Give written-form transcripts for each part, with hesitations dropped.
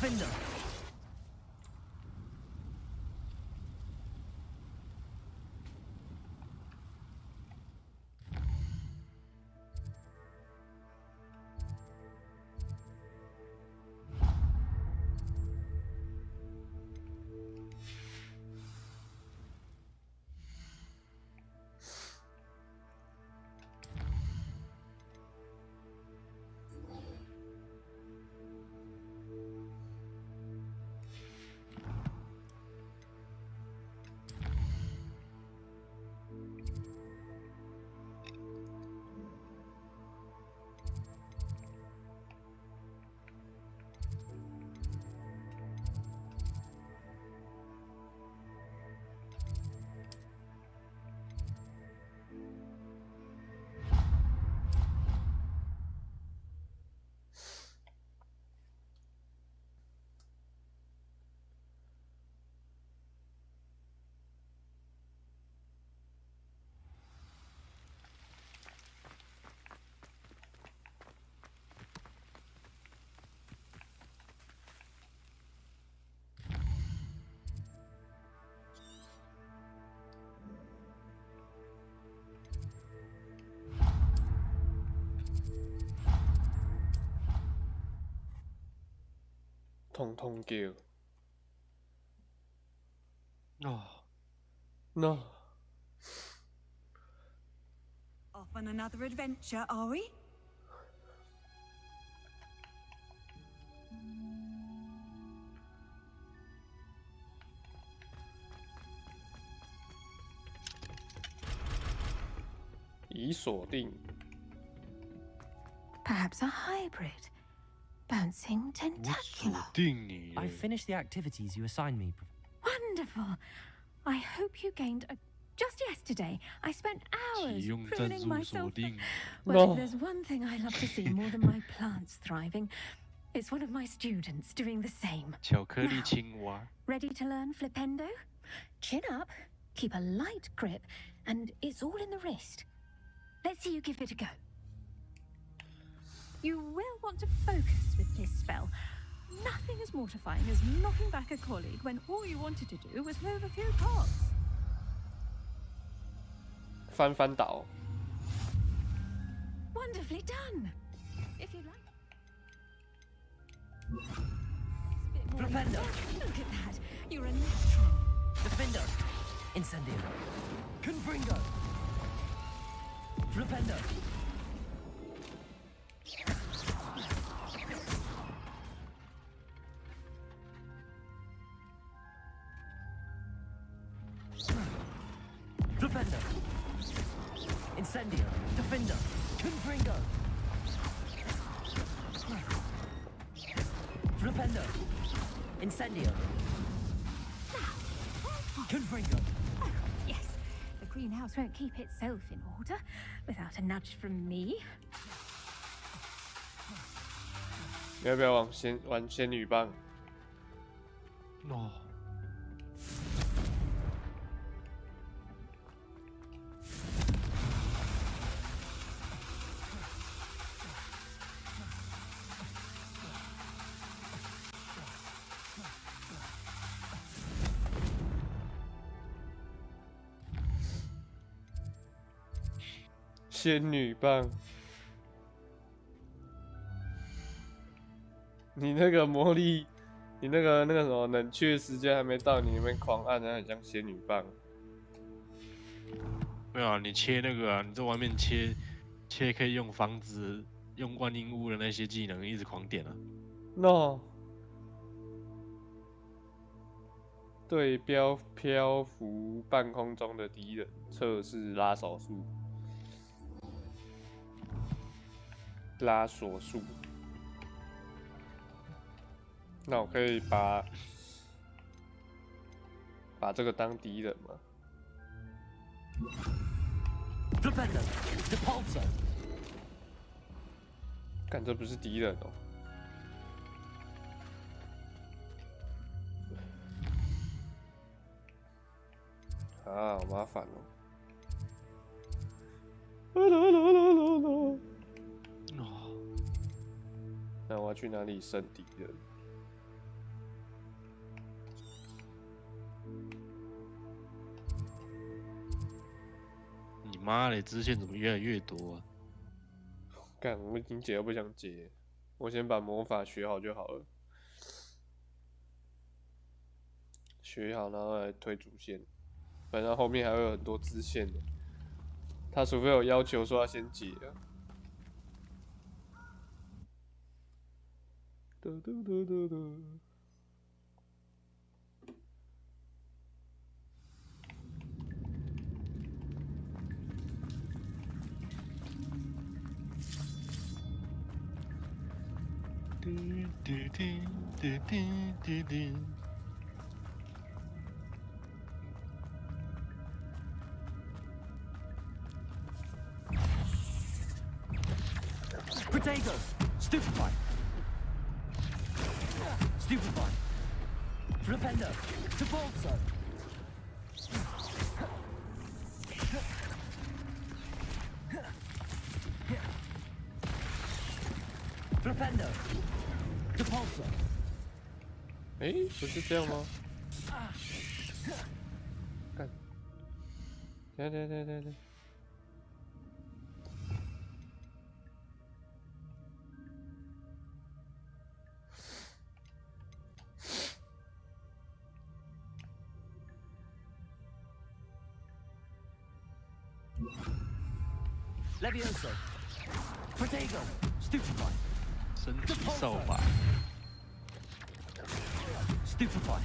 Defender. 通通叫。哦 No. Off on another adventure, are we? 已锁定。 Perhaps a hybrid. Bouncing 我 tentacular. 锁定你 I 了。 finished the activities you assigned me. Wonderful. I hope you gained a... Just yesterday, I spent 启 hours 用赞 pruning 助锁 myself. 定。 Well, No. if there's one thing I love to see more than my plants thriving, it's one of my students doing the same. 巧克力青蛙。 Ready to learn flipendo? Chin up, keep a light grip, and it's all in the wrist. Let's see you give it a go. You will want to focus with this spell. Nothing as mortifying as knocking back a colleague when all you wanted to do was move a few cogs. 翻翻倒。 Wonderfully done. If you like. Flipendo. Look at that. You're a natural. Defender. Incendio. Confringo. Flipendo. Flipendo. Incendio. Defender. Confringo. Flipendo. Incendio. Confringo. Yes. The greenhouse won't keep itself in order without a nudge from me. 你要不要玩仙女棒？哦，仙女棒。你那个魔力，你那个什么冷却时间还没到，你那边狂按，那很像仙女棒。没有啊，你切那个啊，你在外面切可以用房子、用万应屋的那些技能一直狂点啊。 No。对漂浮半空中的敌人测试拉手术。拉锁术。那我可以把这个当敌人吗？ Flipendo. Depulso. 干，这不是敌人哦。啊，好麻烦哦。哦，那我要去哪里升敌人？妈的，支线怎么越来越多啊？干，我已经解都不想解，我先把魔法学好就好了。学好，然后来推主线，反正后面还会有很多支线的。他除非有要求说要先解啊。嘟嘟嘟嘟嘟。嘟嘟嘟嘟嘟嘟嘟。Protego! Stupefy! Stupefy! Flipendo! Debolso! Flipendo! Depulso! 诶，不是这样吗？干，对。Levioso! Protego! Stupefy! 神奇扫把， Stupefy!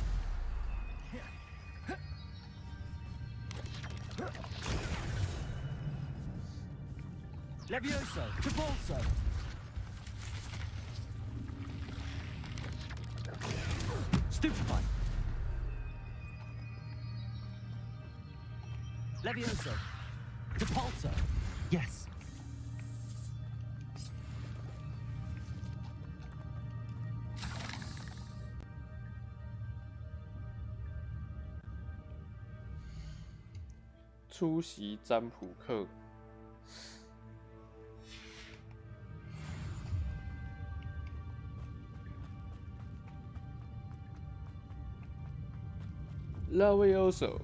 Levioso! Debolso! Stupefy! Levioso! Depulso! Yes! 出席占卜课。Lavioso。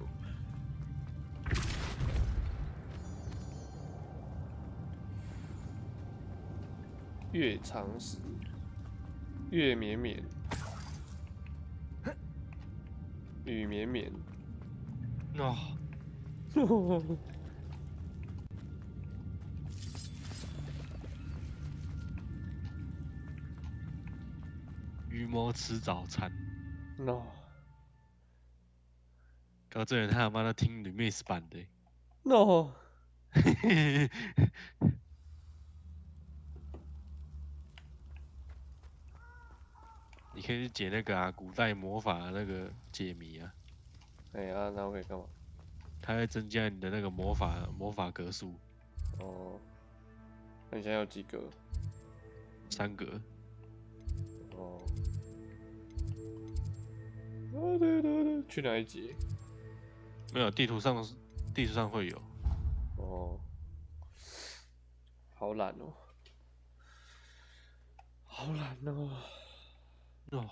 越长时，越绵绵，雨绵绵。哦，鱼猫吃早餐， no 搞这人他妈的听 remix 版的， no。你可以去解那个啊，古代魔法的那个解谜啊，哎呀，那我可以干嘛？它会增加你的那个魔法格数哦，那你现在有几个？ 3格。哦。对，去哪一集？没有，地图上会有。哦，好懒哦，好懒哦。哦，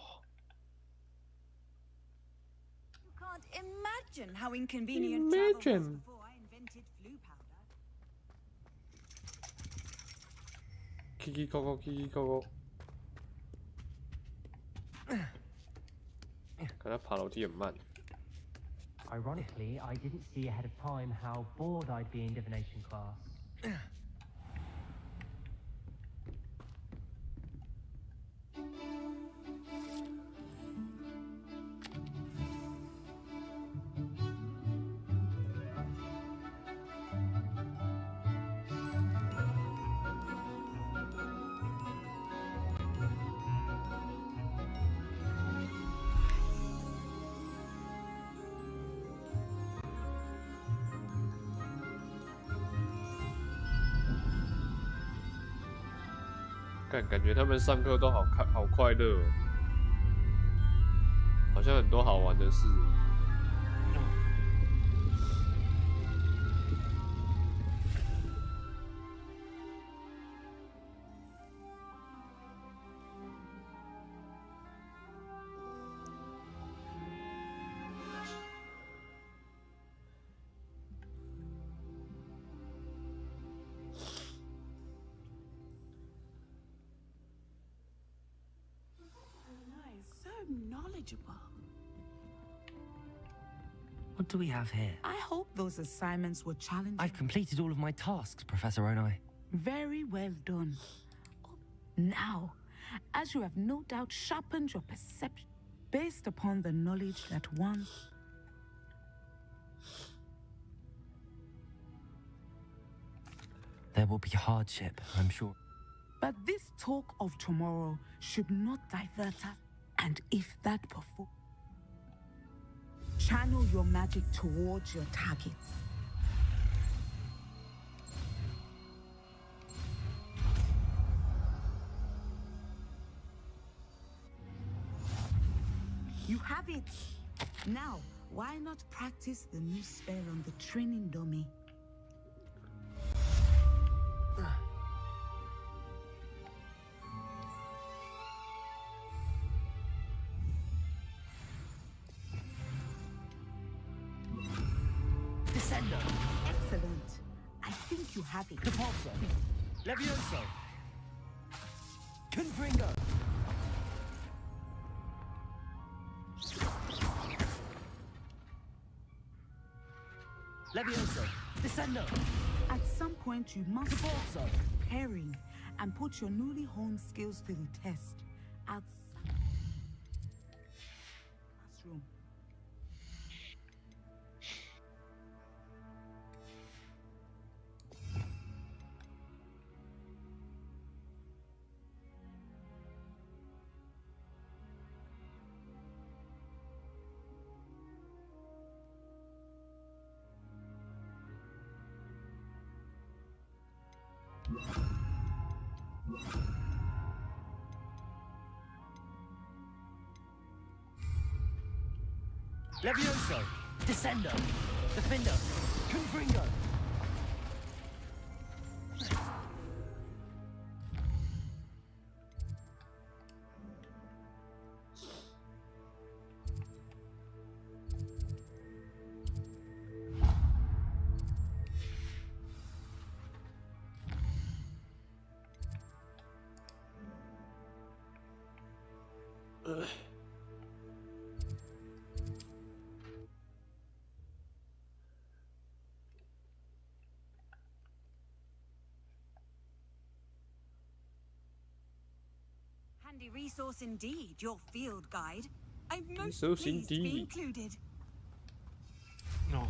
You can't imagine how inconvenient travel was Imagine. before I invented flu powder. Kiki Coco。可他爬楼梯很慢。 Ironically, I didn't see ahead of time how bored I'd be in divination class. 感觉他们上课都好快乐哦，好像很多好玩的事。knowledgeable. What do we have here? I hope those assignments were challenging. I've completed all of my tasks, Professor Onai. Very well done. Now, as you have no doubt sharpened your perception based upon the knowledge that once... There will be hardship, I'm sure. But this talk of tomorrow should not divert us. And if that before... Channel your magic towards your targets. You have it! Now, why not practice the new spell on the training dummy? Descender! Excellent. I think you have it. Depulso! Levioso! Confringo! Levioso! Descendo! At some point, you must Depulso! preparing and put your newly honed skills to the test outside classroom. Levioso! Descendo! Defendo! Confringo! Handy resource indeed, your field guide. I'm most Resource pleased to be indeed. included. No.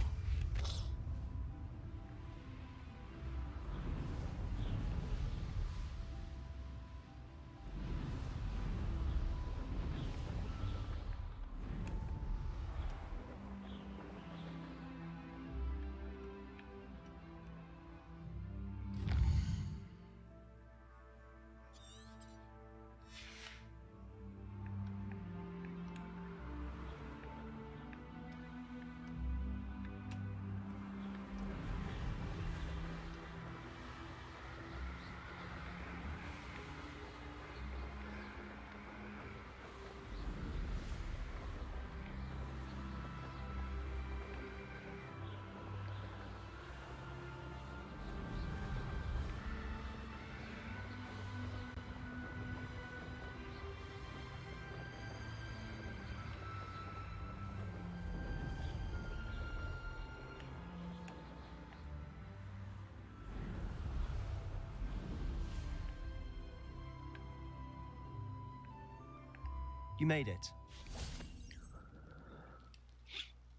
You made it.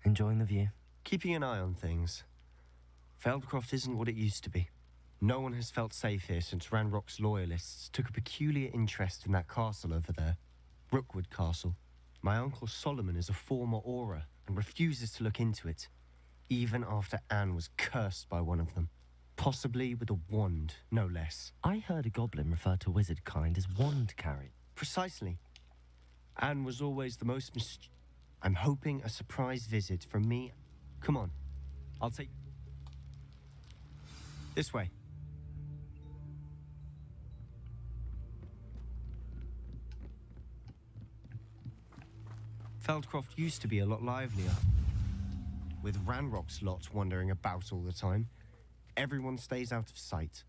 Enjoying the view? Keeping an eye on things. Feldcroft isn't what it used to be. No one has felt safe here since Ranrock's loyalists took a peculiar interest in that castle over there. Rookwood Castle. My uncle Solomon is a former Auror and refuses to look into it, even after Anne was cursed by one of them. Possibly with a wand, no less. I heard a goblin refer to wizard kind as wand carry. Precisely. Anne was always the most I'm hoping a surprise visit from me. Come on. I'll take... This way. Feldcroft used to be a lot livelier. With Ranrock's lot wandering about all the time, everyone stays out of sight.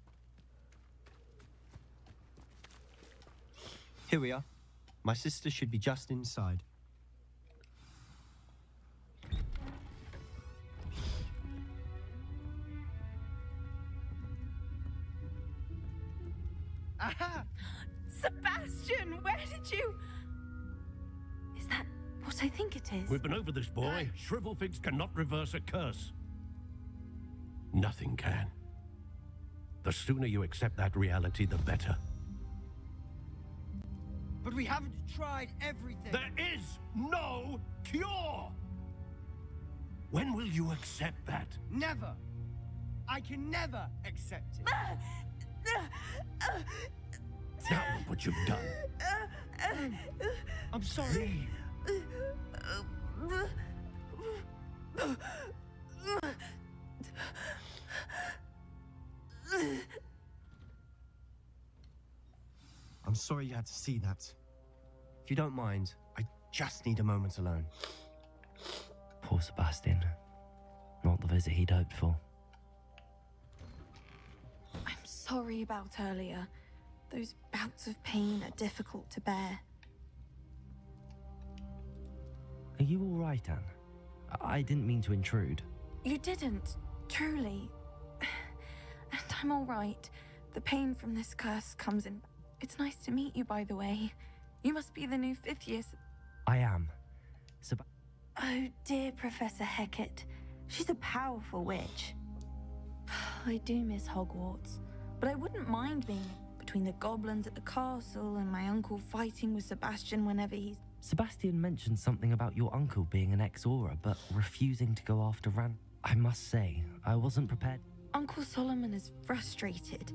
Here we are. My sister should be just inside. Aha! Sebastian, where did you... Is that what I think it is? We've been over this, boy. Shrivelfigs cannot reverse a curse. Nothing can. The sooner you accept that reality, the better. But we haven't tried everything. There is no cure! When will you accept that? Never. I can never accept it. Now look what you've done. I'm sorry. I'm sorry you had to see that. If you don't mind, I just need a moment alone. Poor Sebastian. Not the visit he'd hoped for. I'm sorry about earlier. Those bouts of pain are difficult to bear. Are you all right, Anne? I didn't mean to intrude. You didn't, truly. And I'm all right. The pain from this curse comes in. It's nice to meet you, by the way. You must be the new 5th year. I am. Oh, dear Professor Hecat. She's a powerful witch. I do miss Hogwarts, but I wouldn't mind being between the goblins at the castle and my uncle fighting with Sebastian whenever he's... Sebastian mentioned something about your uncle being an ex-Auror, but refusing to go after Ran. I must say, I wasn't prepared. Uncle Solomon is frustrated.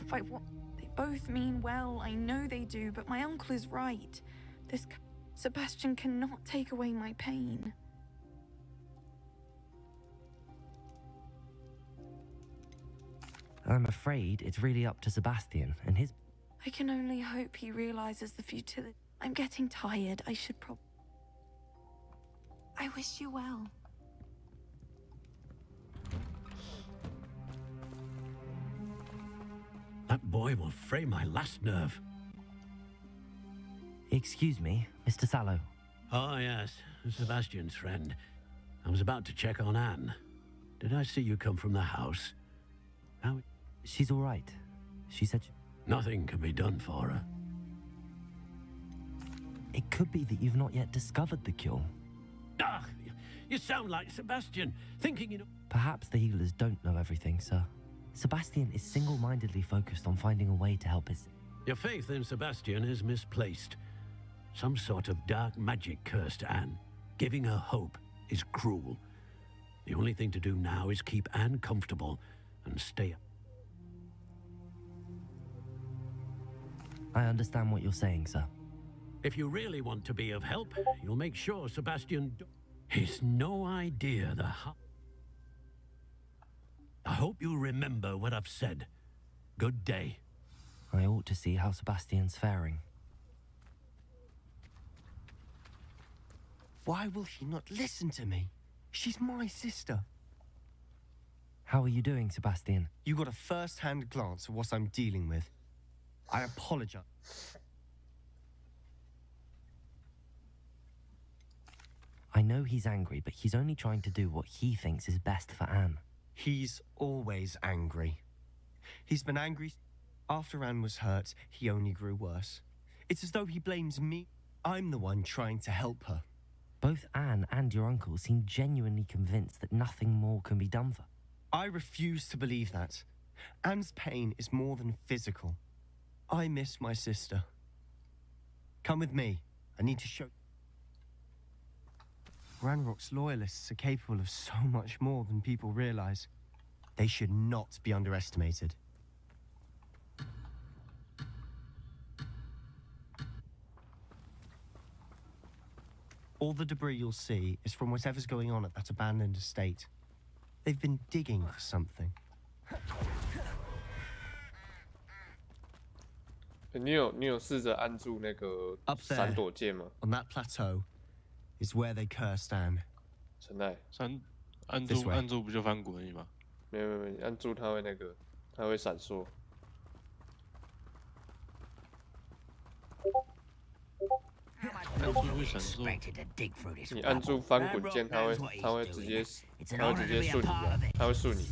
By what they both mean well, I know they do, but my uncle is right. Sebastian cannot take away my pain. I'm afraid it's really up to Sebastian and his... I can only hope he realizes the futility. I'm getting tired. I should I wish you well. That boy will fray my last nerve. Excuse me, Mr. Sallow. Oh, yes, Sebastian's friend. I was about to check on Anne. Did I see you come from the house? How... She's all right. She said... Nothing can be done for her. It could be that you've not yet discovered the cure. Ah, you sound like Sebastian, thinking you know... Perhaps the healers don't know everything, sir. Sebastian is single-mindedly focused on finding a way to help his... Your faith in Sebastian is misplaced. Some sort of dark magic cursed Anne. Giving her hope is cruel. The only thing to do now is keep Anne comfortable and stay up. I understand what you're saying, sir. If you really want to be of help, you'll make sure Sebastian... He's no idea the... I hope you'll remember what I've said. Good day. I ought to see how Sebastian's faring. Why will she not listen to me? She's my sister. How are you doing, Sebastian? You got a first-hand glance at what I'm dealing with. I apologize. I know he's angry, but he's only trying to do what he thinks is best for Anne. He's always angry. He's been angry. After Anne was hurt, he only grew worse. It's as though he blames me. I'm the one trying to help her. Both Anne and your uncle seem genuinely convinced that nothing more can be done for her. I refuse to believe that. Anne's pain is more than physical. I miss my sister. Come with me. I need to show... Ranrock's loyalists are capable of so much more than people realize. They should not be underestimated. All the debris you'll see is from whatever's going on at that abandoned estate. They've been digging for something. 你有试着按住那个 Up there, 闪躲键吗？ on that plateau, is where they cursed Anne. 陈奈，按 This 住 way. 按住不就翻滚而已吗？没有，你按住它会那个，它会闪烁。按住会闪烁。你按住翻滚键，它会直接顺你啊，它会顺你。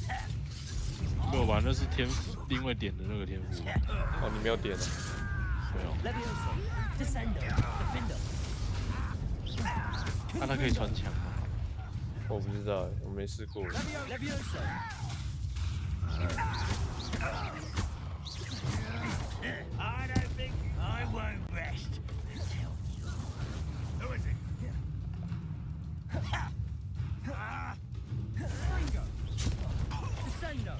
没有吧？那是天赋，另外点的那个天赋。哦，你没有点啊？没有。 Levioso, Descendo, Defender. 啊，他可以穿墙吗？我不知道，我没试过。 Levioso. I don't think I won't rest until you. Who is it? Ringo. Descendo.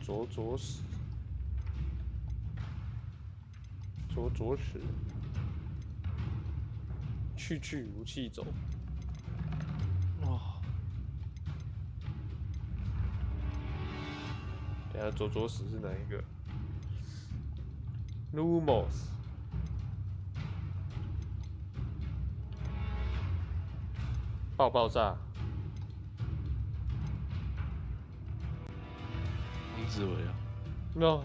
左使，左使，去武器走。哇！等下左使是哪一个 ？Lumos。爆炸。黄子维啊。No。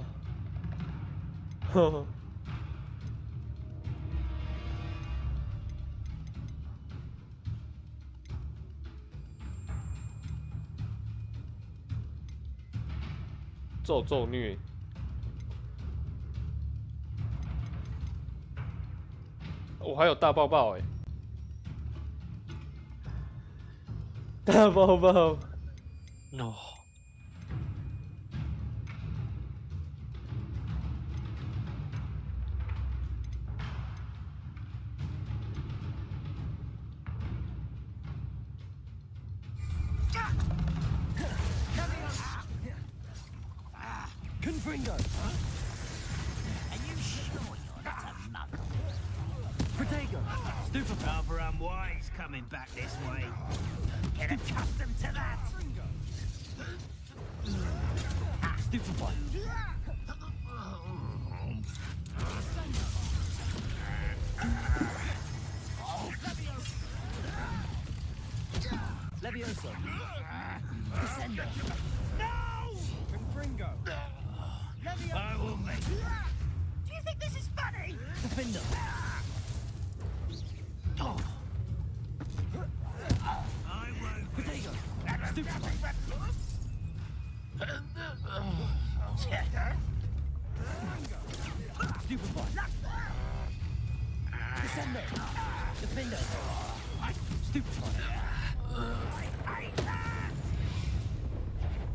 呵呵。咒虐。我还有大爆爆哎、大爆爆。No。Confringo. Are you sure you're not a muggle? Protego. Stupefy. Rather unwise coming back this way. Get accustomed to that. Stupefy. Levioso. Descendo. No! Confringo. I will make. Do you think this is funny? Defender. Oh. I won't. Protego. Stupefy. Stupefy. Descendo. Defender. Stupefy.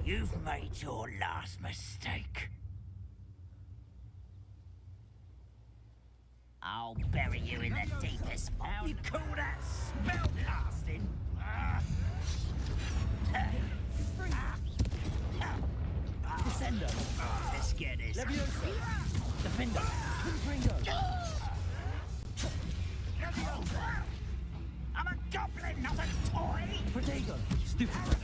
You've made your last mistake. I'll bury you in the deepest. How you call that spellcasting? Descendo. Let's get this. Levioso. Defender. Confringo. I'm a goblin, not a toy. Protego. Stupefy.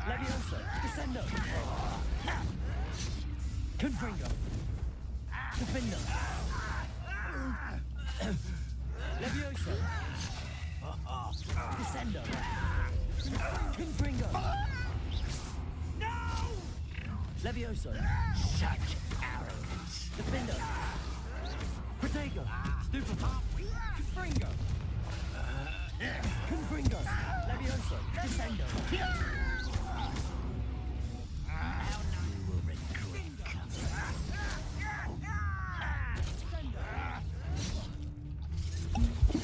Levioso. Descendo. Confringo. Defender. Levioso. Descendo. Confringo. No! Levioso. Such arrogance. Defender. Protego. Stupefy. Confringo. Confringo. Levioso. Descendo. You will regret coming.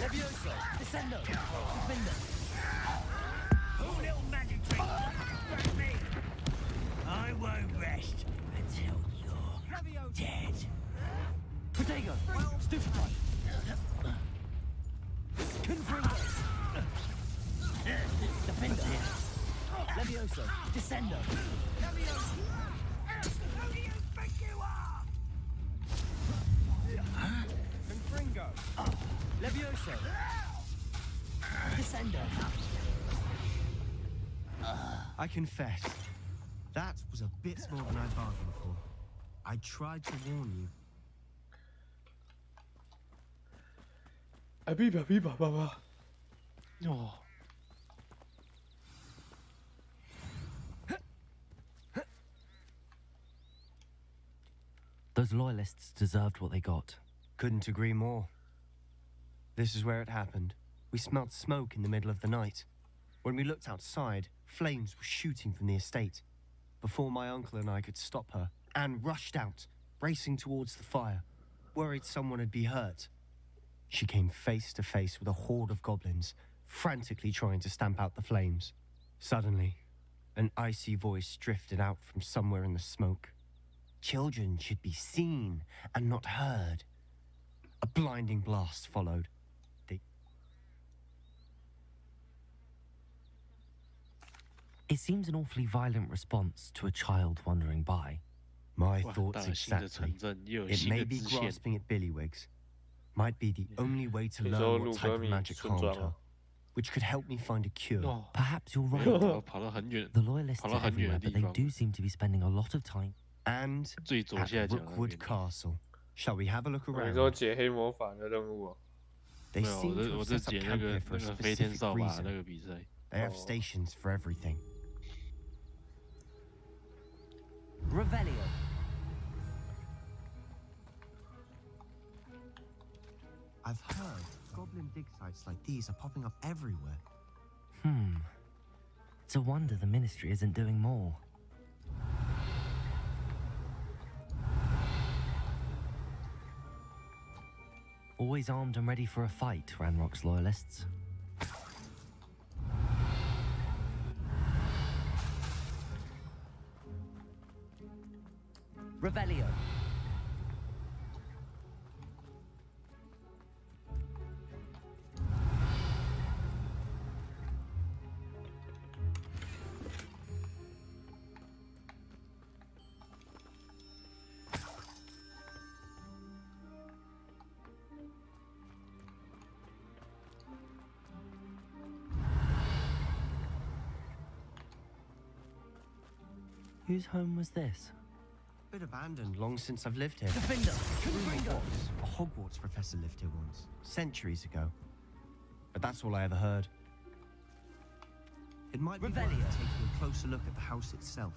Levioso. Descendo. Defender. Oh, little magic trick. Grab me. I won't rest until you're dead. Protego. Stupefy. Confringo. Defender. Levioso. Descendo. Who do you think you are? Confringo. Levioso. Descendo. I confess, that was a bit more than I bargained for. I tried to warn you.哦。 Those loyalists deserved what they got. Couldn't agree more. This is where it happened. We smelt smoke in the middle of the night. When we looked outside, flames were shooting from the estate. Before my uncle and I could stop her, Anne rushed out, racing towards the fire, worried someone would be hurt. She came face to face with a horde of goblins, frantically trying to stamp out the flames. Suddenly, an icy voice drifted out from somewhere in the smoke. Children should be seen and not heard. A blinding blast followed. It seems an awfully violent response to a child wandering by. My 哇， thoughts 到了新的 exactly. 城镇，又有 It 新 may 的 be 支线。 grasping at billywhigs. Might be the only way to 你 learn 说 what 鲁 type 格 of 米 magic 村 harmed 庄 her, 啊？ which could help me find a cure. 哦， Perhaps you're 没 right. 有跑到很远， The loyalists 跑 are 到很远 everywhere, 的 but 地 they 方。 do seem to be spending a lot of time. And 最左 at 下角那 Rookwood 边。 Castle. Shall we have a look 你 around? 说解黑魔法的任务啊？ They 没有， seem to 我 have 是 set up 解那 camp 个 here for 那 a 个飞天 specific 扫把那 reason. 个比赛。 They have Oh. stations for everything. Revelio. I've heard goblin dig sites like these are popping up everywhere. It's a wonder the ministry isn't doing more. Always armed and ready for a fight, Ranrock's loyalists. Revelio. Whose home was this? Bit abandoned long since I've lived here. Defender! A Hogwarts professor lived here once, centuries ago. But that's all I ever heard. It might be worth Revelio. taking a closer look at the house itself.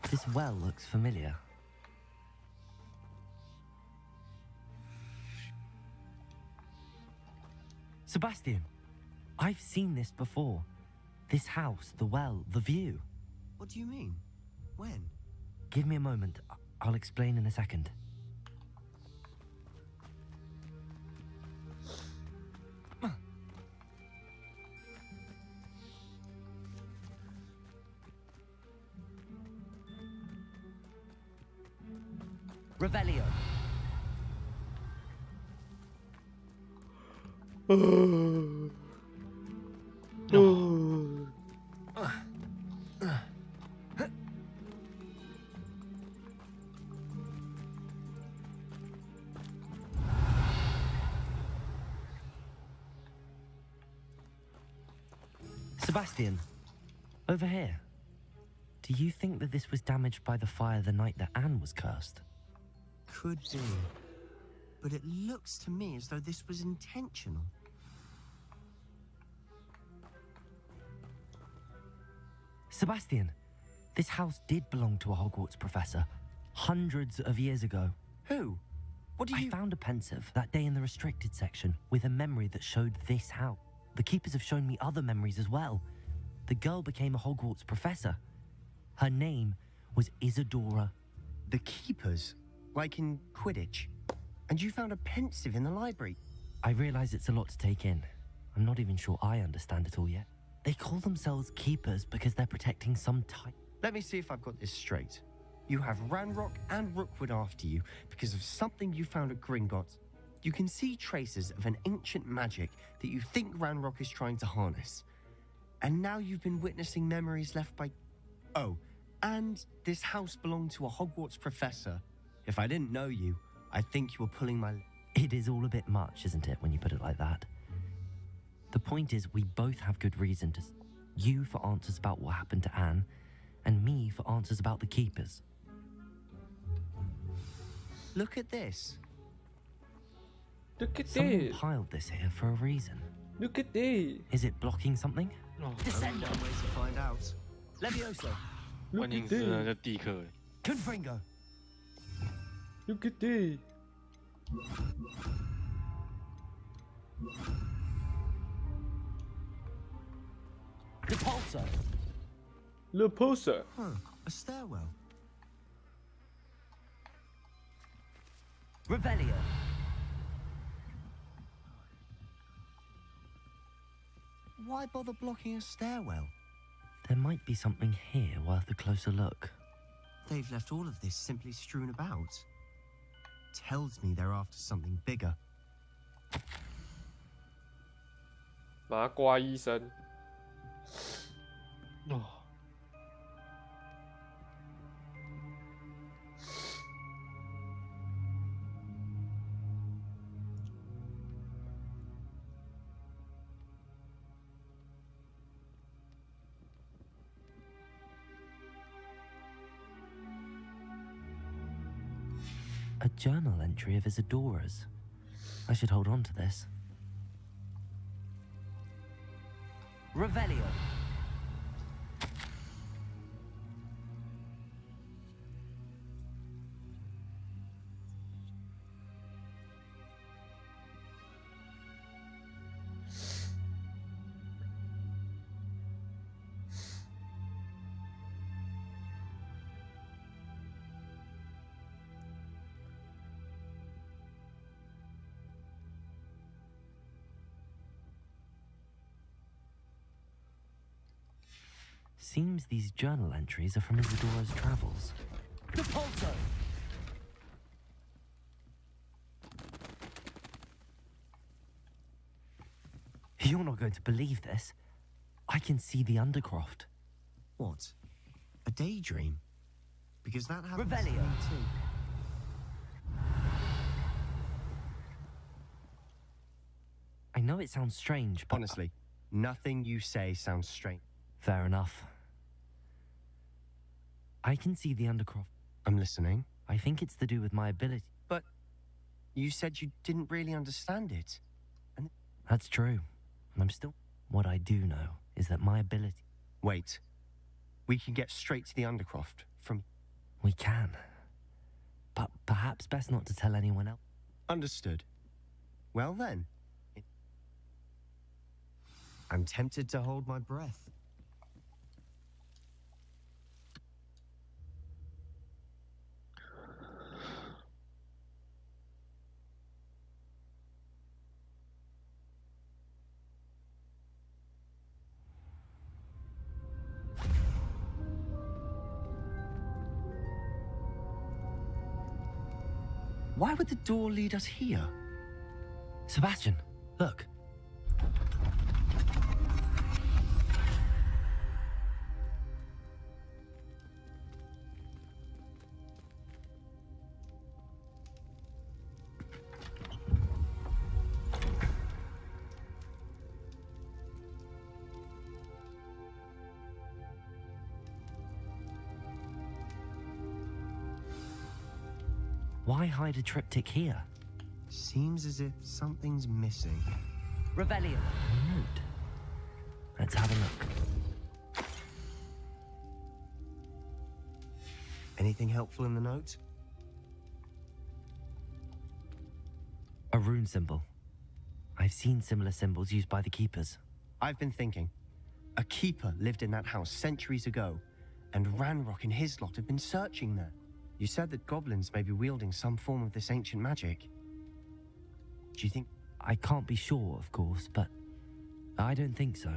This well looks familiar. Sebastian, I've seen this before. This house, the well, the view. What do you mean? When? Give me a moment. I'll explain in a second. Revelio. Sebastian, over here. Do you think that this was damaged by the fire the night that Anne was cursed? Could be. But it looks to me as though this was intentional. Sebastian, this house did belong to a Hogwarts professor hundreds of years ago. Who? What do you... I found a pensive that day in the restricted section with a memory that showed this house. The keepers have shown me other memories as well. The girl became a Hogwarts professor. Her name was Isadora. The keepers? Like in Quidditch? And you found a pensive in the library? I realize it's a lot to take in. I'm not even sure I understand it all yet. They call themselves keepers because they're protecting some type. Let me see if I've got this straight. You have Ranrock and Rookwood after you because of something you found at Gringotts. You can see traces of an ancient magic that you think Ranrock is trying to harness. And now you've been witnessing memories left by... Oh, and this house belonged to a Hogwarts professor. If I didn't know you, I'd think you were pulling my... It is all a bit much, isn't it, when you put it like that? The point is, we both have good reason to... You for answers about what happened to Anne, and me for answers about the keepers. Look at this. Look at Someone this. piled this here for a reason. Look at that. Is it blocking something? Descend one way to find out. Levioso. 万宁是那叫地克。 Confringo. Look at that. Repulsor. Repulsor. Huh. A stairwell. Revelio. Why bother blocking a stairwell? There might be something here worth a closer look. They've left all of this simply strewn about. Tells me they're after something bigger. 麻瓜医生。哦。 A journal entry of Isadora's. I should hold on to this. Revelio. Seems these journal entries are from Isadora's travels. Repulsor. You're not going to believe this. I can see the Undercroft. What? A daydream? Because that happens to Revelio. me too. I know it sounds strange, but... Honestly, nothing you say sounds strange. Fair enough. I can see the Undercroft. I'm listening. I think it's to do with my ability. But you said you didn't really understand it. And That's true. And I'm still... What I do know is that my ability... wait. We can get straight to the Undercroft from... We can. But perhaps best not to tell anyone else. Understood. Well then. I'm tempted to hold my breath. Why would the door lead us here? Sebastian, look. Why hide a triptych here? Seems as if something's missing. Revelio. Note. Let's have a look. Anything helpful in the note? A rune symbol. I've seen similar symbols used by the keepers. I've been thinking. A keeper lived in that house centuries ago, and Ranrock and his lot have been searching there. You said that goblins may be wielding some form of this ancient magic. Do you think... I can't be sure, of course, but I don't think so.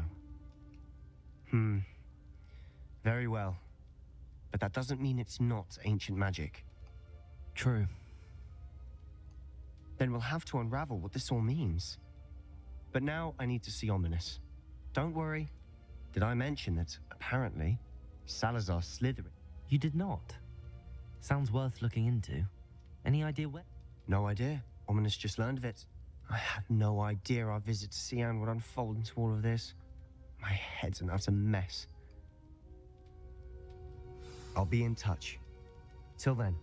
Very well. But that doesn't mean it's not ancient magic. True. Then we'll have to unravel what this all means. But now I need to see Ominous. Don't worry. Did I mention that, apparently, Salazar's slithering? You did not. Sounds worth looking into. Any idea where? No idea. Ominous just learned of it. I had no idea our visit to Sian would unfold into all of this. My head's an utter mess. I'll be in touch. Till then.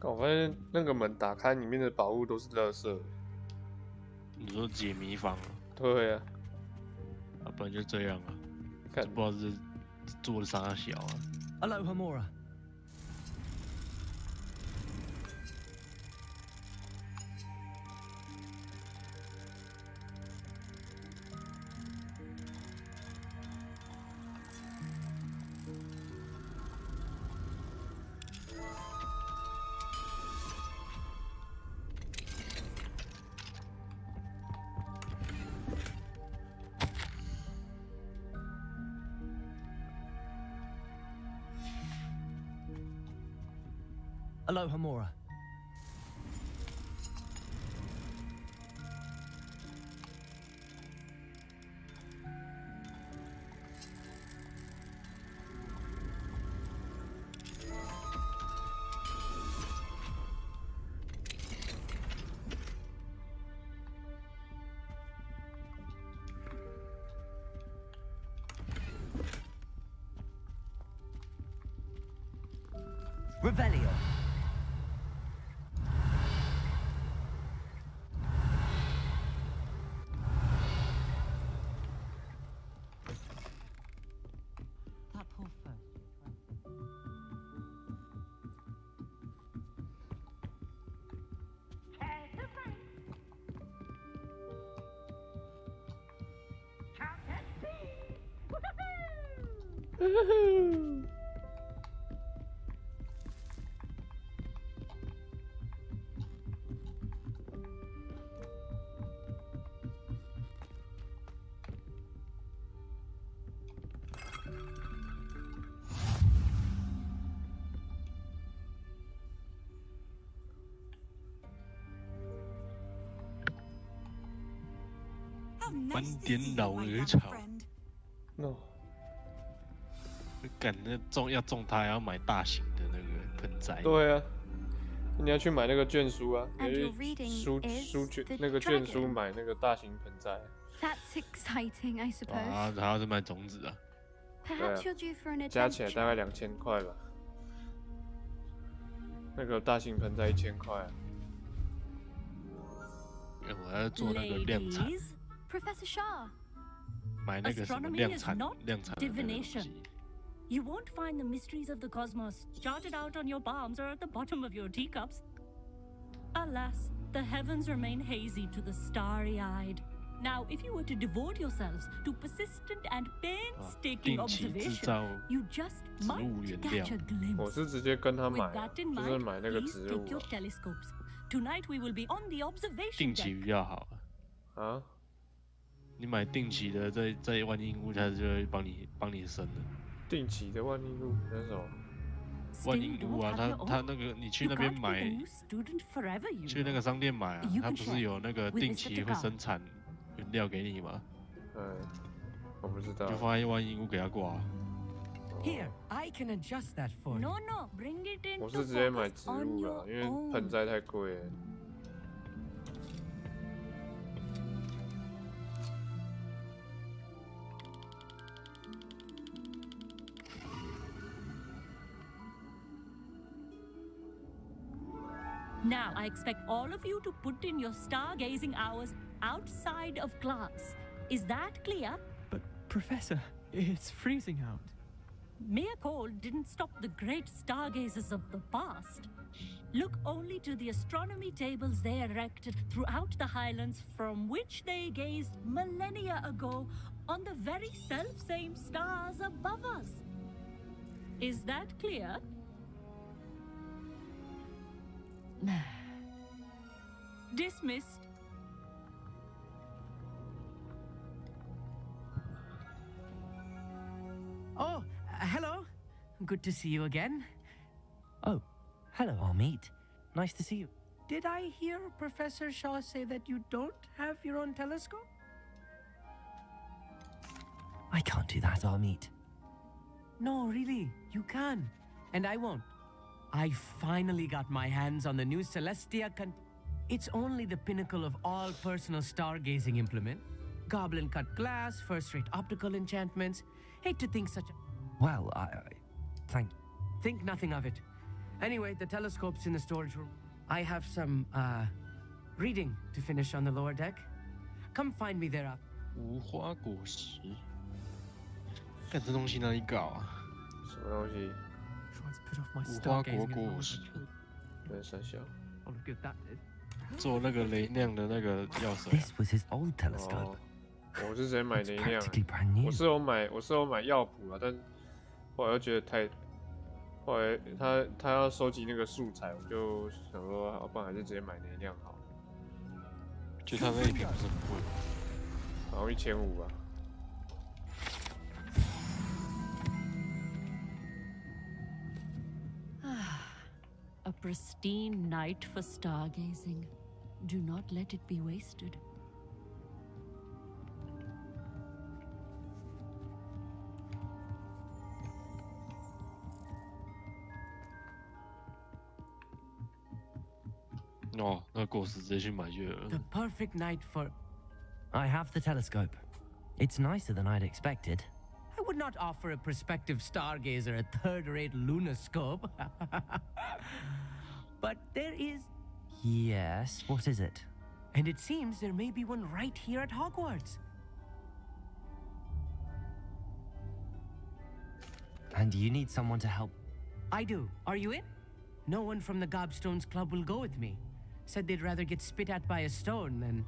我发现那个门打开，里面的宝物都是垃圾。你说解谜房啊？对啊，本来就这样啊，看不知道是做的啥小啊。Aloha Mora. Aloha Mora. Revelio. That poor folk. How nice 斑 to see 点 you, 老 my 鹅 young 草， friend. no，干那种它还要买大型的那个盆栽。对啊，你要去买那个卷书啊，你 And 要 your 去 reading 书 is 卷 the 那个卷书 dragon. 买那个大型盆栽。 That's exciting, I 啊， suppose. 还要是买种子啊。Perhaps you're due for an 加起来大 adventure. 概2000块吧。那个大型盆栽1000块啊。我要做那个量产， Ladies, Professor Shah. 买那个什么 Astronomy 量 is 产 not 量产的那个东 divination. 西。 You won't find the mysteries of the cosmos charted out on your palms or at the bottom of your teacups. Alas, the heavens remain hazy to the starry-eyed. Now, if you were to devote yourselves to persistent and painstaking 定期制 observation, 造 you just 植物 might 原料 catch a glimpse. 我是直接跟他 With 买， that in 就是 mind, 买那个 please 植 take 物 your telescopes. Tonight we will be on the observation 定期 deck. 比较好啊。啊。你买定期的，在万应屋，它就会帮你生的。定期的万应路那是什么？万 Still 应 don't 屋啊， have your 它 own? 那个你去 You 那边 can't be 买 a，new student forever, you 去那 know. 个商店买啊 You，它 can 不是 share 有那个 with 定 Mr. 期会 Takar. 生产原料给你吗？我不知道。就放在万应屋给他挂啊。 Here, I can adjust that for you. No, no, bring it in 我 to 是直接买 focus 植 on 物 your 啦，因为 own. 盆栽太贵了。 Now, I expect all of you to put in your stargazing hours outside of class. Is that clear? But, Professor, it's freezing out. Mere cold didn't stop the great stargazers of the past. Look only to the astronomy tables they erected throughout the highlands from which they gazed millennia ago on the very self-same stars above us. Is that clear? Dismissed. Oh, hello. Good to see you again. Oh, hello, Amit. Nice to see you. Did I hear Professor Shaw say that you don't have your own telescope? I can't do that, Amit. No, really, you can. And I won't. I finally got my hands on the new Celestia It's only the pinnacle of all personal stargazing implement. Goblin cut glass, first-rate optical enchantments. Hate to think such a... Well, thank... Think nothing of it. Anyway, the telescope's in the storage room. I have some, reading to finish on the lower deck. Come find me there. 无花果实，看这东西哪里搞啊？什么东西？ Tries to put off my 无花果 stargazing 果实， 那三小。 Oh, look at that. 做那个雷亮的那个药水、啊。 This was his old telescope. 我是直接买雷亮、 practically brand new. 我是有买药谱啊，但后来又觉得太，后来他要收集那个素材，我就想说，要不然还是直接买雷亮好了。就他那一瓶不是很贵吗？好像1500吧。 A pristine night for stargazing. Do not let it be wasted.哦，那果实直接去买就有了。 The perfect night for... I have the telescope. It's nicer than I'd expected. I would not offer a prospective stargazer a third-rate lunoscope. But there is... Yes, what is it? And it seems there may be one right here at Hogwarts. And you need someone to help. I do. Are you in? No one from the Gobstones Club will go with me. Said they'd rather get spit at by a stone than...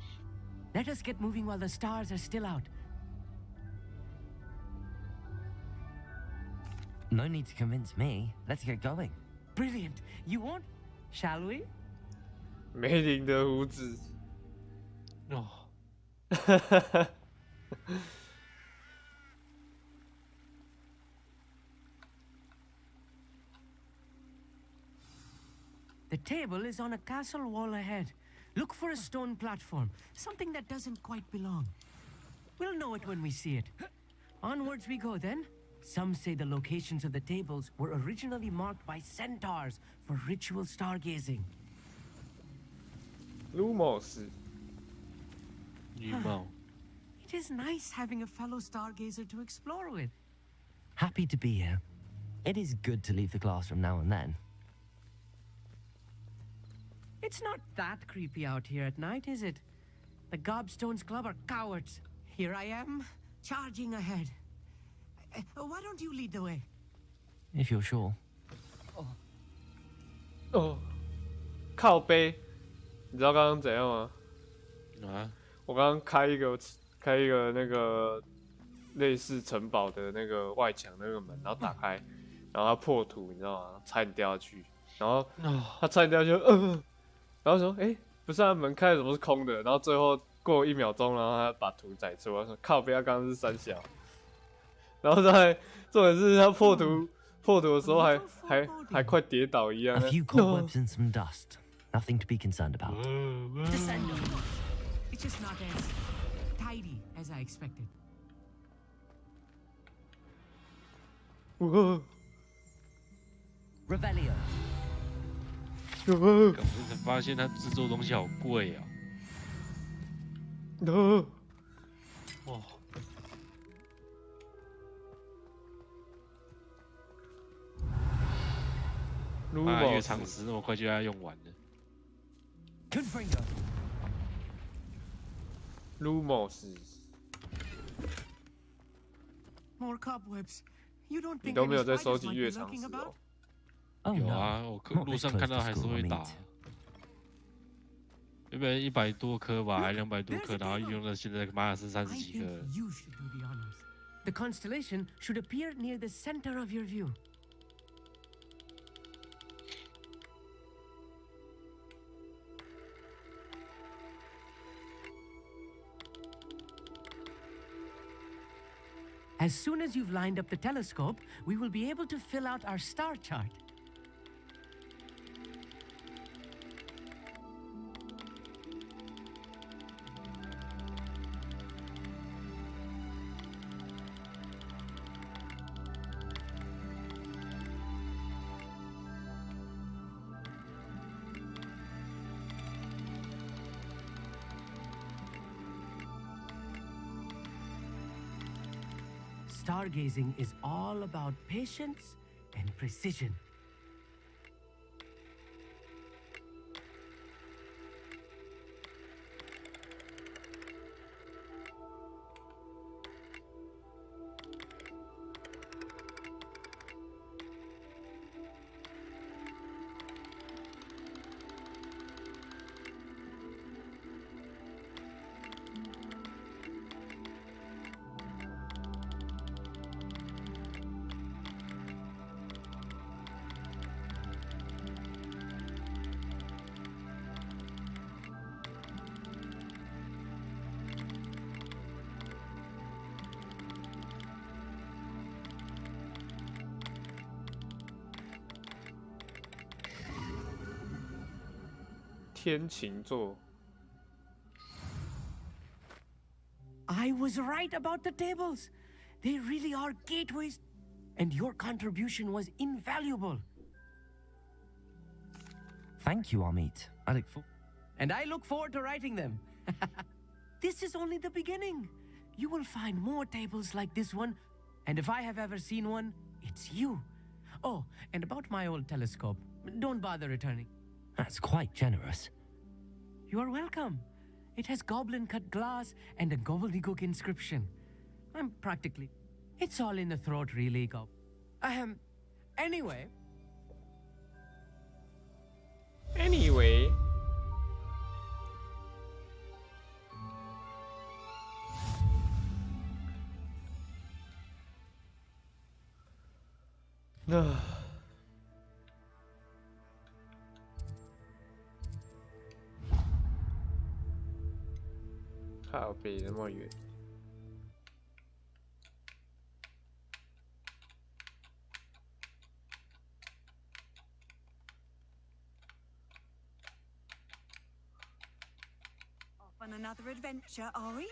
Let us get moving while the stars are still out. No need to convince me. Let's get going. Brilliant. You won't? Shall we? 梅林的胡子。哦。The table is on a castle wall ahead. Look for a stone platform, something that doesn't quite belong. We'll know it when we see it. Onwards we go then. Some say the locations of the tables were originally marked by centaurs for ritual stargazing. Lumos. It is nice having a fellow stargazer to explore with. Happy to be here. It is good to leave the classroom now and then. It's not that creepy out here at night, is it? The Gobstones Club are cowards. Here I am, charging ahead. Why don't you lead the way? If you're sure. 哦，靠背，你知道刚刚怎样吗？啊？我刚刚开一个那个类似城堡的那个外墙那个门，然后打开，然后它破土，你知道吗？差点掉下去，然后它差点掉下去，然后说，哎，不是啊，门开了怎么是空的？然后最后过1秒钟，然后他把图载出，我说靠背，他刚刚是三小，然后重点是他破图的时候还快跌倒一样。 A few cobwebs and some dust. Nothing to be concerned about. Descend. It's just not as tidy as I expected. Revelio. 我才发现他制作东西好贵啊！哇！妈，一个长时那么快就要用完了。Lumos. More cobwebs. You don't 你 think 都没有 any 在收 spiders 集 might 月 be 长 lurking 石 about? 哦。 Oh 有 no. 啊，我 Not 路 this 上 close 看到 to 还是 school, 会 I 打 mean.。原本100多颗吧，还200多颗，然后用到现在妈的是30几颗。 You should do the honors. The constellation should appear near the center of your view. As soon as you've lined up the telescope, we will be able to fill out our star chart. Stargazing is all about patience and precision. 天琴座。 I was right about the tables. They really are gateways. And your contribution was invaluable. Thank you, Amit. And I look forward to writing them. This is only the beginning. You will find more tables like this one. And if I have ever seen one, it's you. Oh, and about my old telescope. Don't bother returning. That's quite generous. You are welcome. It has goblin-cut glass and a gobbledygook inscription. I'm practically... It's all in the throat, really, Gob. Anyway... Anyway...靠北那么远。 On another adventure, are we?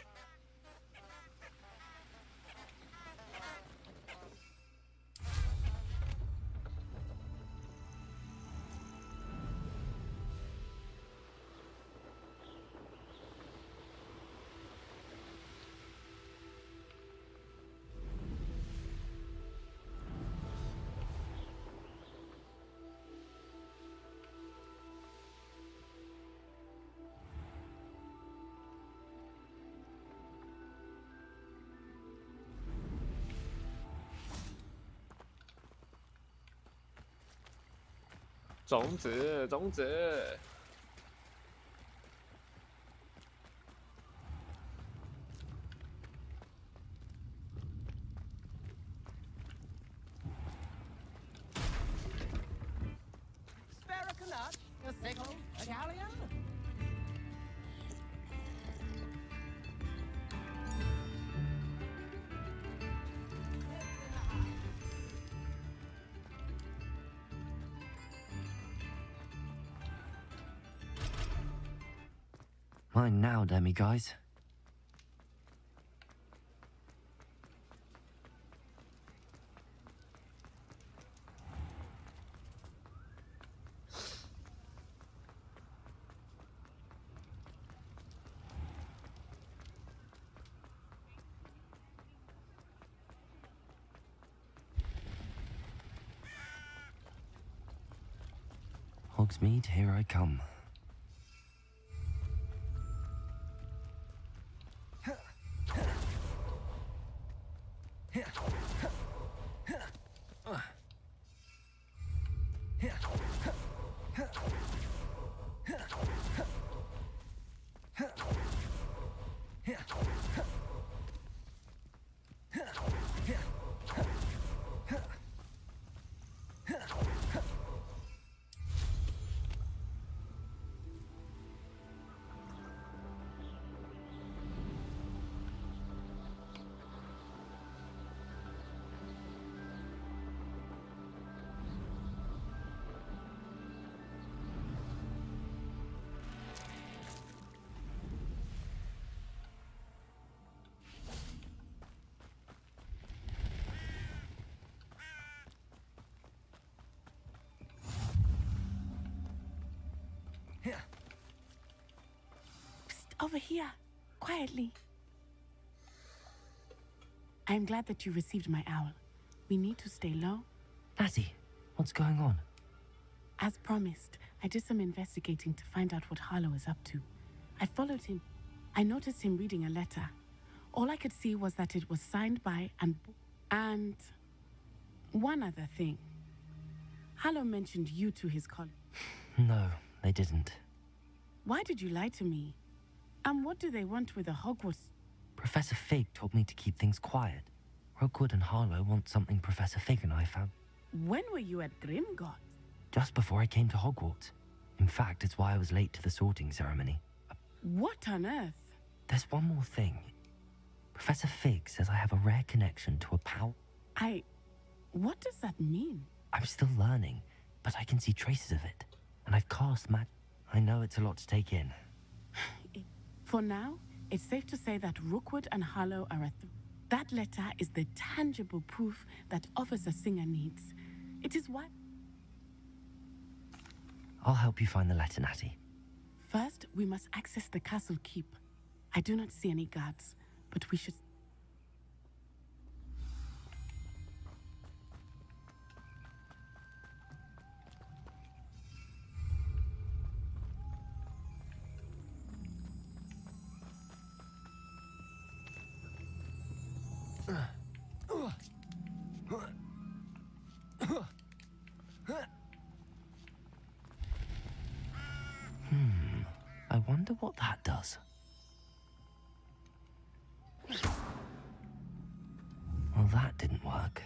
种子，种子。 Mine now, Demi guys. Hogsmeade, here I come. Psst, over here, quietly. I'm glad that you received my owl. We need to stay low. Lassie, what's going on? As promised, I did some investigating to find out what Harlow is up to. I followed him. I noticed him reading a letter. All I could see was that it was signed by and one other thing. Harlow mentioned you to his colleague. No, they didn't. Why did you lie to me? And what do they want with a Hogwarts? Professor Fig told me to keep things quiet. Rookwood and Harlow want something Professor Fig and I found. When were you at Grimgott? Just before I came to Hogwarts. In fact, it's why I was late to the sorting ceremony. What on earth? There's one more thing. Professor Fig says I have a rare connection to a power. What does that mean? I'm still learning, but I can see traces of it. And I've cast I know it's a lot to take in. For now, it's safe to say that Rookwood and Harlow are that letter is the tangible proof that Officer Singer needs. It is what... I'll help you find the letter, Natty. First, we must access the castle keep. I do not see any guards, but we should... I wonder what that does. Well, that didn't work.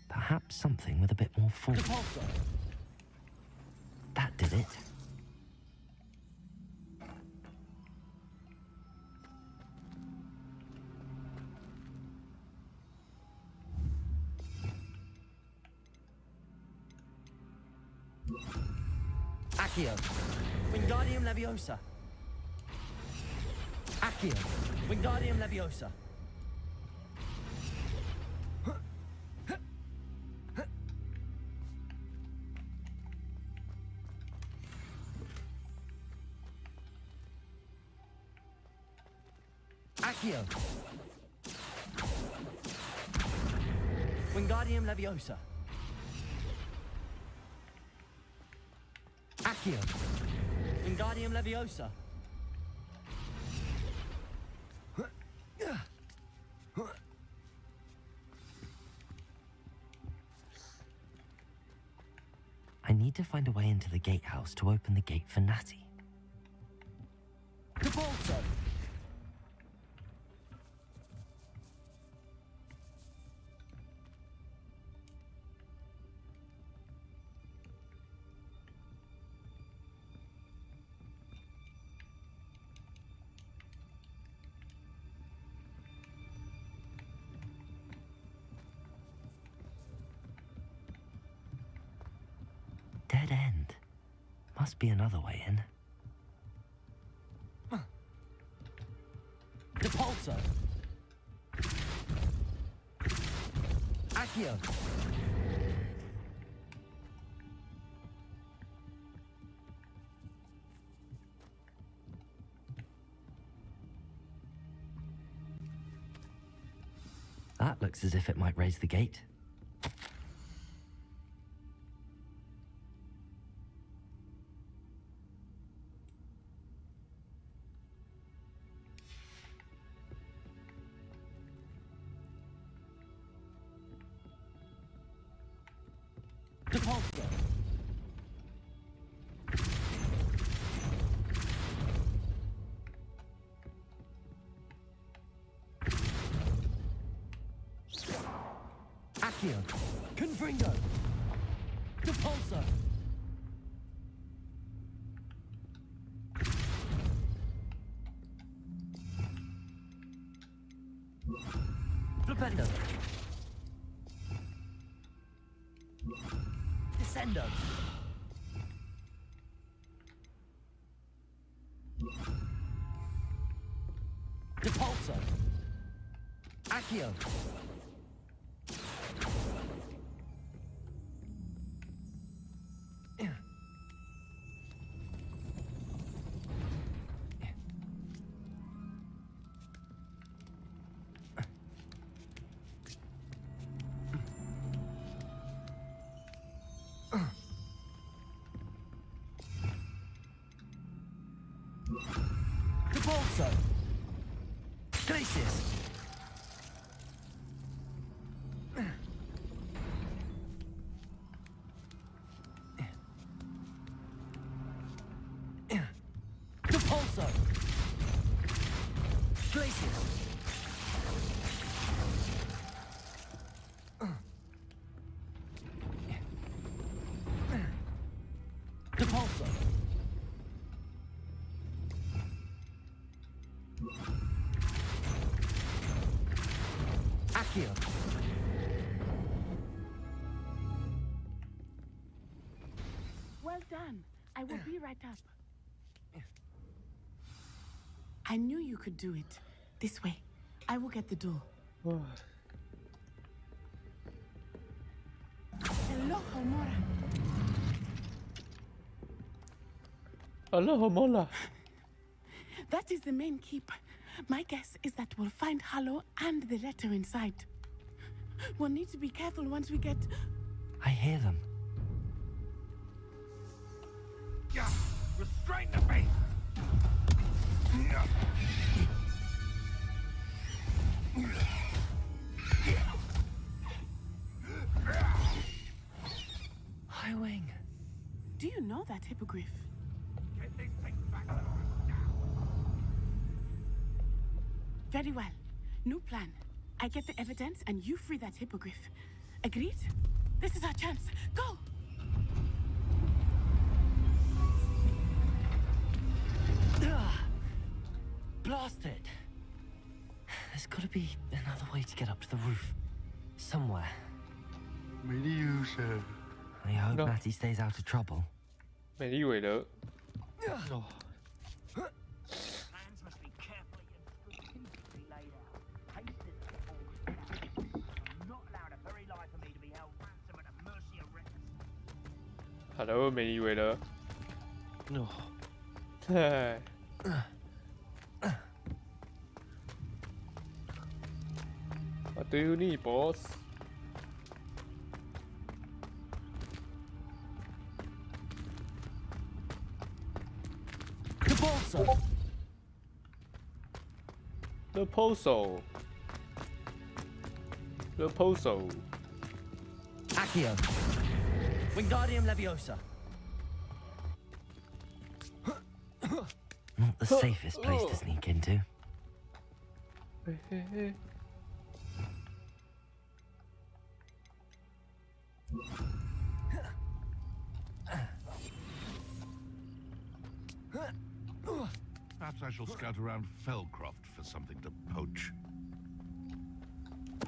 Perhaps something with a bit more force. That did it. Accio. Wingardium Leviosa. Accio. Wingardium Leviosa. Accio. Wingardium Leviosa. Accio. Wingardium Leviosa. I need to find a way into the gatehouse to open the gate for Natty. Depulso. Dead end. Must be another way in. Depulso. Accio. That looks as if it might raise the gate. Depulso. Accio. Confringo. Depulso. Flipendo. Descendo. Depulso. Accio. Depulso. Glacius. Depulso. Glacius. Depulso. Accio. Well done. I will be right up. I knew you could do it. This way. I will get the door. Hello, Homora. Hello, Homora. That is the main keep. My guess is that we'll find Hallow and the letter inside. We'll need to be careful once we get... I hear them. Restrain the beast! Highwing. Do you know that hippogriff? Get this thing back to us now! Very well. New plan. I get the evidence and you free that hippogriff. Agreed? This is our chance. Go! Blast it! There's gotta be another way to get up to the roof. Somewhere. Medusa. I hope Matty stays out of trouble. 美丽韦德。 Plans must be carefully and strategically laid out. Hastings are not allowed a very life for me to be held ransom at the mercy of wreckers. Hello，美丽韦德。哦。嗨。What do you need, boss? The Bolso. The Poso. The Poso. Accio. Wingardium Leviosa. Not the safest place to sneak into. Perhaps I shall scout around Feldcroft for something to poach.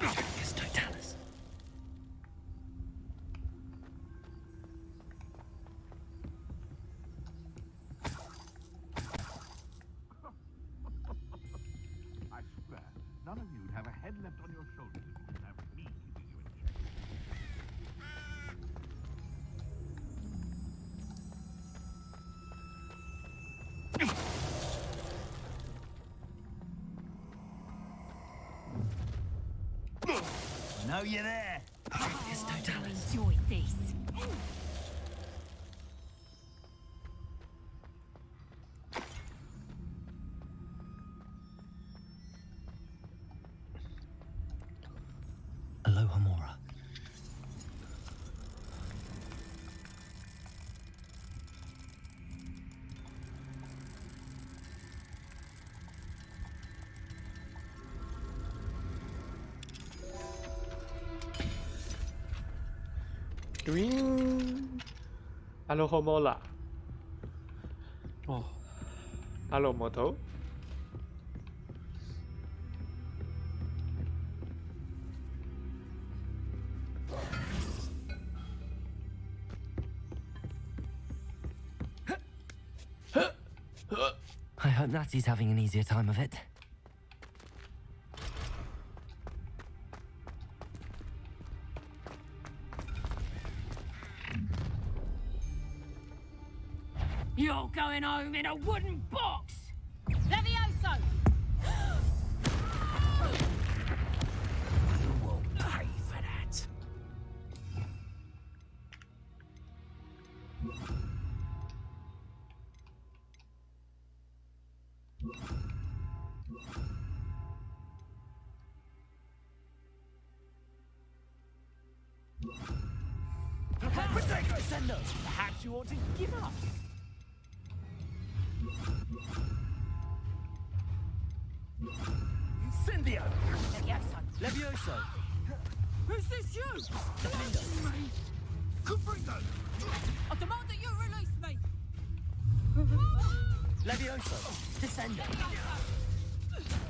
Yes, Totalis. I swear, none of you'd have a head left on your shoulders if you didn't have me keeping you in check. I know you're there. Yes, Totalis. Enjoy this. Aloha Mora. Doing. Aloha Mola. Oh. Hello, Moto. I hope Natty's having an easier time of it. You're going home in a wooden box! Levioso! You will pay for that. Potato Sender. Perhaps you ought to give up. Incendio. Levioso! Levioso. Who's this you? Defender. Caprito! I demand that you release me! Levioso. Descender.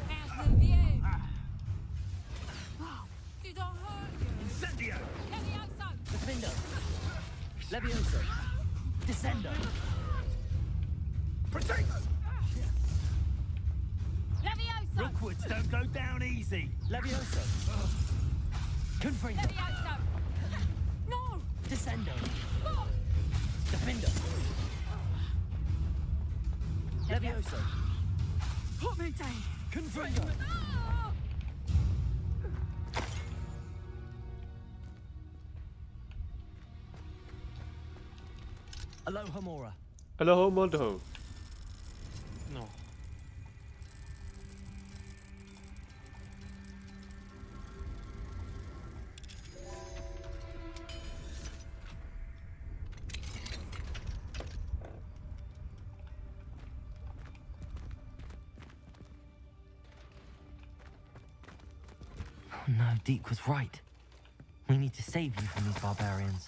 How's the view? Did I hurt you? Incendio! Levioso! Defender. Levioso. Descender. Potato! Hogwarts don't go down easy. Levioso. Confringo. Levioso! No! Descendo. Defender. Levioso. Pomite! Confringo. Alohomora. Hello, Mondo. No. Oh no, Deke was right. We need to save you from these barbarians.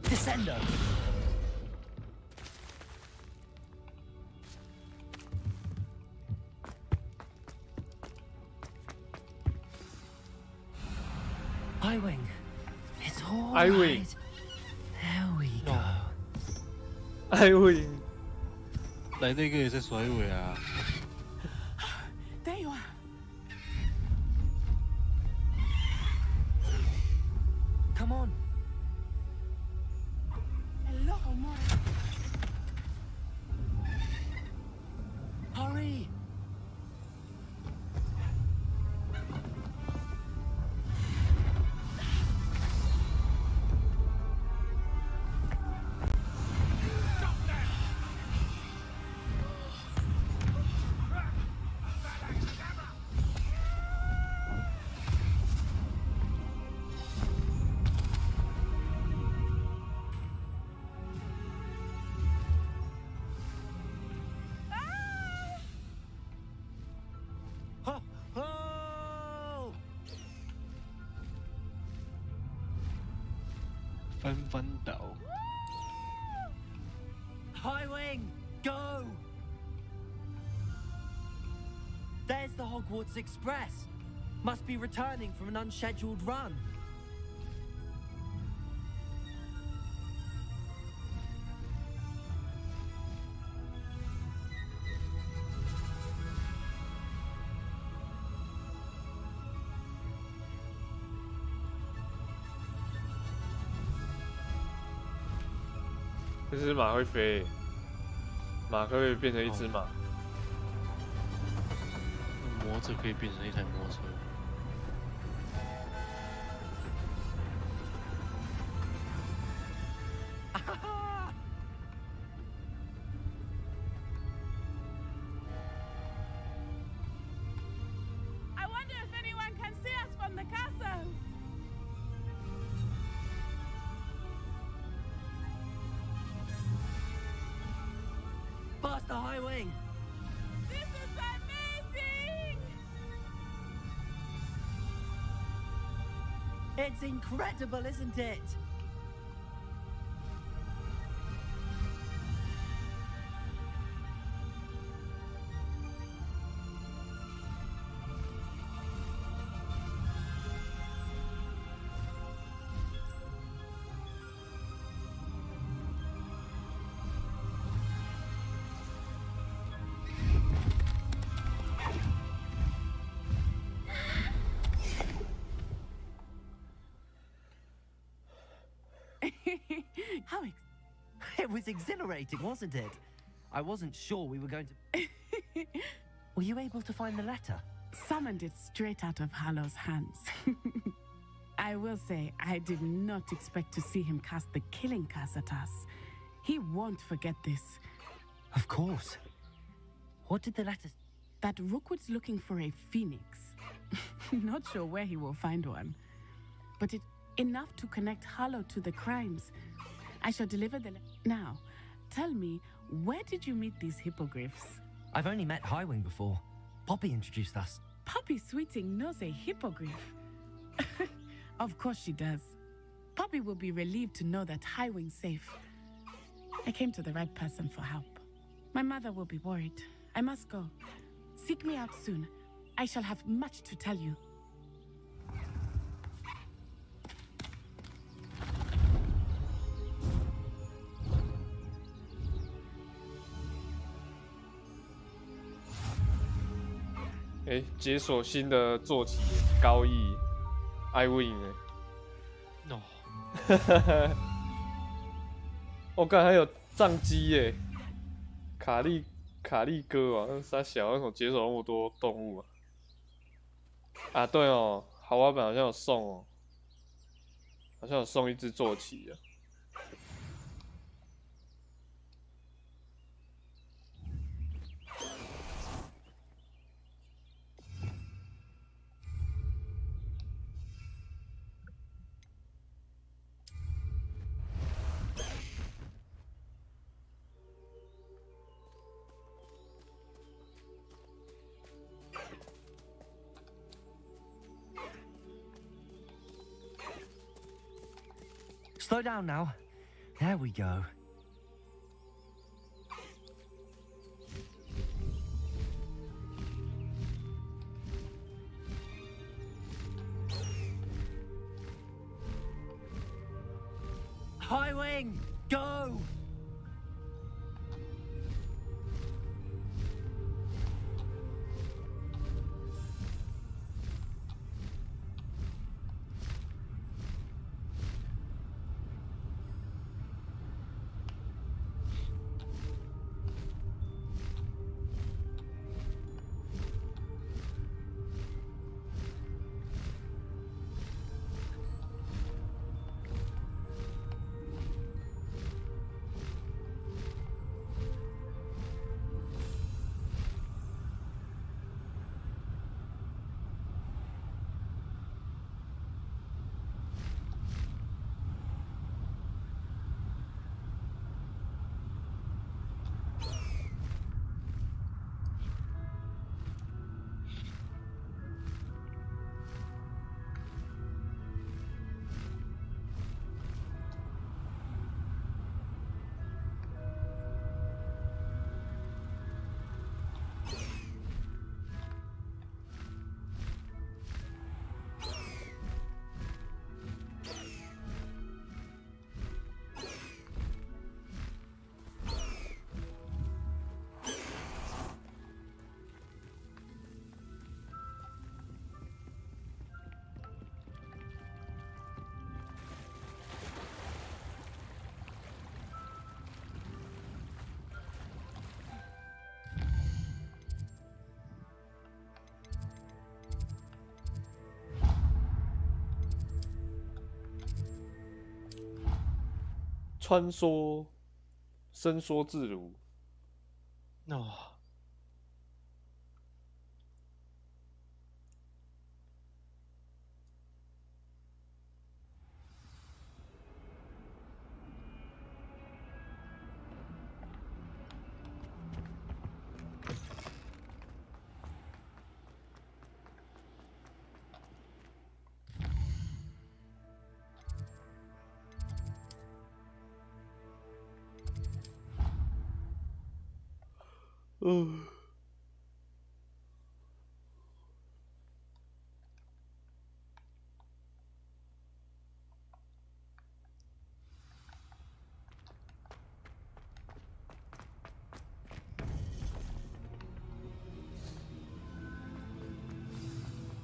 Descendo. High wing. It's all High right. wing. There we go. 哎喂，来那个也在甩尾啊！ There you are. Come on. Alohomora. Hurry. Ho, ho! 翻翻倒， High wing, go! There's the Hogwarts Express. Must be returning from an unscheduled run. "这只马会飞，马可以变成一只马。摩托可以变成一台摩托车。 I wonder if anyone can see us from the castle. Faster, High wing! This is amazing! It's incredible, isn't it? How It was exhilarating, wasn't it? I wasn't sure we were going to... Were you able to find the letter? Summoned it straight out of Harlow's hands. I will say, I did not expect to see him cast the killing curse at us. He won't forget this. Of course. What did the letter... That Rookwood's looking for a phoenix. Not sure where he will find one. But it enough to connect Harlow to the crimes. I shall deliver the... Now, tell me, where did you meet these hippogriffs? I've only met Highwing before. Poppy introduced us. Poppy Sweeting knows a hippogriff. Of course she does. Poppy will be relieved to know that Highwing's safe. I came to the right person for help. My mother will be worried. I must go. Seek me out soon. I shall have much to tell you.哎，解锁新的坐骑高翼 I win 哎，哦，我看还有藏机耶，卡利哥啊，傻小，为什么解锁那么多动物啊？啊，对哦，豪华版好像有送哦，好像有送一只坐骑啊。Slow down now. There we go. Highwing, go!穿梭，伸缩自如。哦，嗯。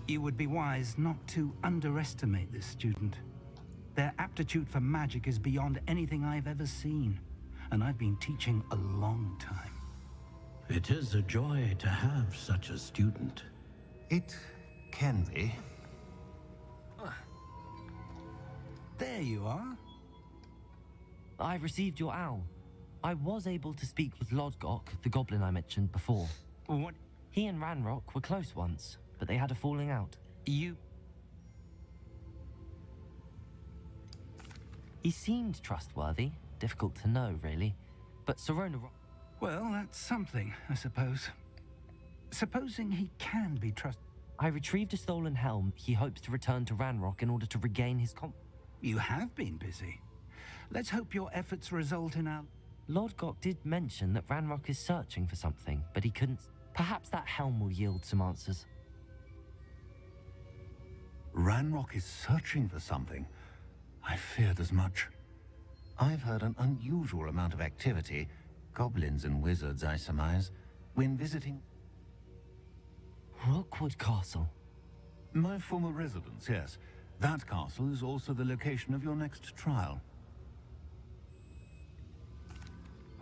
You would be wise not to underestimate this student. Their aptitude for magic is beyond anything I've ever seen, and I've been teaching a long time. It is a joy to have such a student. It can be. There you are. I received your owl. I was able to speak with Lodgok, the goblin I mentioned before. What? He and Ranrock were close once, but they had a falling out. You... He seemed trustworthy. Difficult to know, really. But Serona... Well, that's something, I suppose. Supposing he can be trusted... I retrieved a stolen helm. He hopes to return to Ranrock in order to regain his You have been busy. Let's hope your efforts result in our... Lodgok did mention that Ranrock is searching for something, but he couldn't... Perhaps that helm will yield some answers. Ranrock is searching for something. I feared as much. I've heard an unusual amount of activity, goblins and wizards, I surmise, when visiting... Rookwood Castle? My former residence, yes. That castle is also the location of your next trial.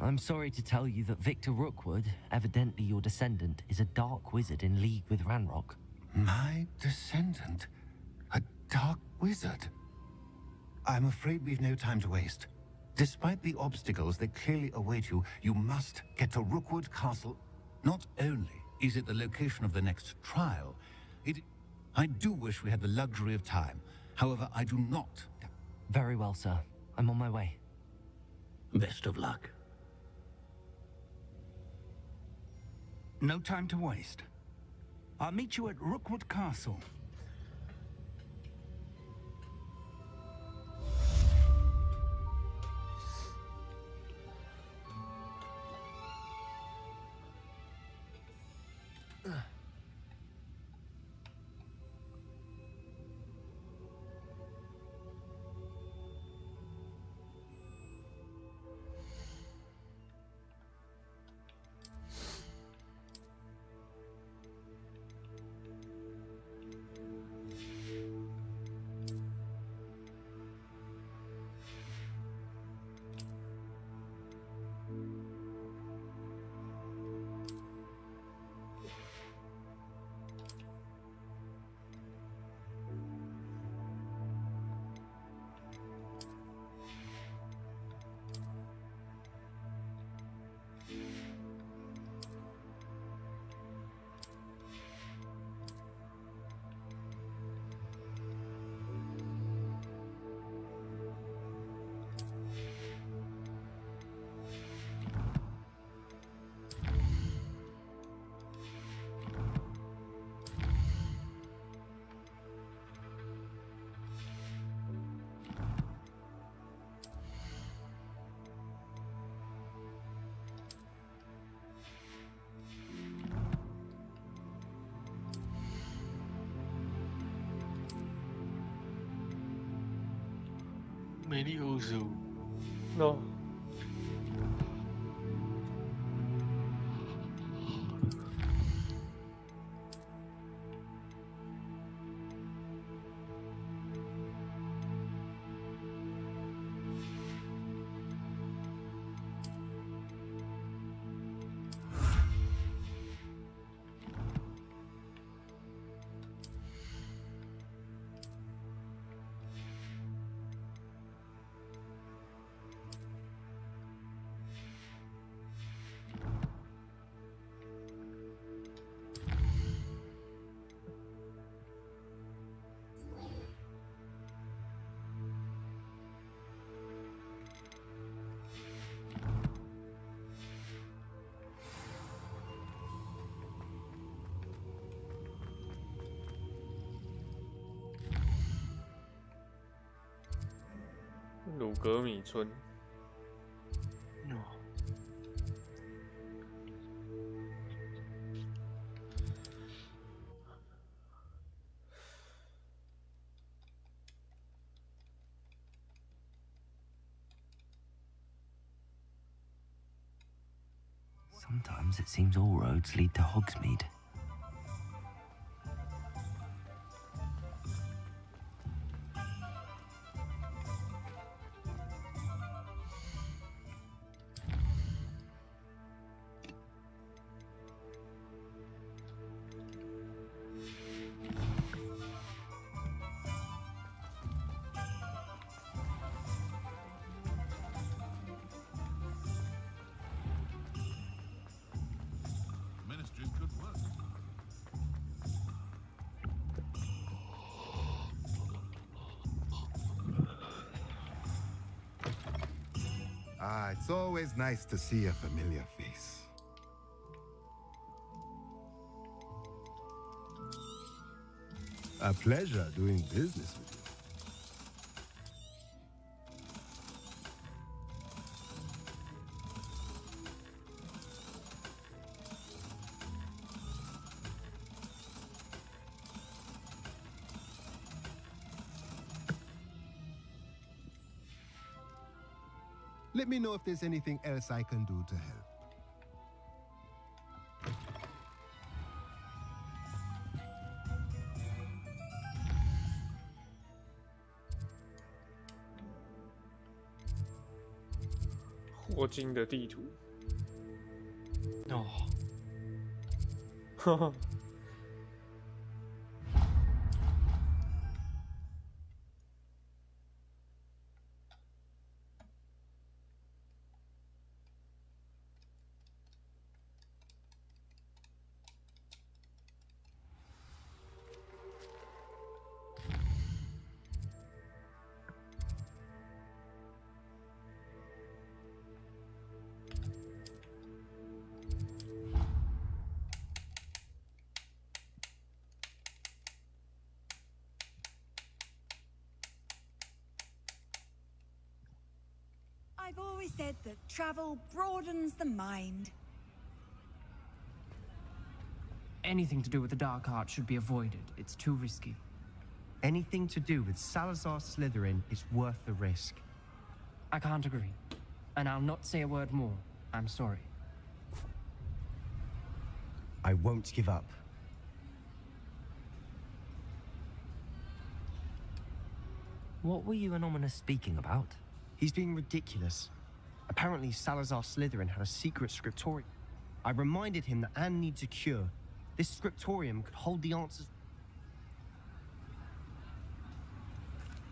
I'm sorry to tell you that Victor Rookwood, evidently your descendant, is a dark wizard in league with Ranrock. My descendant? A dark wizard? I'm afraid we've no time to waste. Despite the obstacles that clearly await you, you must get to Rookwood Castle. Not only is it the location of the next trial, I do wish we had the luxury of time. However, I do not... Very well, sir. I'm on my way. Best of luck. No time to waste. I'll meet you at Rookwood Castle. Many also. No.鲁格米村。Sometimes it seems all roads lead to Hogsmeade. it's always nice to see a familiar face. A pleasure doing business with you. Let me know if there's anything else I can do to help.霍金的地图。哦，哈哈。I've always said that travel broadens the mind. Anything to do with the dark art should be avoided. It's too risky. Anything to do with Salazar Slytherin is worth the risk. I can't agree. And I'll not say a word more. I'm sorry. I won't give up. What were you and Ominous speaking about? He's being ridiculous. Apparently, Salazar Slytherin had a secret scriptorium. I reminded him that Anne needs a cure. This scriptorium could hold the answers.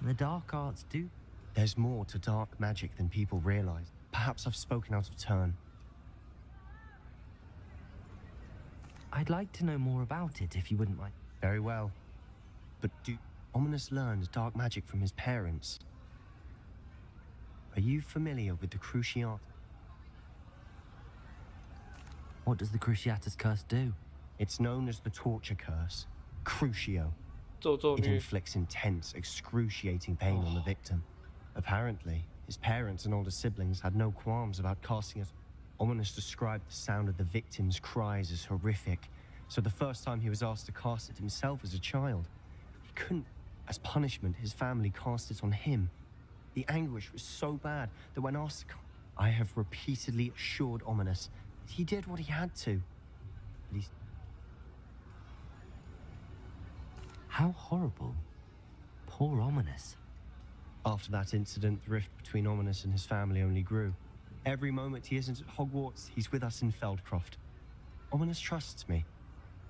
The dark arts do? There's more to dark magic than people realize. Perhaps I've spoken out of turn. I'd like to know more about it, if you wouldn't mind. Very well. But Ominous learned dark magic from his parents. Are you familiar with the Cruciate? What does the Cruciatus curse do? It's known as the torture curse, Crucio. It inflicts intense, excruciating pain on the victim. Apparently, his parents and older siblings had no qualms about casting it. Ominous described the sound of the victim's cries as horrific, so the first time he was asked to cast it himself as a child, he couldn't. As punishment, his family cast it on him. The anguish was so bad that when asked to I have repeatedly assured Ominous that he did what he had to. But he's... How horrible. Poor Ominous. After that incident, the rift between Ominous and his family only grew. Every moment he isn't at Hogwarts, he's with us in Feldcroft. Ominous trusts me.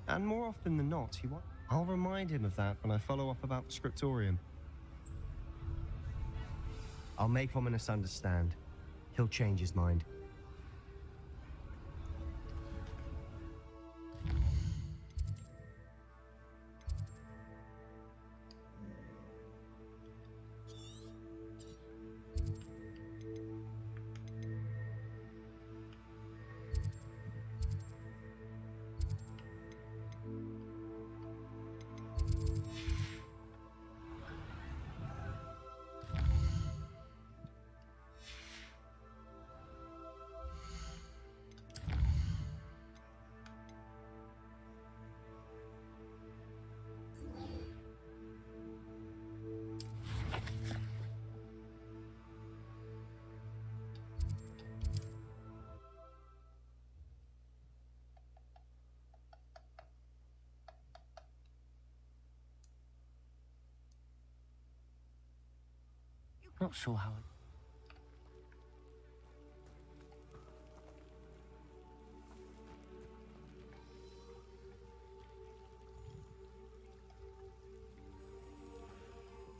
And more often than not, he won't. I'll remind him of that when I follow up about the scriptorium. I'll make Ominous understand. He'll change his mind. Not sure how it...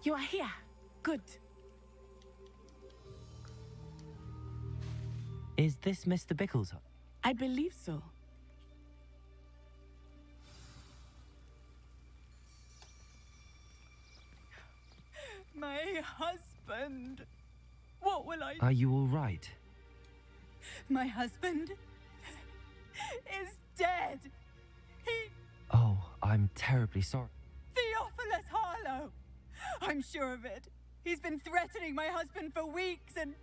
You are here. Good. Is this Mr. Bickle's? I believe so. My husband. What will I... Are you all right? My husband is dead. He... Oh, I'm terribly sorry. Theophilus Harlow! I'm sure of it. He's been threatening my husband for weeks and...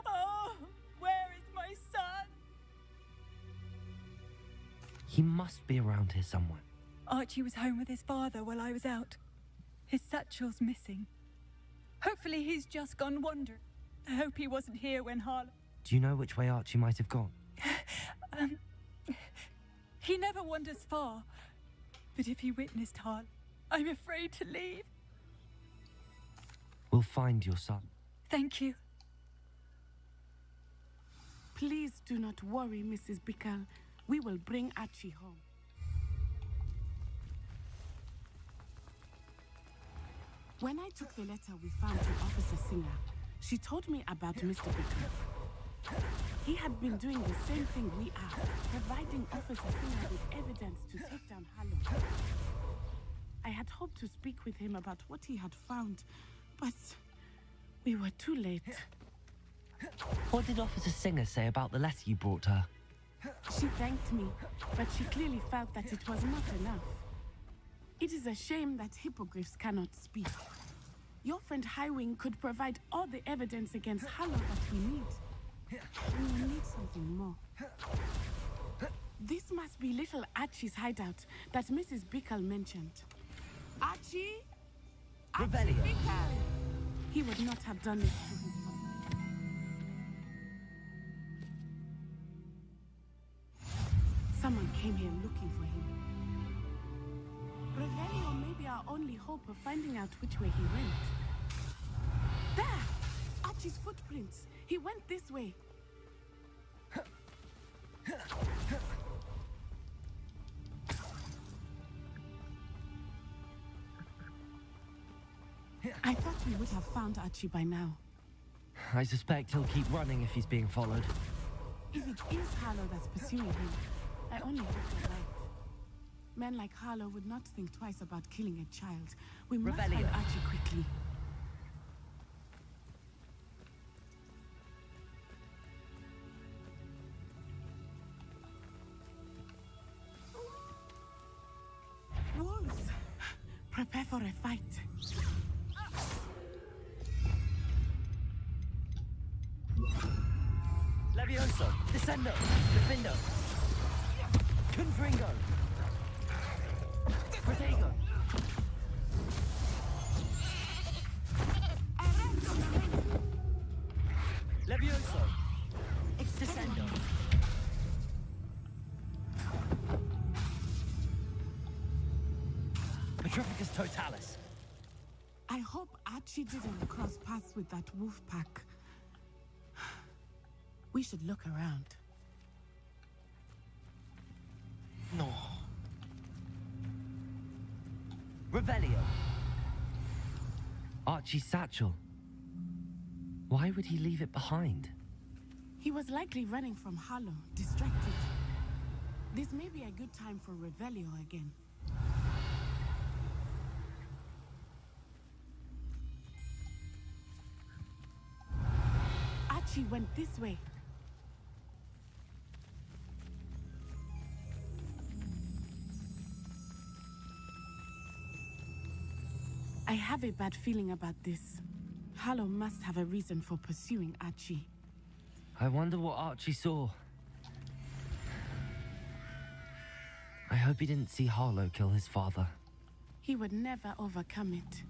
Oh, where is my son? He must be around here somewhere. Archie was home with his father while I was out. His satchel's missing. Hopefully he's just gone wandering. I hope he wasn't here when Harlow... Do you know which way Archie might have gone? He never wanders far. But if he witnessed Harlow, I'm afraid to leave. We'll find your son. Thank you. Please do not worry, Mrs. Bickle. We will bring Archie home. When I took the letter we found to Officer Singer, she told me about Mr. Bickle. He had been doing the same thing we are, providing Officer Singer with evidence to take down Harlow. I had hoped to speak with him about what he had found, but we were too late. What did Officer Singer say about the letter you brought her? She thanked me, but she clearly felt that it was not enough. It is a shame that hippogriffs cannot speak. Your friend Highwing could provide all the evidence against Harlow that we need. We will need something more. This must be little Archie's hideout that Mrs. Bickle mentioned. Archie? Revelio. Bickle! He would not have done this to his mother. Someone came here looking for him. Revelio may be our only hope of finding out which way he went. There! Archie's footprints. He went this way. I thought we would have found Archie by now. I suspect he'll keep running if he's being followed. If it is Harlow that's pursuing him, I only hope you're right. Men like Harlow would not think twice about killing a child. We must find Archie quickly. Wolves! Prepare for a fight. Levioso, Descendo, Defendo, Confringo, Protego. Levioso, Descendo. Petrificus Totalis. I hope Archie didn't cross paths with that wolf pack. We should look around. No. Revelio. Archie's satchel. Why would he leave it behind? He was likely running from Harlow, distracted. This may be a good time for Revelio again. Archie went this way. I have a bad feeling about this. Harlow must have a reason for pursuing Archie. I wonder what Archie saw. I hope he didn't see Harlow kill his father. He would never overcome it.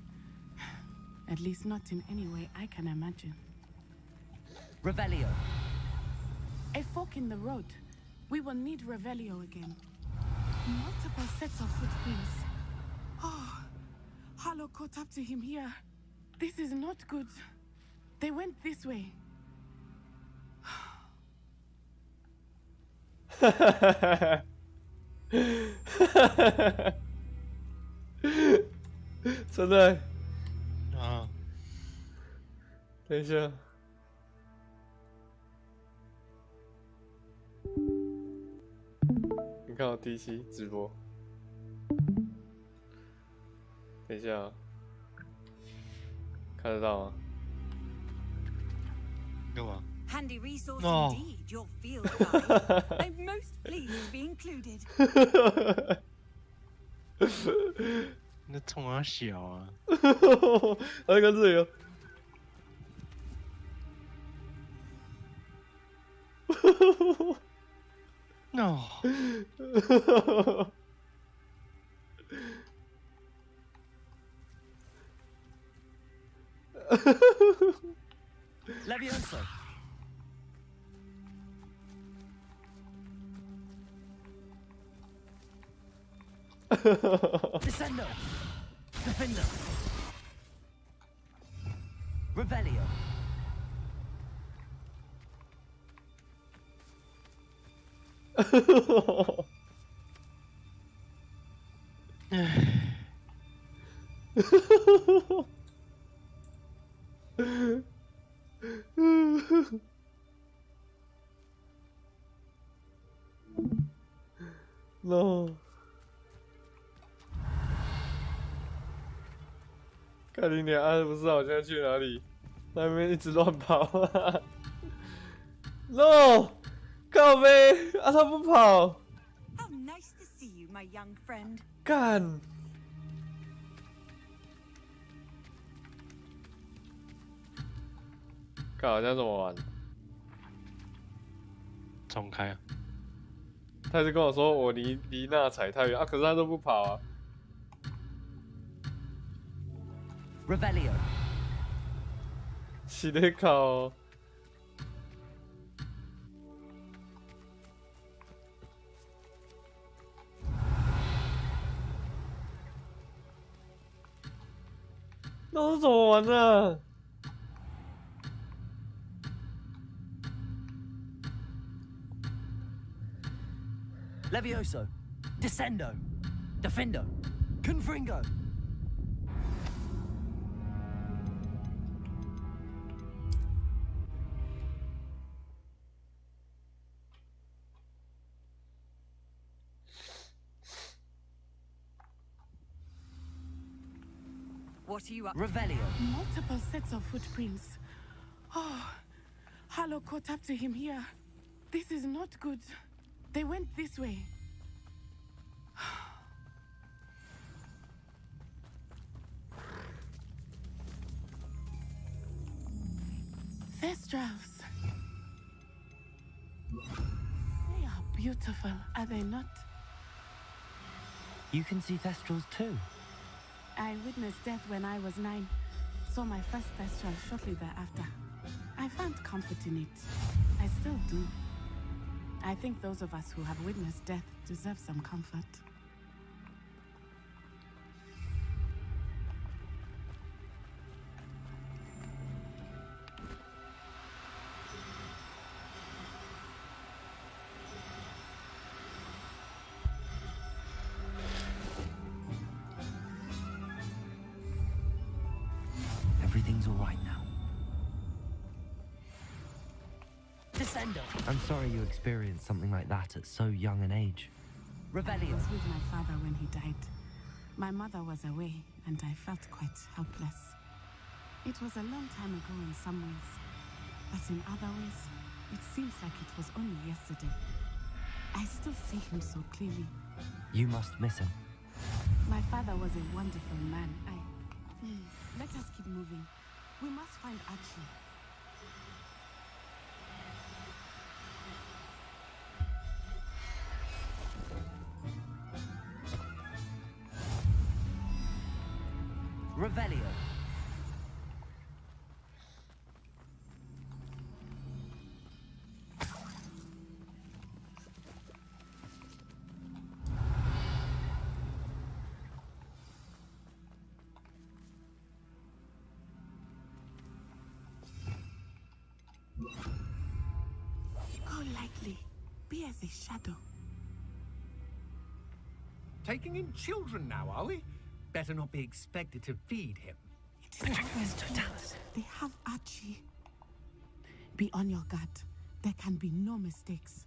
At least not in any way I can imagine. Revelio. A fork in the road. We will need Revelio again. Multiple sets of footprints. Oh, Harlow caught up to him here. This is not good. They went this way.真的啊！等一下，你看我 DC 直播，等一下啊，看得到吗？干嘛？ Hello. Handy resource Oh. indeed, your field guide. I'm most pleased to be included. 那冲他小啊！那个这个。No. Levioso. Descendo. Defender. Revelio. No， 看你俩啊，不知道我现在去哪里，那边一直乱跑。No， 靠背啊，他不跑。How nice to see you, my young friend. 干。看好像怎么玩？重开啊！他一直跟我说我离那踩太远啊，可是他都不跑啊。Revelio. 起得考。那我是怎么玩的？ Levioso. Descendo. Defendo. Confringo. What are you up? Revelio. Multiple sets of footprints. Oh, Harlow caught up to him here. This is not good. They went this way. Thestrals. They are beautiful, are they not? You can see Thestrals too. I witnessed death when I was 9. Saw my first Thestral shortly thereafter. I found comfort in it. I still do. I think those of us who have witnessed death deserve some comfort. Everything's all right now. Descendo. I'm sorry you experienced something like that at so young an age. I Revelio. was with my father when he died. My mother was away, and I felt quite helpless. It was a long time ago in some ways, but in other ways, it seems like it was only yesterday. I still see him so clearly. You must miss him. My father was a wonderful man. Let us keep moving. We must find Archie. Revelio. Go lightly. Be as a shadow. Taking in children now, are we? Better not be expected to feed him. It is always totality. They have Archie. Be on your guard. There can be no mistakes.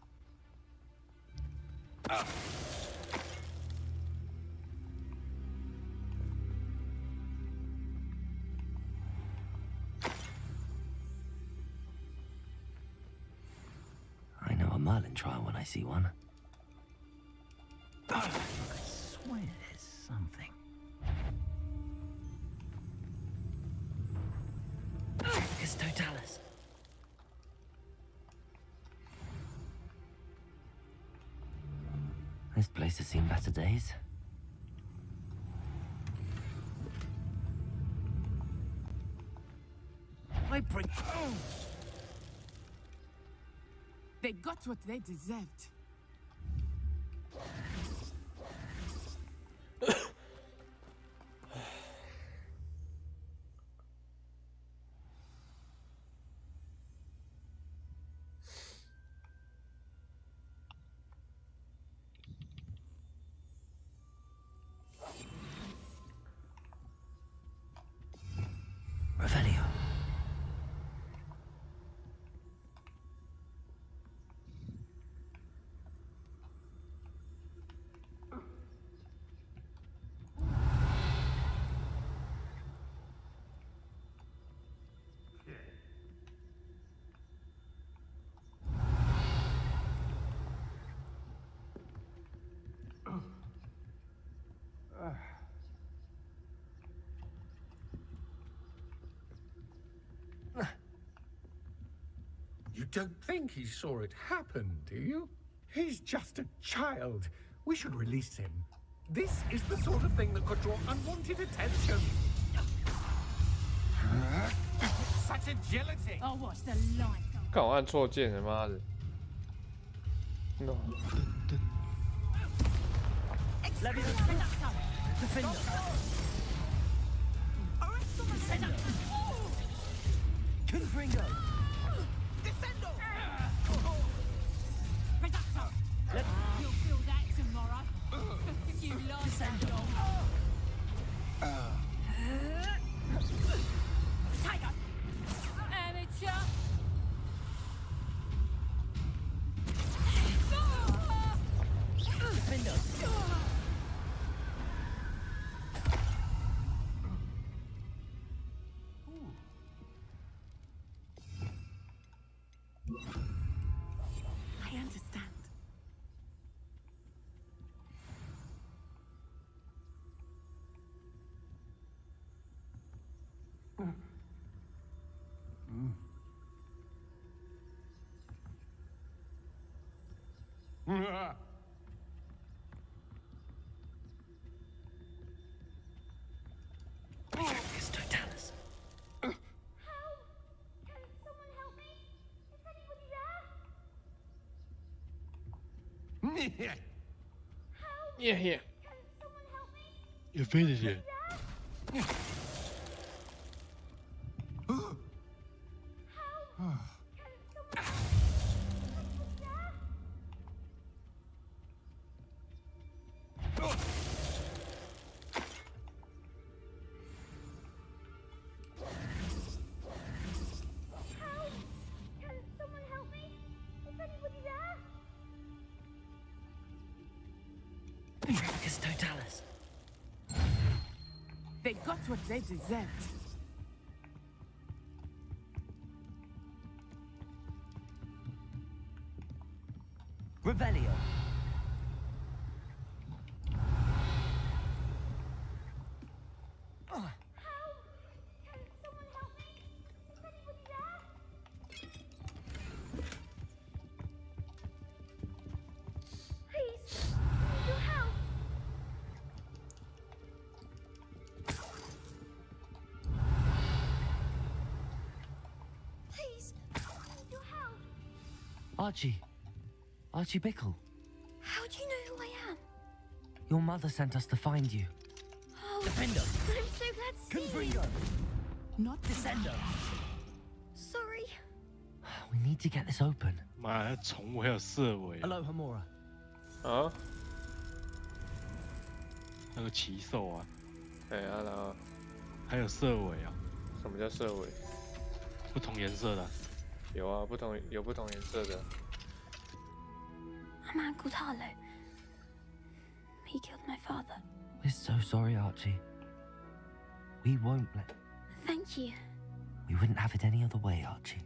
Merlin trial when I see one. I swear there's something. It's Totalis. This place has seen better days. I bring. They got what they deserved. Revelio. You don't think he saw it happen, do you? He's just a child. We should release him. This is the sort of thing that could draw unwanted attention. Such agility! Oh, what's the light? 干我按错键了，妈的 ！No。 Confringo. You'll feel that tomorrow. If you last that long. Tiger! Amateur! Defender. I understand. It's Totalis. Yeah, yeah. You finished it. It's Totalis. They got what they deserved. Revelio. Archie Bickle. How do you know who I am? Your mother sent us to find you. Oh, Defender. I'm so glad to see you. Not Descender. Sorry. We need to get this open. 妈的，宠物还有色尾， Hello, Hamura. 啊？那个奇兽啊，哎呀，然后还有色尾啊，什么叫色尾？不同颜色的。有啊，不同颜色的。 A man called Harlow. He killed my father. We're so sorry, Archie. We won't let... Thank you. We wouldn't have it any other way, Archie.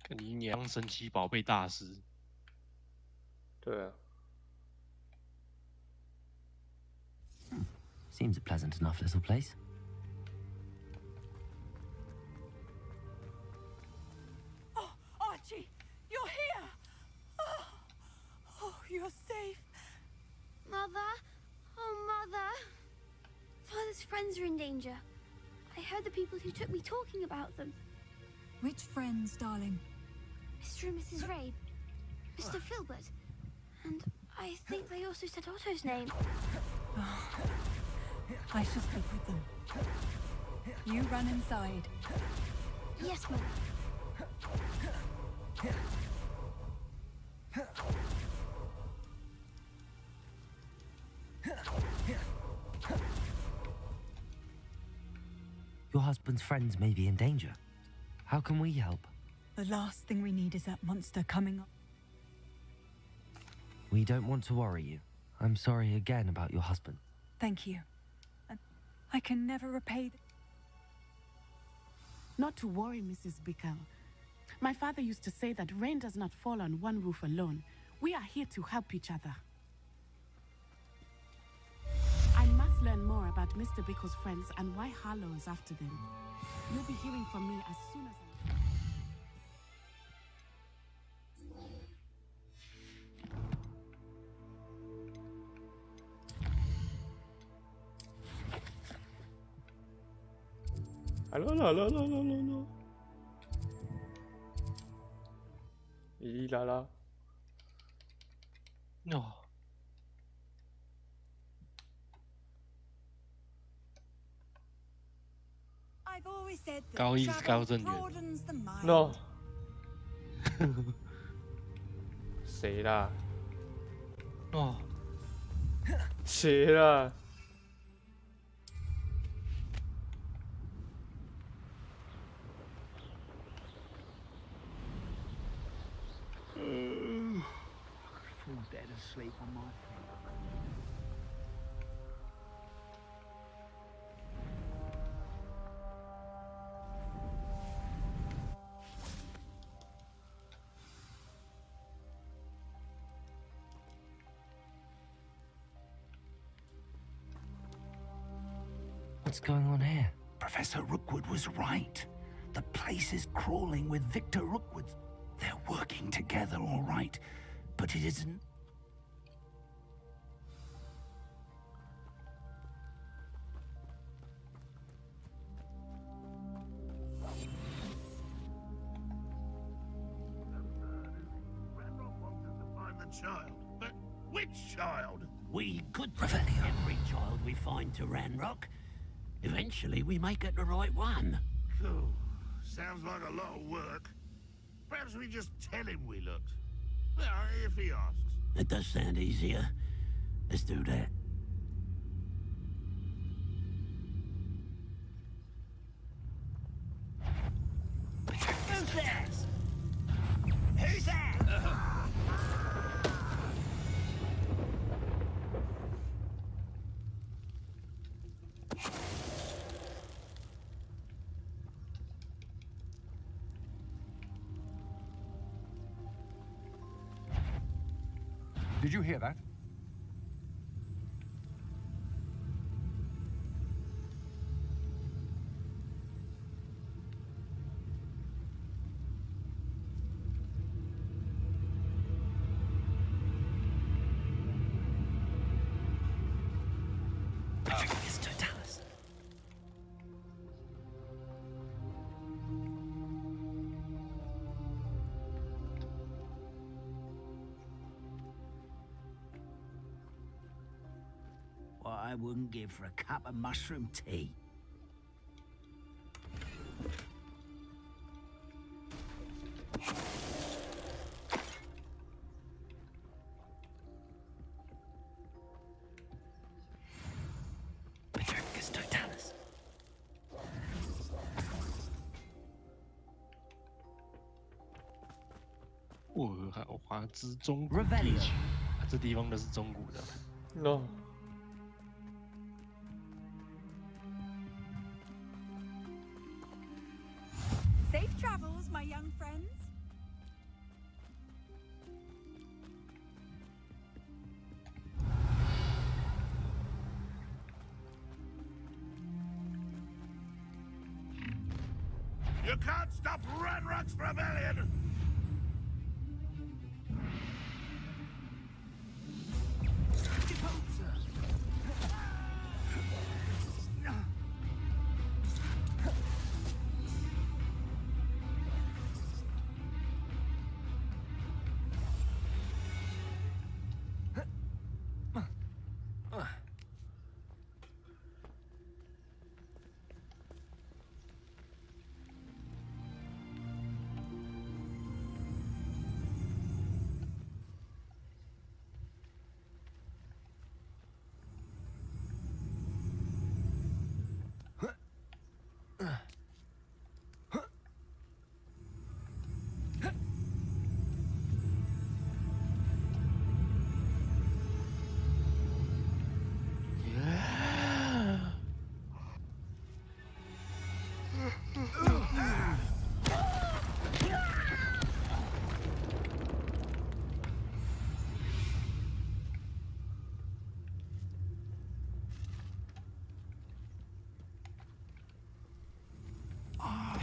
看你娘神奇宝贝大师。对啊。Seems a pleasant enough little place. Oh, Archie, you're here! Oh, you're safe. Mother? Oh, Mother. Father's friends are in danger. I heard the people who took me talking about them. Which friends, darling? Mr. and Mrs. Rabe, Mr. Filbert, and I think they also said Otto's name. I shall speak with them. You run inside. Yes, Mother. Your husband's friends may be in danger. How can we help? The last thing we need is that monster coming up. We don't want to worry you. I'm sorry again about your husband. Thank you. I can never repay. Not to worry, Mrs. Bickel. My father used to say that rain does not fall on one roof alone. We are here to help each other. I must learn more about Mr. Bickel's friends and why Harlow is after them. You'll be hearing from me as soon as Hello. 哩哩啦啦。哦。I've always said that 高一是 travel 高正源。 broadens the mind. No 谁啦？哦。谁啦？Fall dead asleep on my feet. What's going on here? Professor Rookwood was right. The place is crawling with Victor Rookwood. They're working together, all right, but it isn't. Child. But which child? We could take every child we find to Ranrock. Eventually, we may get the right one. Cool. Sounds like a lot of work. Perhaps we just tell him we looked. Well, if he asks. It does sound easier. Let's do that. Who's that? Who's that? Did you hear that? What I wouldn't give for a cup of mushroom tea.华之中古地区，这地方都是中古的。No。Safe travels, my young friends. You can't stop Ranrock's rebellion!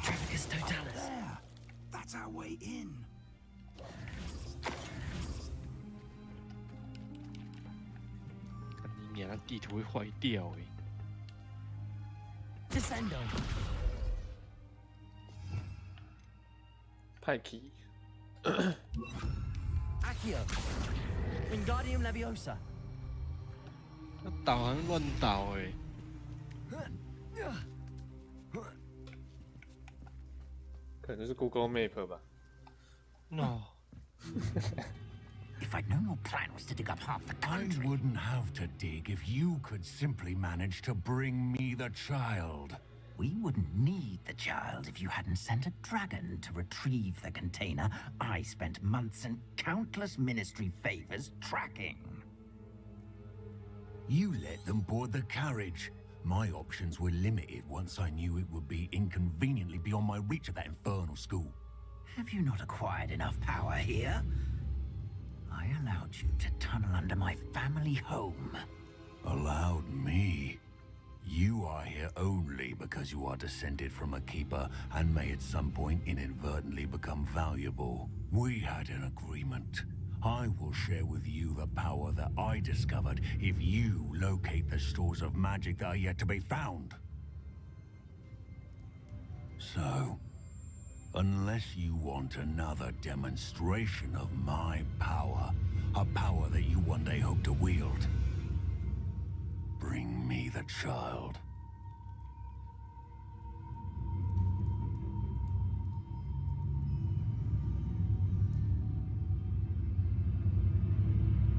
Petrificus totalis. There. That's our way in.你娘，地图会坏掉哎。 Descendo. 派 key。 Accio. Wingardium Leviosa. 那导航乱导哎。 可能是 Google Map 吧。No. If I'd known your plan was to dig up half the country... I wouldn't have to dig if you could simply manage to bring me the child. We wouldn't need the child if you hadn't sent a dragon to retrieve the container I spent months and countless ministry favors tracking. You let them board the carriage. My options were limited once I knew it would be inconveniently beyond my reach at that infernal school. Have you not acquired enough power here? I allowed you to tunnel under my family home. Allowed me? You are here only because you are descended from a keeper and may at some point inadvertently become valuable. We had an agreement. I will share with you the power that I discovered if you locate the stores of magic that are yet to be found. So, unless you want another demonstration of my power, a power that you one day hope to wield, bring me the child.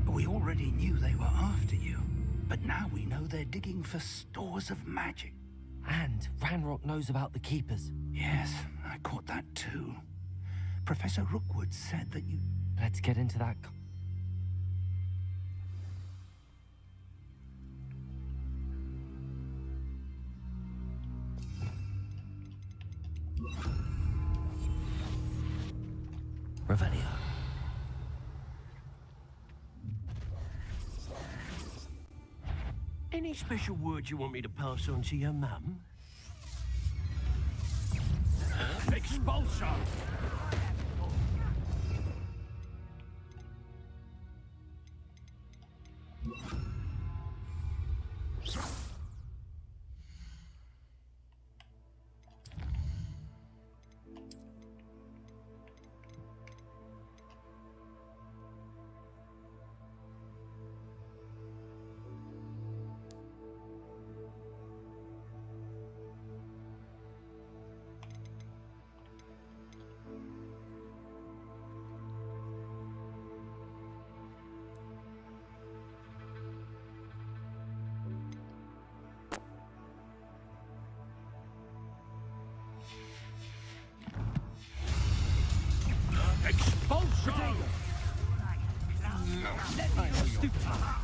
We already knew they were after you, but now we know they're digging for stores of magic. And Ranrock knows about the Keepers. Yes, I caught that too. Professor Rookwood said that you... Let's get into that... Revelio. Any special words you want me to pass on to your mum? Expulso!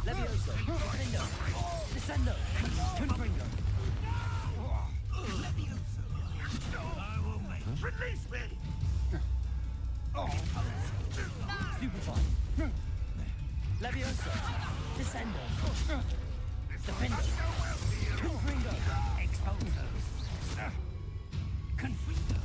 Levioso. Descendo. Descendo. Confringo. Release me! Stupefy. Levioso. Descendo. Defendo. Confringo. Expulso. Confringo.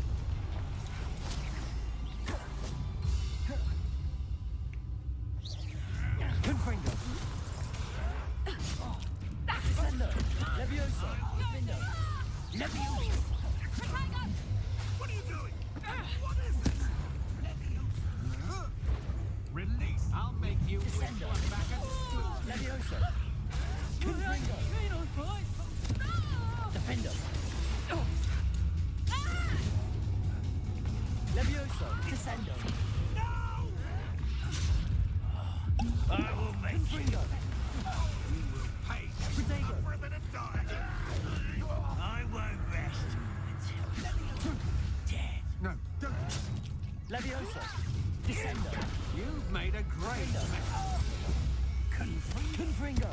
Descendo. Levioso. Descendo. I will make you. Confringo. You will pay Protego. for a bit of time. I won't rest until dead. No, don't. Levioso. Descendo. You've made a great mess. Confringo.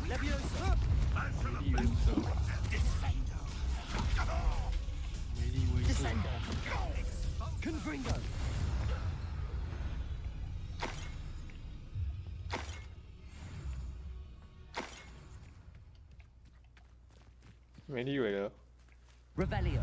Levioso. Descendo. Confringo.没立伟了。 Revelio.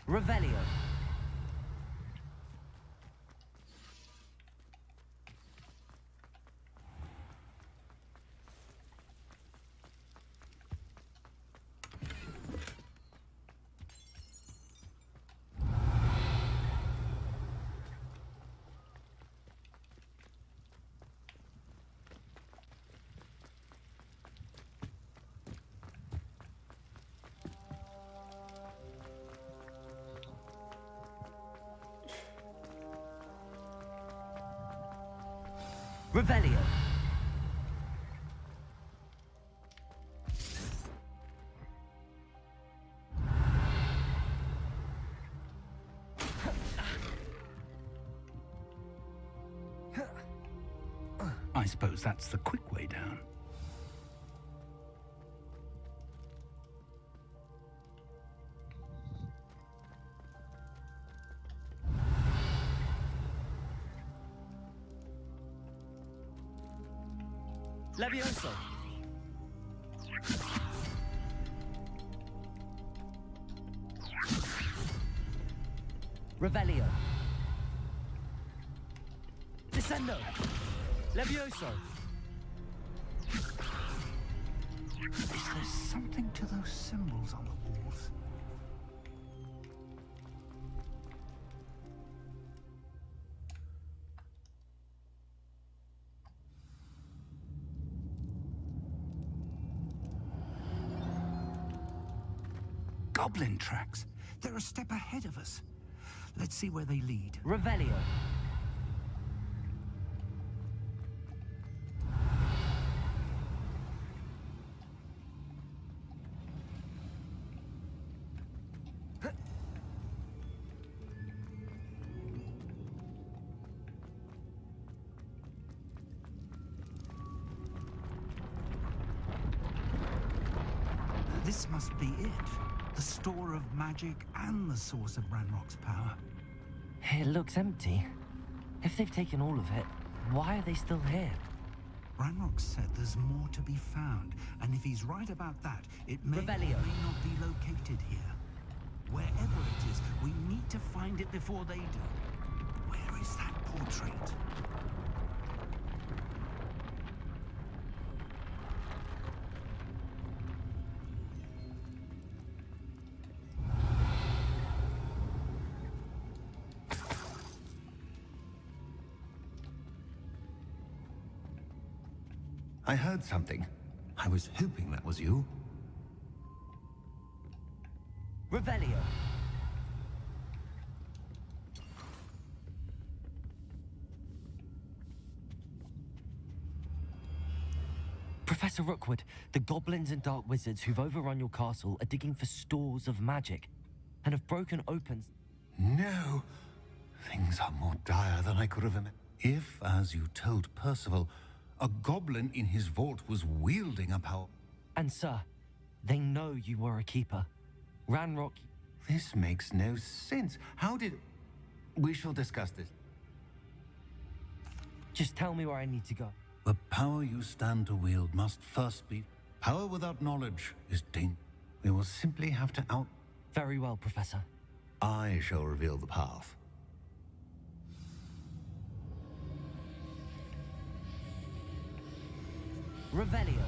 Revelio. Revelio. I suppose that's the quick way down. Levioso. Revelio. Descendo. Levioso. Is there something to those symbols on the walls? Goblin tracks. They're a step ahead of us. Let's see where they lead. Revelio. This must be it. The store of magic and the source of Ranrock's power. It looks empty. If they've taken all of it, why are they still here? Ranrock said there's more to be found, and if he's right about that, it may or may not be located here. Wherever it is, we need to find it before they do. Where is that portrait? I heard something. I was hoping that was you. Revelio. Professor Rookwood, the goblins and dark wizards who've overrun your castle are digging for stores of magic and have broken open... No. Things are more dire than I could have imagined. If, as you told Percival, a goblin in his vault was wielding a power... And sir, they know you were a keeper. Ranrock... This makes no sense. How did... We shall discuss this. Just tell me where I need to go. The power you stand to wield must first be... Power without knowledge is dangerous. We will simply have to out... Very well, Professor. I shall reveal the path. Revelio.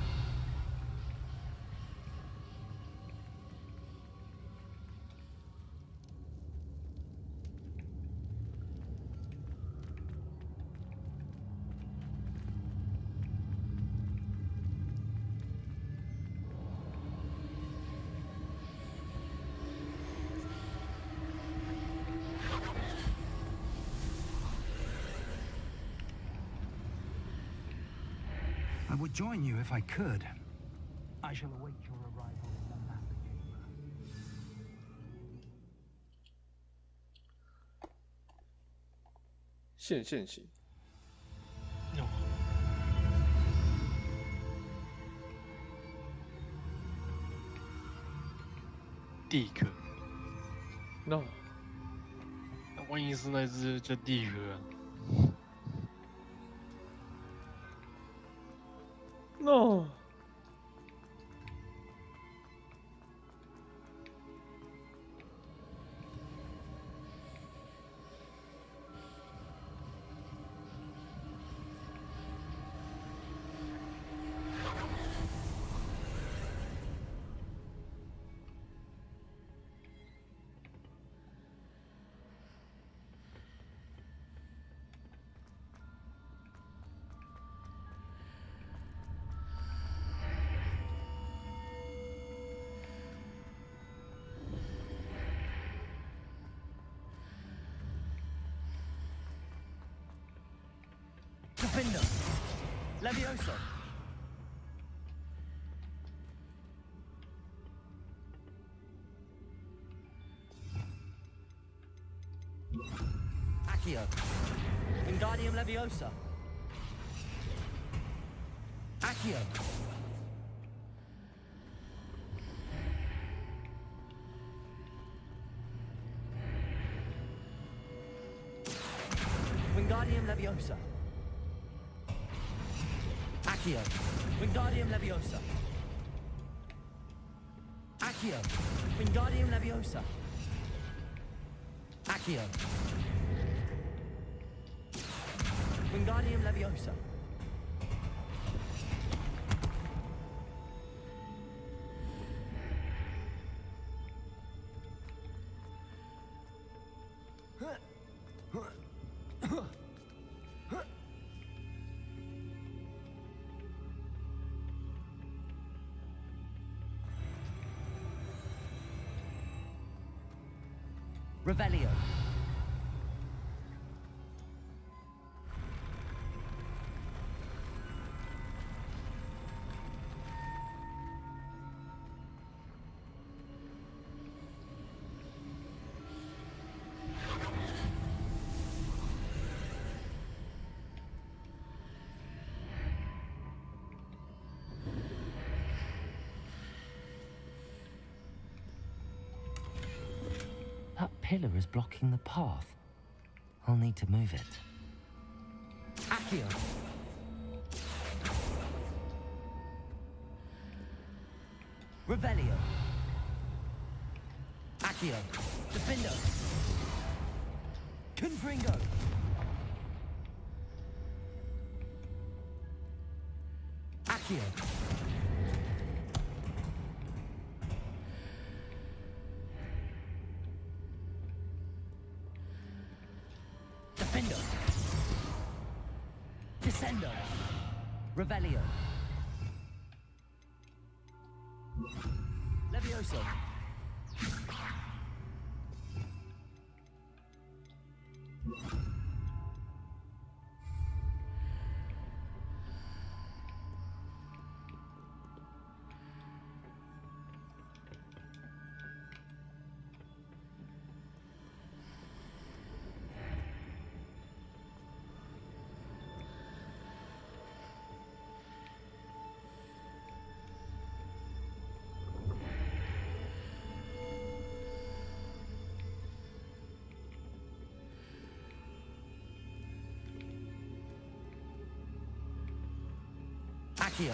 I would join you if I could. I shall await your arrival in the map chamber. 现行。地壳。那万一是那只叫地壳啊？ No. Defender. Levioso. Accio. Wingardium Leviosa. Accio. Wingardium Leviosa. Accio. Wingardium Leviosa. Accio. Wingardium Leviosa. Accio. Wingardium Leviosa. Revelio. That pillar is blocking the path. I'll need to move it. Accio. Revelio. Accio. Defendo. Confringo. Accio. Defendo. Descendo. Revelio. Levioso. Accio.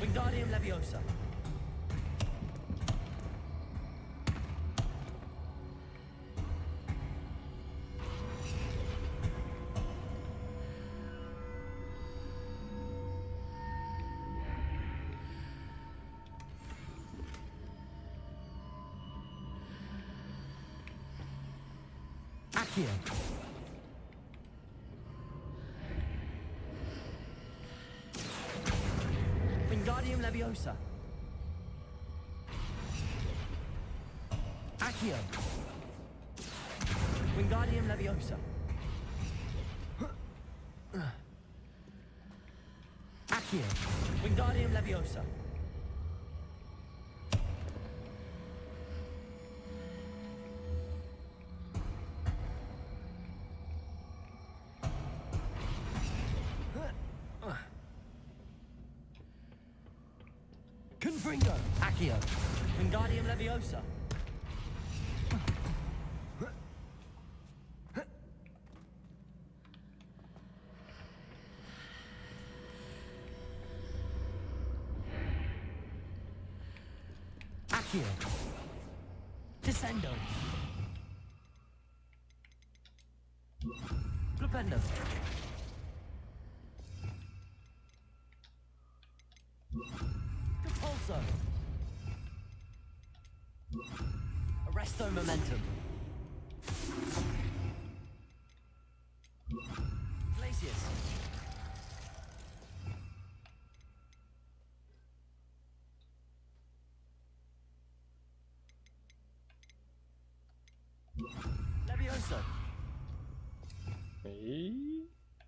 Wingardium Leviosa. Accio. Wingardium Leviosa. Accio. Wingardium Leviosa. Accio. Wingardium Leviosa. Confringo. Accio. Wingardium Leviosa. Accio. Descendo. Flipendo. Compulso. Arresto Momentum. Glacius. Levioso.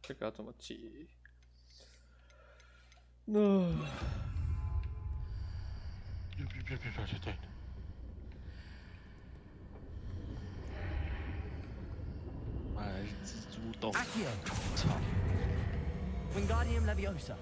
这个要怎么解？那对。妈的，蜘蛛洞！ Accio. 操！ Wingardium Leviosa.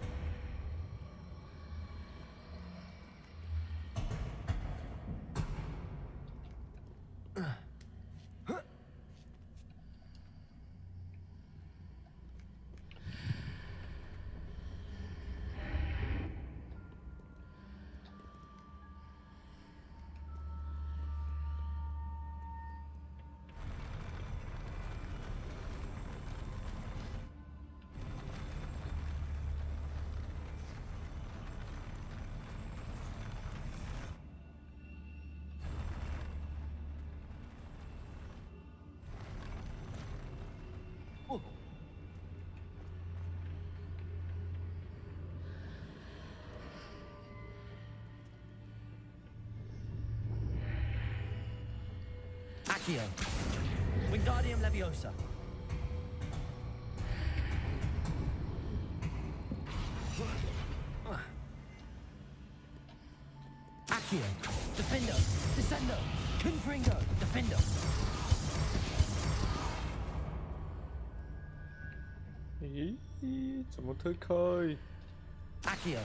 Accio. Wingardium Leviosa. Accio. Defendo. Descendo. Confringo. Defendo.咦，怎么推开？ Accio.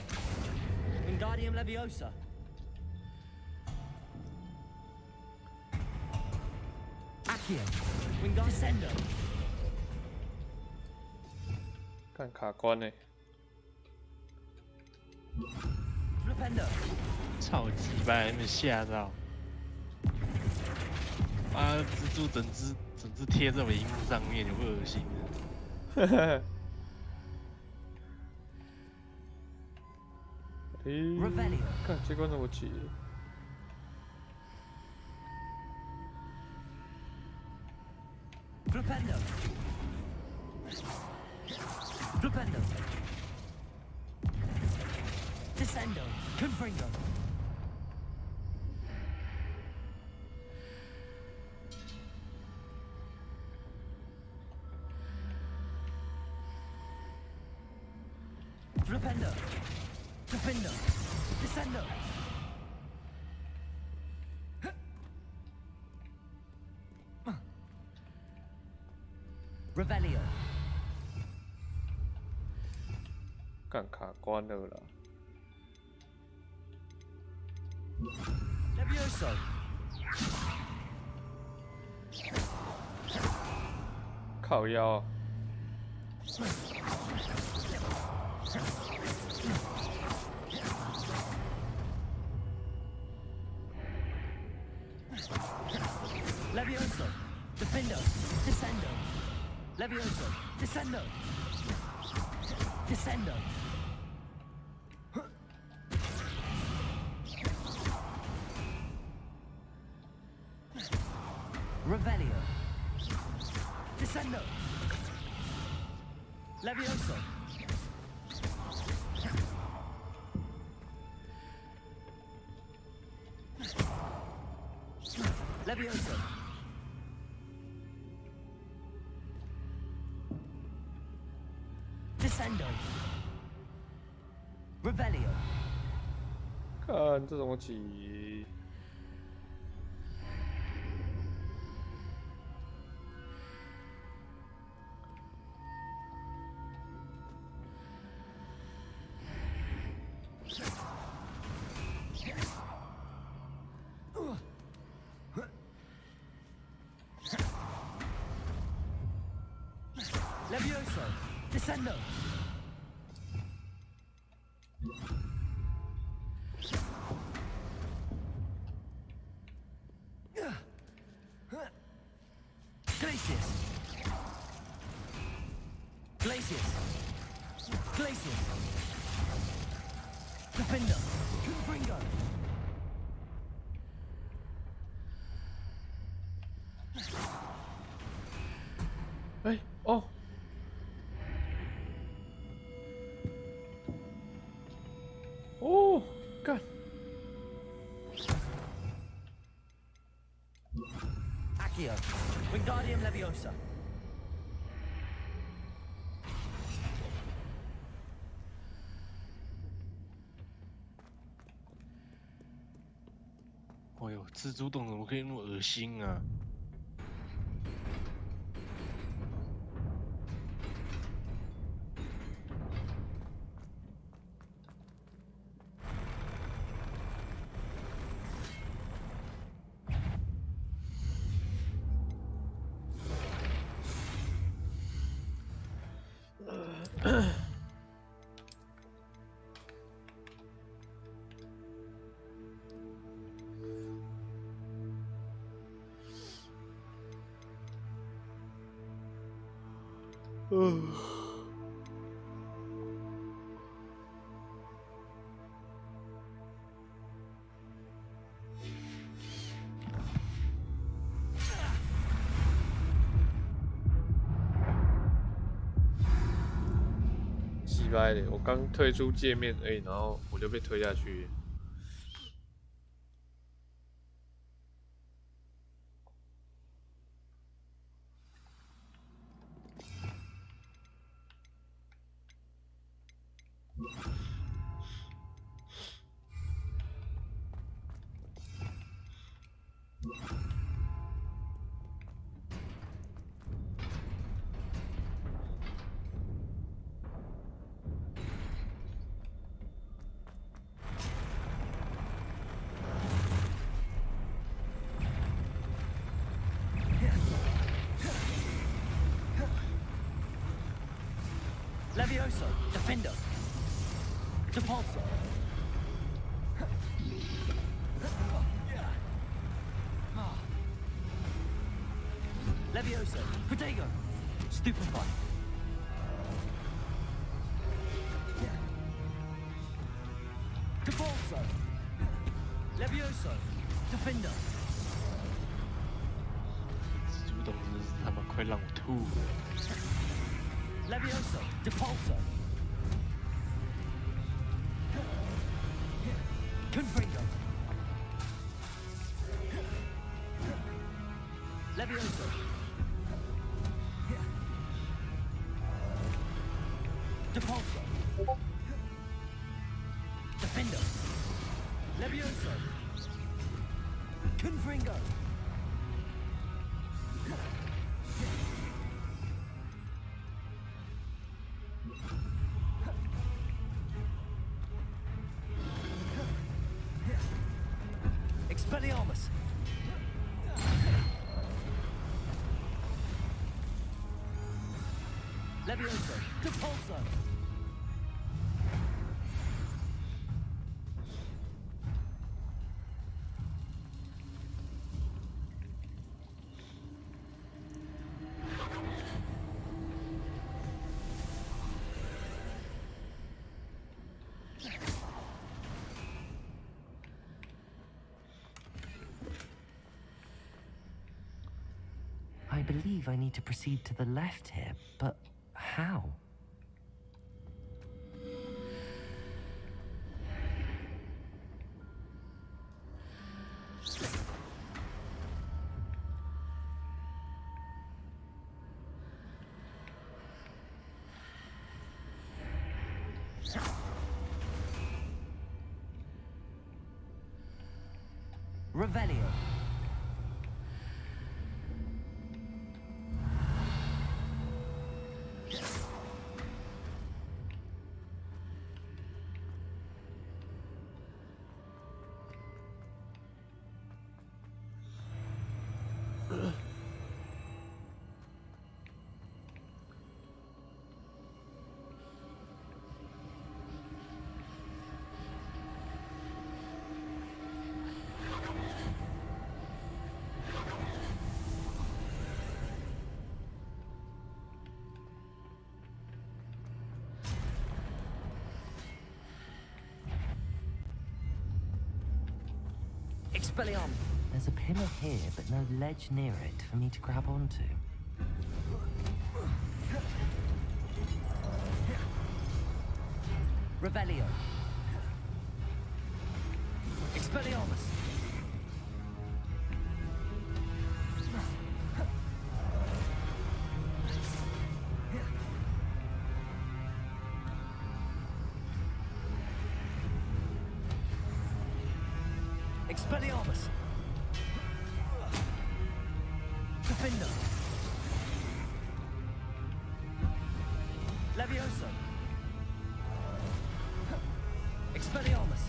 Wingardium Leviosa. Accio. Wingardium Descendo. 看卡关呢、Flipendo. 超级白，被吓到！妈，蜘蛛整只贴在我荧幕上面，有没有恶心的？哈哈。看这关怎么解？ Flipendo. Flipendo. Descendo. Confringo. Flipendo. Defendo. Descendo. Revelio. 干卡关了啦！ Levioso. 靠腰。Levioso. Descendo. Descendo. Revelio. Descendo. Levioso. Levioso. Descendo. Revelio. 看这种棋，Levioso. Descendo. Glacius. Glacius. Glacius. Defender. Confringo.哎哦，哦，干， Accio. Wingardium Leviosa. “哎呦，蜘蛛洞怎么可以那么恶心啊！”鸡掰的，我刚退出界面而已，然后我就被推下去。Levioso. Defender. Depulso. Levioso. Protego. Stupefy. Depulso. Levioso. Defender. 蜘蛛洞真是他妈快让我吐了！ Levioso. Depulso. Confringo. Levioso. Depulso. Defender. Levioso. Confringo. Expelliarmus. Levioso. Depulso. believe I need to proceed to the left here, but how? Revelio. Expelliarmus. There's a pillar here, but no ledge near it for me to grab onto. Revelio. Expelliarmus. Expelliarmus. Defender. Levioso. Expelliarmus.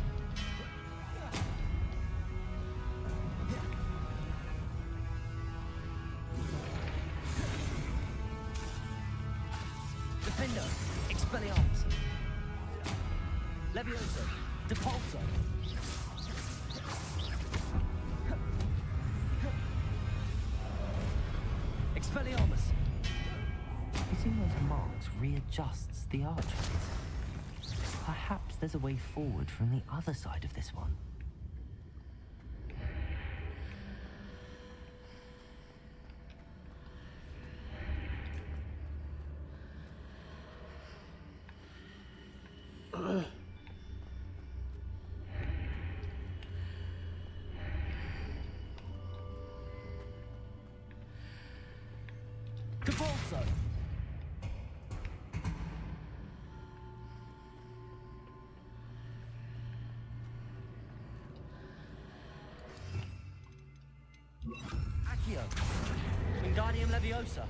Defender. Expelliarmus. Levioso. Depulso. Expelliarmus. Hitting those marks readjusts the archways. Perhaps there's a way forward from the other side of this one. Depulso. Accio. Wingardium Leviosa.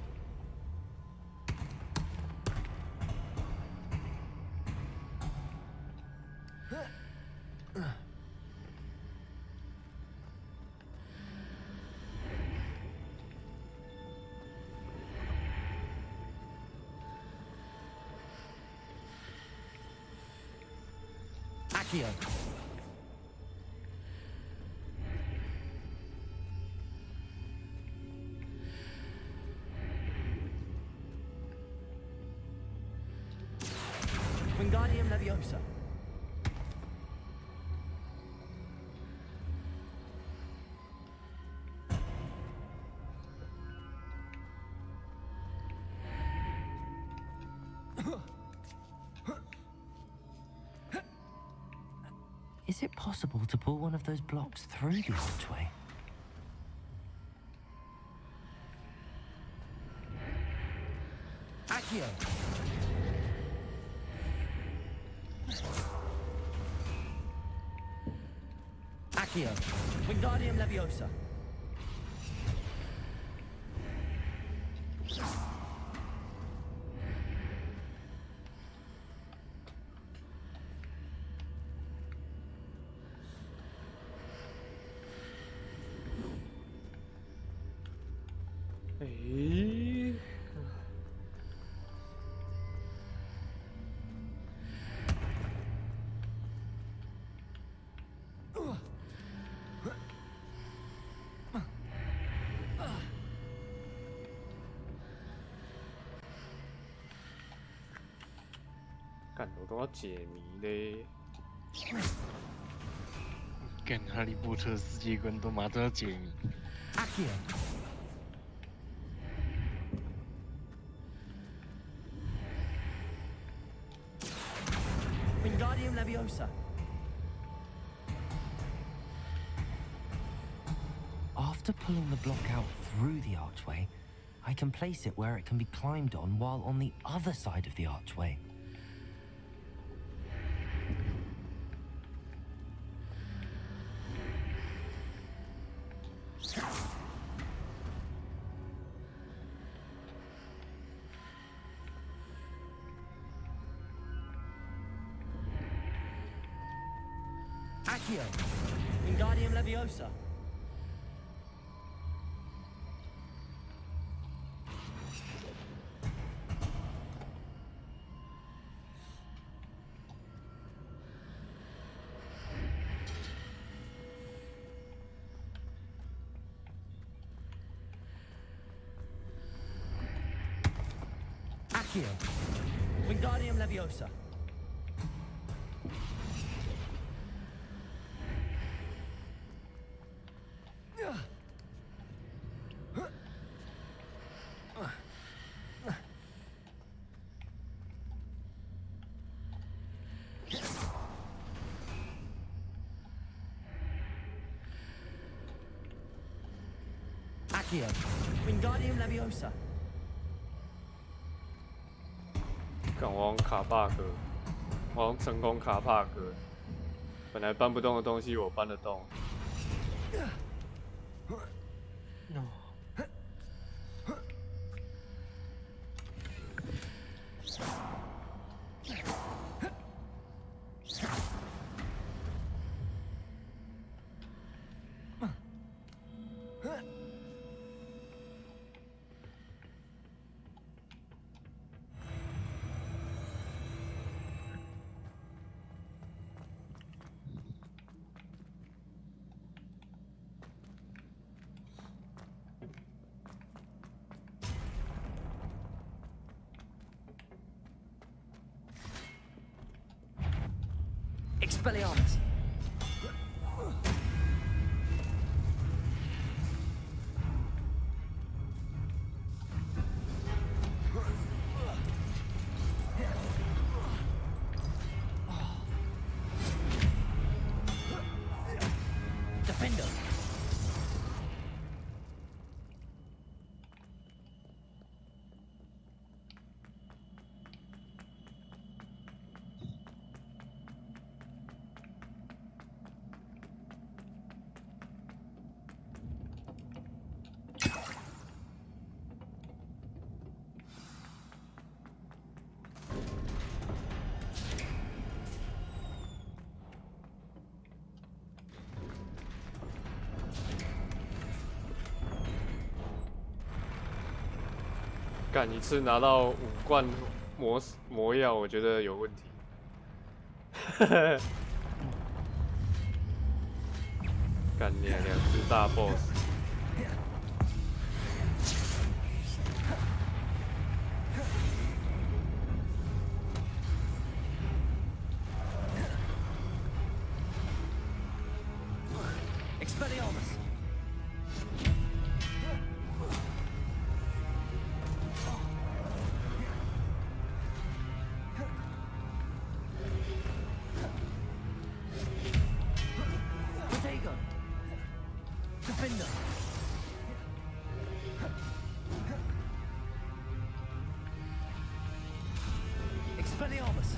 Accio. Wingardium Leviosa. Is it possible to pull one of those blocks through the archway? Accio. Accio. Wingardium Leviosa.诶，干我都要解谜嘞！干哈利波特世界观都马上要解谜。Accio. Wingardium Leviosa. After pulling the block out through the archway, I can place it where it can be climbed on while on the other side of the archway. Accio. Wingardium Leviosa. Accio. Wingardium Leviosa. Accio. Wingardium Leviosa. 干，我好像卡 bug， 我好像成功卡 bug。本来搬不动的东西，我搬得动。Expelliarmus. Defender.干一次拿到5罐魔药，我觉得有问题。干你2只大 boss。Expelliarmus. Defender. Expelliarmus.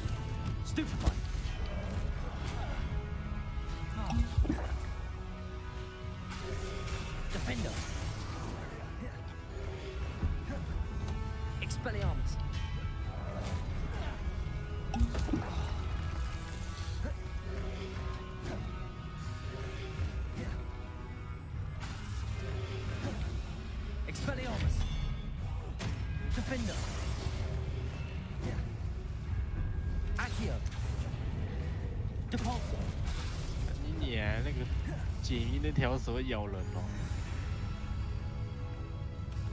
Stupefy. Defender. Expelliarmus. Expelliarmus. Defender. Accio. Depulso. 你娘那个解谜那条蛇咬人哦。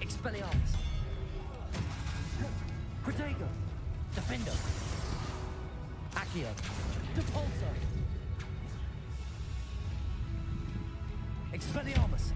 Expelliarmus. Protego. Defender. Accio. Depulso. Expelliarmus.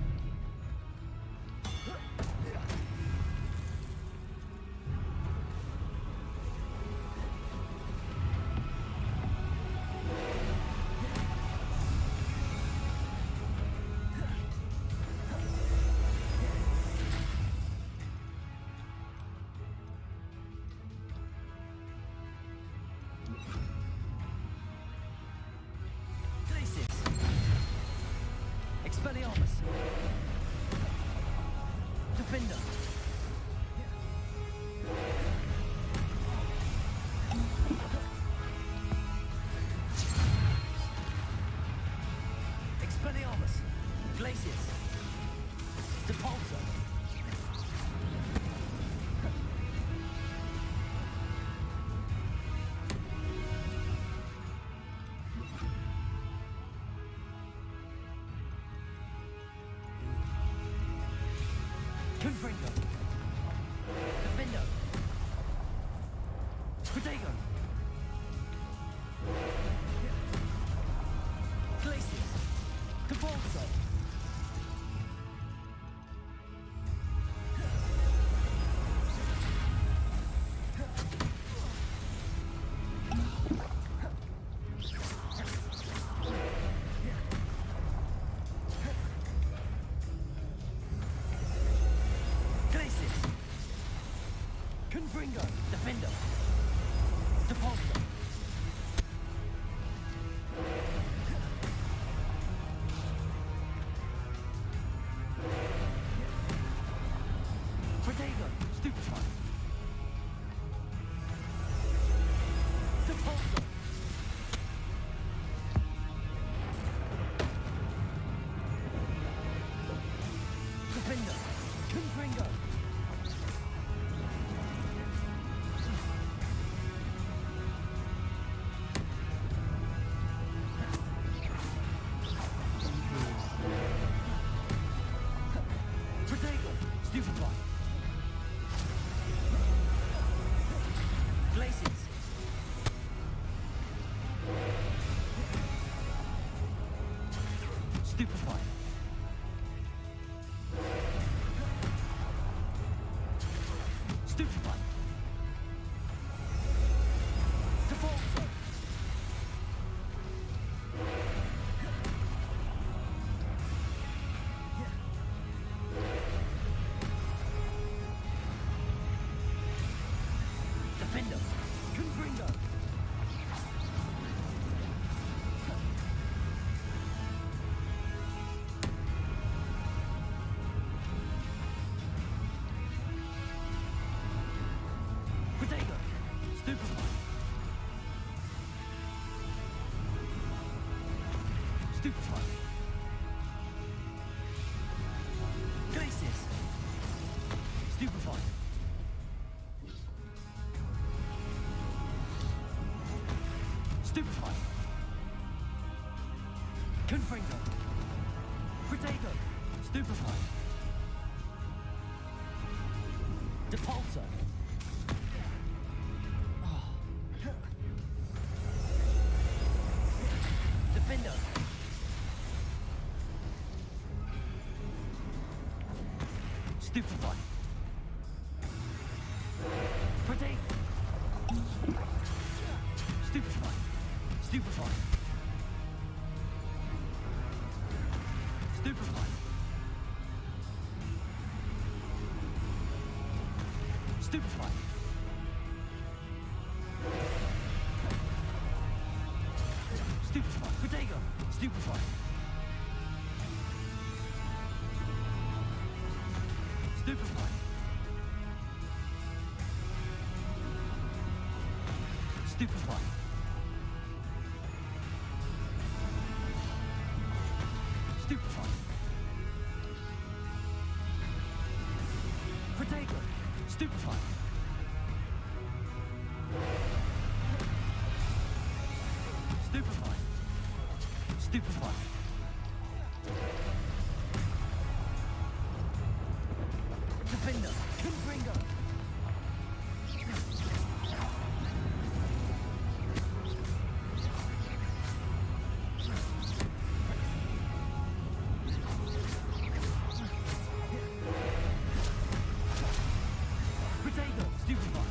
Defender. Expelliarmus. Glacius. Depulso. Confringo. Defendo. Protego. Glacius. Depulso. Confringo, Defender, Depulso. Protego, Stupefy. Depulso. Defender, Confringo. Protego, Stupefy. Glacius. Stupefy. Stupefy. Depulso. Defender. Confringo. Protego. Stupefy. Stupefy. Glacius. Stupefy. Stupefy. Confringo. Protego. Stupefy. Depulso. Defender. Stupefy. Protego. Stupefy. Stupefy. Stupefy. Stupefy. Stupefy. Protego. Stupefy. Stupefy. Stupefy. Stupefy. Protego. Stupefy. Stupefy. Stupefy. Defender. Confringo. Protego. Stupefy.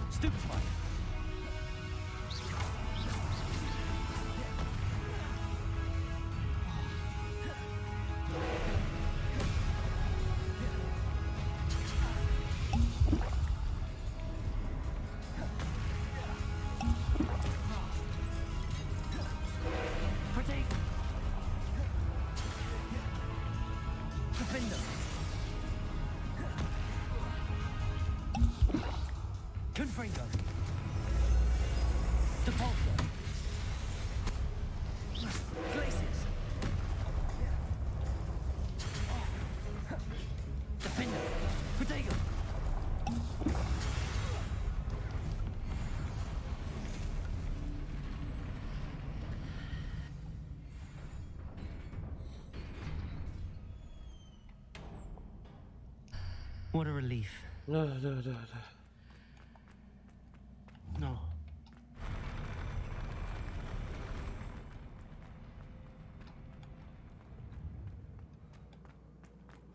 Stupefy. Confringo. Depulsor. Glacius. Defender. Protego. What a relief. No.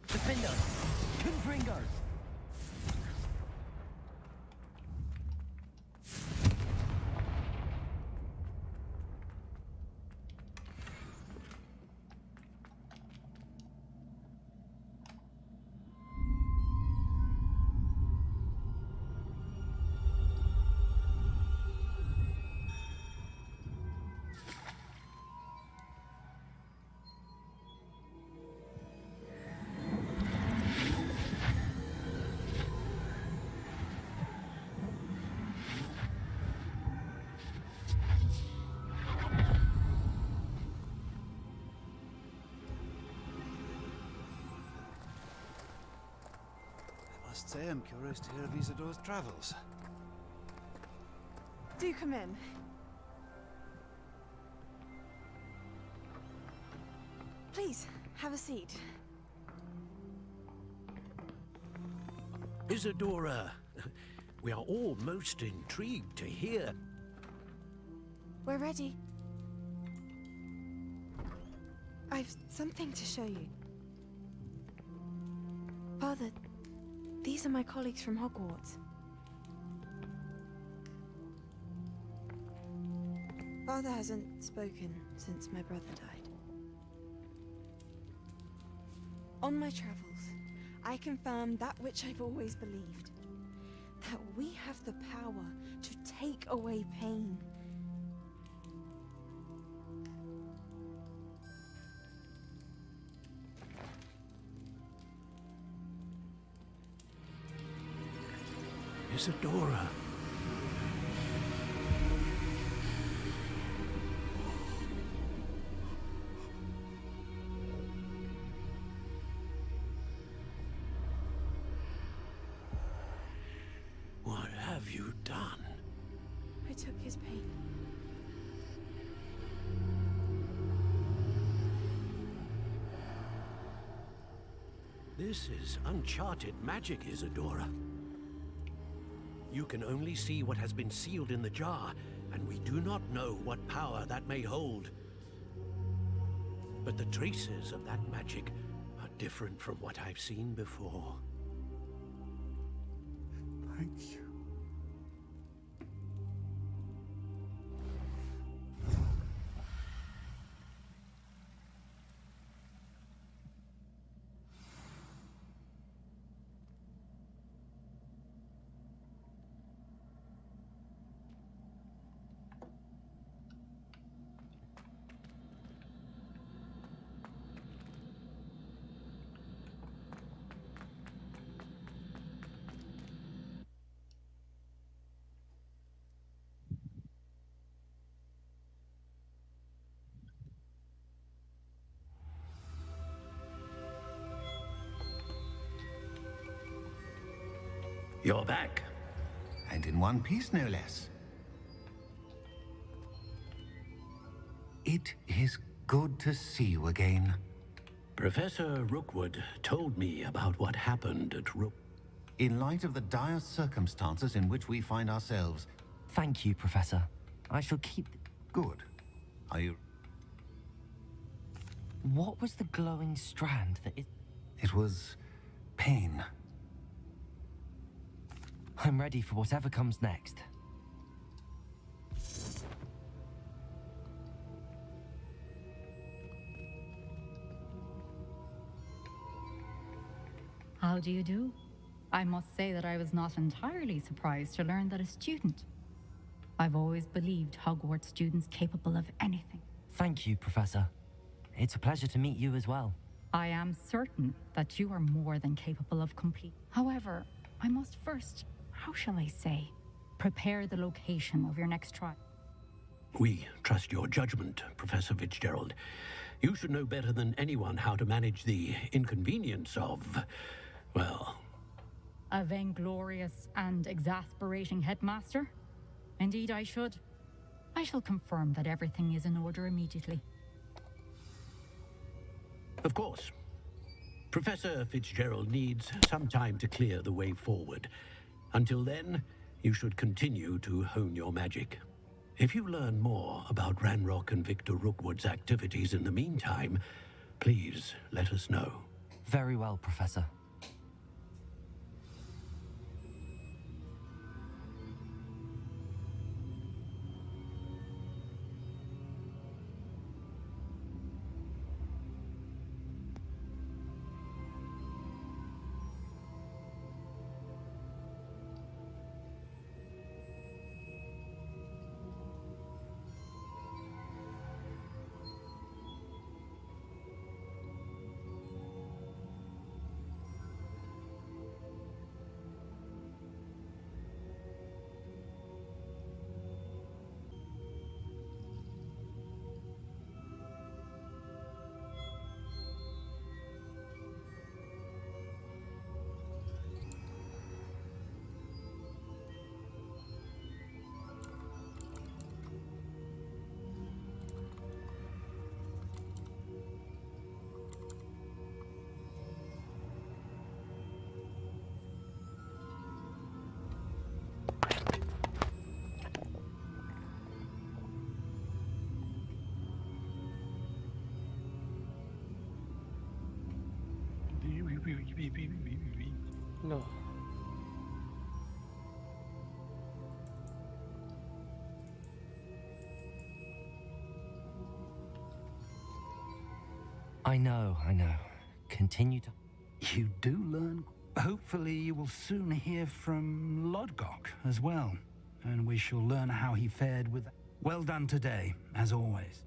Defender. Confringo. I must say I'm curious to hear of Isidore's travels. Do come in. Please, have a seat. Isadora, we are all most intrigued to hear. We're ready. I've something to show you. Father, these are my colleagues from Hogwarts. Father hasn't spoken since my brother died. On my travels, I confirmed that which I've always believed. That we have the power to take away pain. Isadora. What have you done? I took his pain. This is uncharted magic, Isadora. You can only see what has been sealed in the jar, and we do not know what power that may hold. But the traces of that magic are different from what I've seen before. Thank you. You're back. And in one piece, no less. It is good to see you again. Professor Rookwood told me about what happened at Rook. In light of the dire circumstances in which we find ourselves... Thank you, Professor. I shall keep... Good. Are you... What was the glowing strand that it... It was... pain. I'm ready for whatever comes next. How do you do? I must say that I was not entirely surprised to learn that a student. I've always believed Hogwarts students capable of anything. Thank you, Professor. It's a pleasure to meet you as well. I am certain that you are more than capable of complete. However, I must first, how shall I say, Prepare the location of your next trial. We trust your judgment, Professor Fitzgerald. You should know better than anyone how to manage the inconvenience of, well... A vainglorious and exasperating headmaster? Indeed, I should. I shall confirm that everything is in order immediately. Of course. Professor Fitzgerald needs some time to clear the way forward. Until then, you should continue to hone your magic. If you learn more about Ranrock and Victor Rookwood's activities in the meantime, please let us know. Very well, Professor. No. I know. Continue to... You do learn. Hopefully you will soon hear from Lodgok as well, and we shall learn how he fared with... Well done today, as always.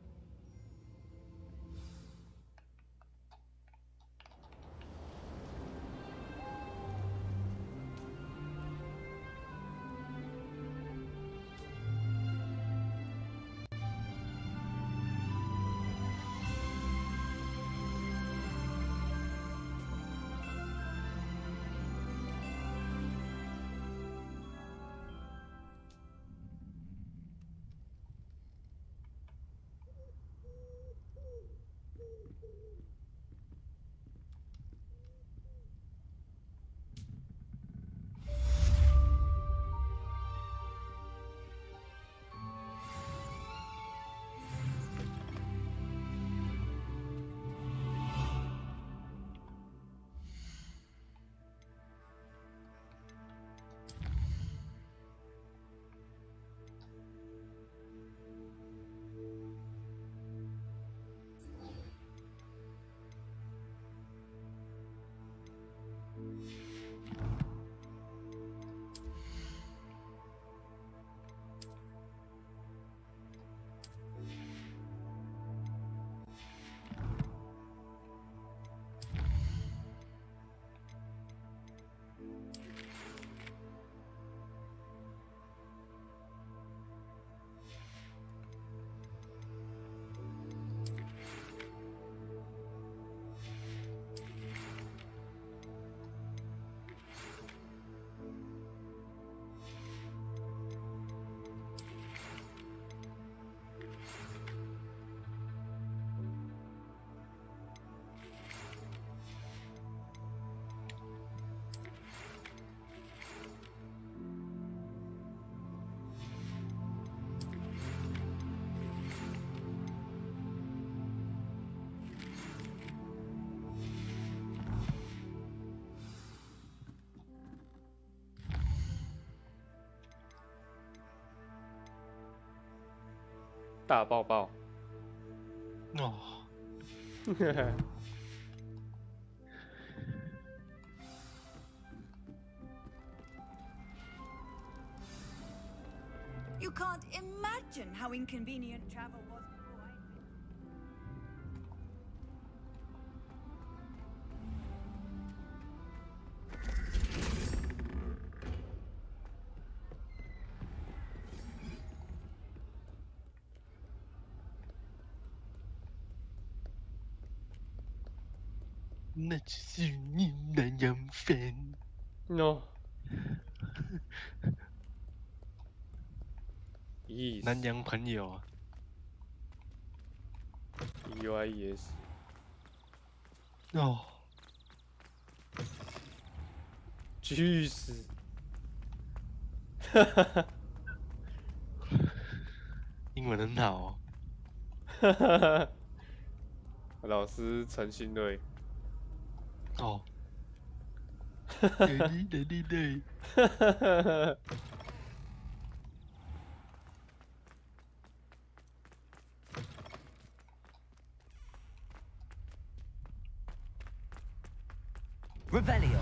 大抱抱。哦。You can't imagine how inconvenient travel was before I... 那只是你南洋粉。No。意南洋朋友啊。EYES。哦。去死！哈哈哈。英文很好哦。哈哈哈。老师陈信瑞。哦。对。哈哈哈。Revelio.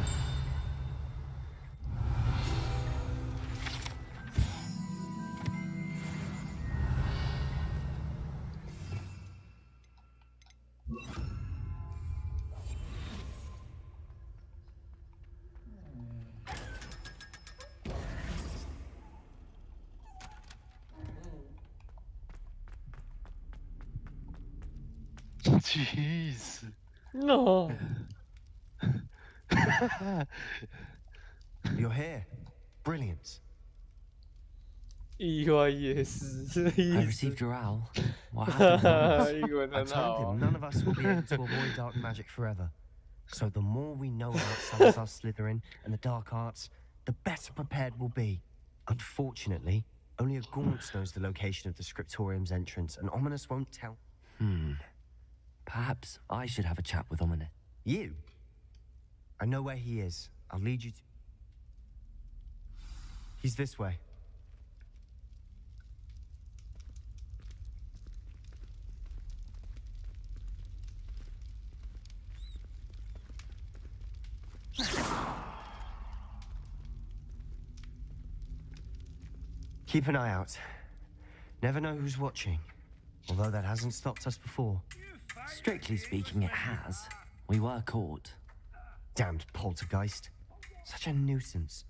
Jeez. No. You're here. Brilliant. EYES. I received your owl. What happened? I told him none of us will be able to avoid dark magic forever. So the more we know about Salazar Slytherin and the dark arts, the better prepared we'll be. Unfortunately, only a Gaunt knows the location of the Scriptorium's entrance, and Ominous won't tell. Perhaps I should have a chat with Ominous. You? I know where he is. I'll lead you to... He's this way. Keep an eye out. Never know who's watching. Although that hasn't stopped us before. Strictly speaking, it has. We were caught. Damned poltergeist. Such a nuisance.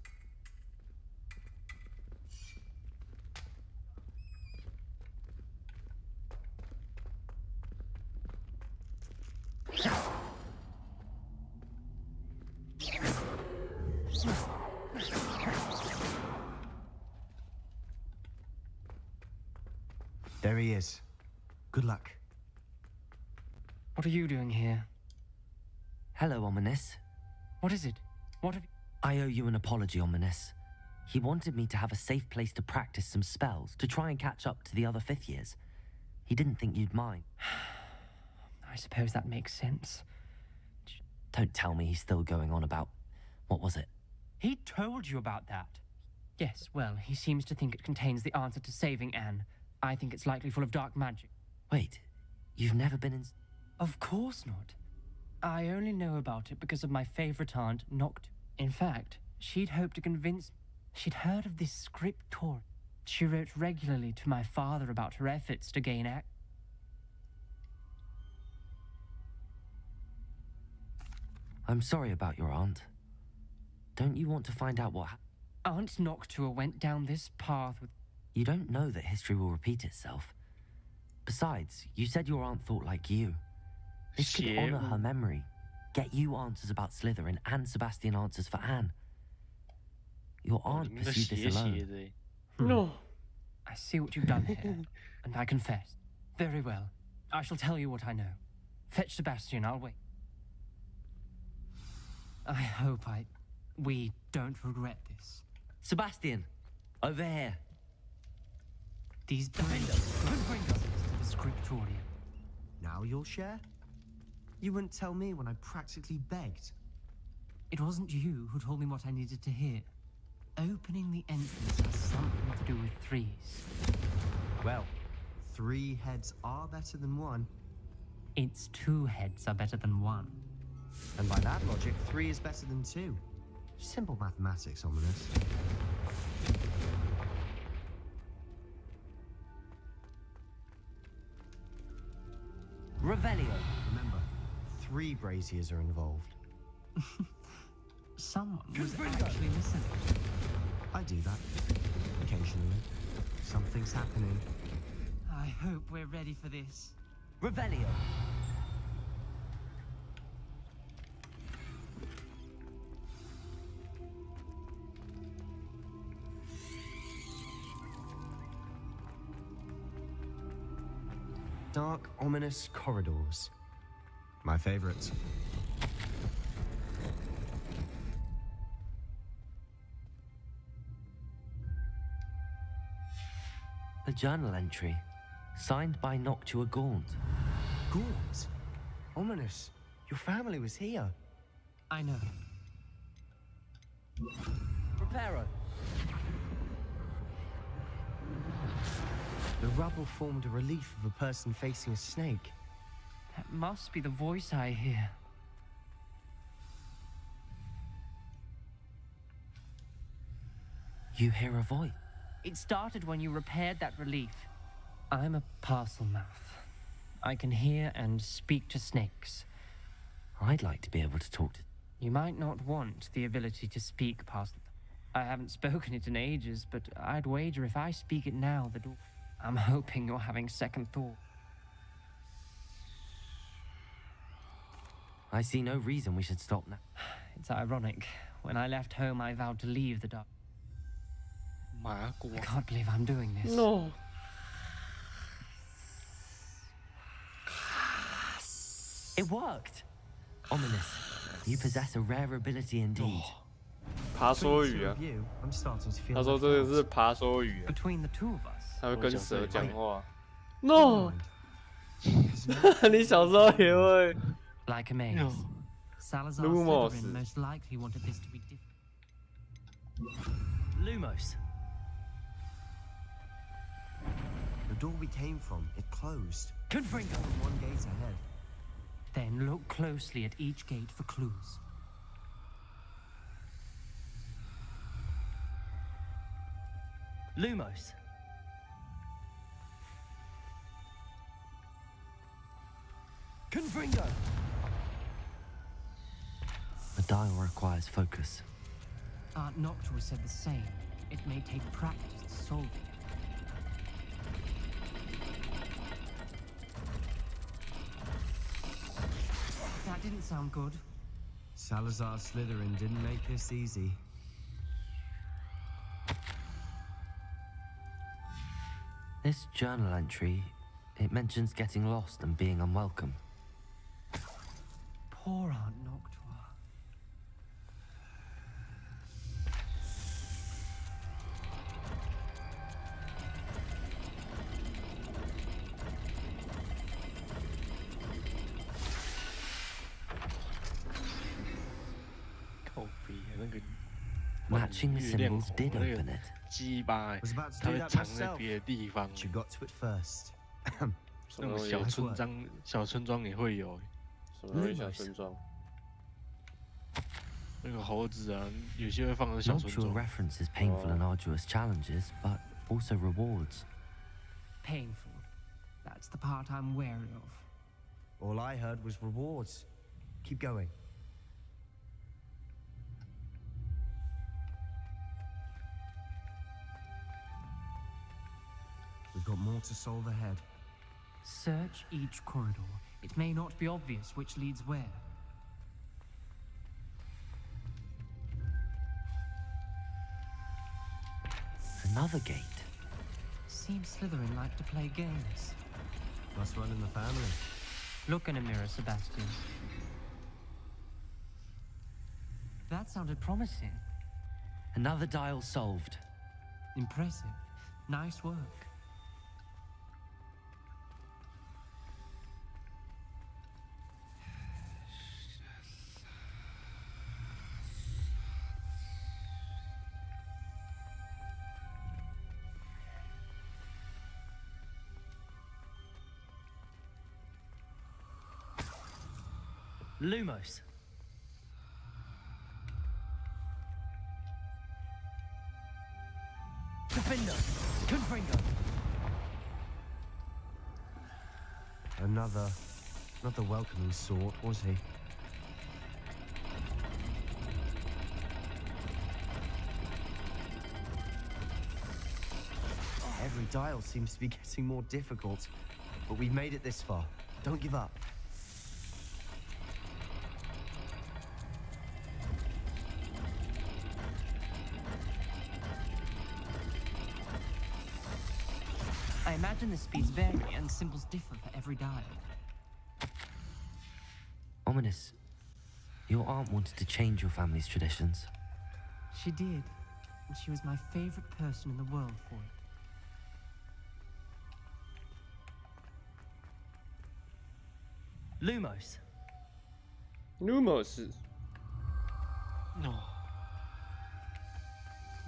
There he is. Good luck. What are you doing here? Hello, Ominous. What is it? What have you... I owe you an apology, Ominous. He wanted me to have a safe place to practice some spells to try and catch up to the other fifth years. He didn't think you'd mind. I suppose that makes sense. Don't tell me he's still going on about... What was it? He told you about that. Yes, well, he seems to think it contains the answer to saving Anne. I think it's likely full of dark magic. Wait, you've never been in... Of course not. I only know about it because of my favorite aunt, Noct. In fact, she'd hoped to convince... She'd heard of this scriptor. She wrote regularly to my father about her efforts to gain access. I'm sorry about your aunt. Don't you want to find out what... Aunt Noctua went down this path with... You don't know that history will repeat itself. Besides, you said your aunt thought like you. This could honor her memory. Get you answers about Slytherin and Sebastian answers for Anne. Your aunt pursued this alone. No. I see what you've done here, and I confess. Very well. I shall tell you what I know. Fetch Sebastian, I'll wait. I hope we don't regret this. Sebastian, over here. These defenders could bring us to the scriptorium. Now you'll share? You wouldn't tell me when I practically begged. It wasn't you who told me what I needed to hear. Opening the entrance has something to do with threes. Well, 3 heads are better than 1. It's 2 heads are better than 1. And by that logic, 3 is better than 2. Simple mathematics, Ominous. Revelio. Remember, 3 braziers are involved. Someone was actually listening. I do that. Occasionally. Something's happening. I hope we're ready for this. Revelio. Dark, ominous corridors. My favorites. A journal entry, signed by Noctua Gaunt. Gaunt? Ominous. Your family was here. I know. Reparo. The rubble formed a relief of a person facing a snake. That must be the voice I hear. You hear a voice? It started when you repaired that relief. I'm a parcel mouth. I can hear and speak to snakes. I'd like to be able to talk to... You might not want the ability to speak past... I haven't spoken it in ages, but I'd wager if I speak it now, the door... I'm hoping you're having second thought. I see no reason we should stop now. It's ironic. When I left home, I vowed to leave the dark. I can't believe I'm doing this. No. It worked. Ominous. You possess a rare ability indeed. 爬梭语啊， I'm starting to feel 他说这个是爬梭语， Between the two of us. 他会跟蛇讲话。No， 你小时候也会。 Like a maze. Salazar Lumos. Slytherin most likely wanted this to be different. Lumos. The door we came from, it closed. Confringo. One gate ahead. Then look closely at each gate for clues. Lumos. Confringo. The dial requires focus. Aunt Noctua said the same. It may take practice to solve it. That didn't sound good. Salazar Slytherin didn't make this easy. This journal entry, it mentions getting lost and being unwelcome. Poor Aunt Noctua. Matching symbols did open it. 鸡巴， Was about to 它 do 会 that 藏在 myself. 别的地方。 But you got to it first. 那种小村庄也会有。什么小村庄？那个猴子啊，有些会放在小村 Noctua 庄。 references painful and arduous challenges, but also rewards. Painful. That's the part I'm wary of. All I heard was rewards. Keep going. We've got more to solve ahead. Search each corridor. It may not be obvious which leads where. Another gate. Seems Slytherin like to play games. Must run in the family. Look in a mirror, Sebastian. That sounded promising. Another dial solved. Impressive. Nice work. Lumos. Defender. Confringo. Another, not the welcoming sort, was he? Every dial seems to be getting more difficult, but we've made it this far. Don't give up. I imagine the speeds vary and symbols differ for every dial. Ominous, your aunt wanted to change your family's traditions. She did, and she was my favorite person in the world for it. Lumos. Lumos.哦，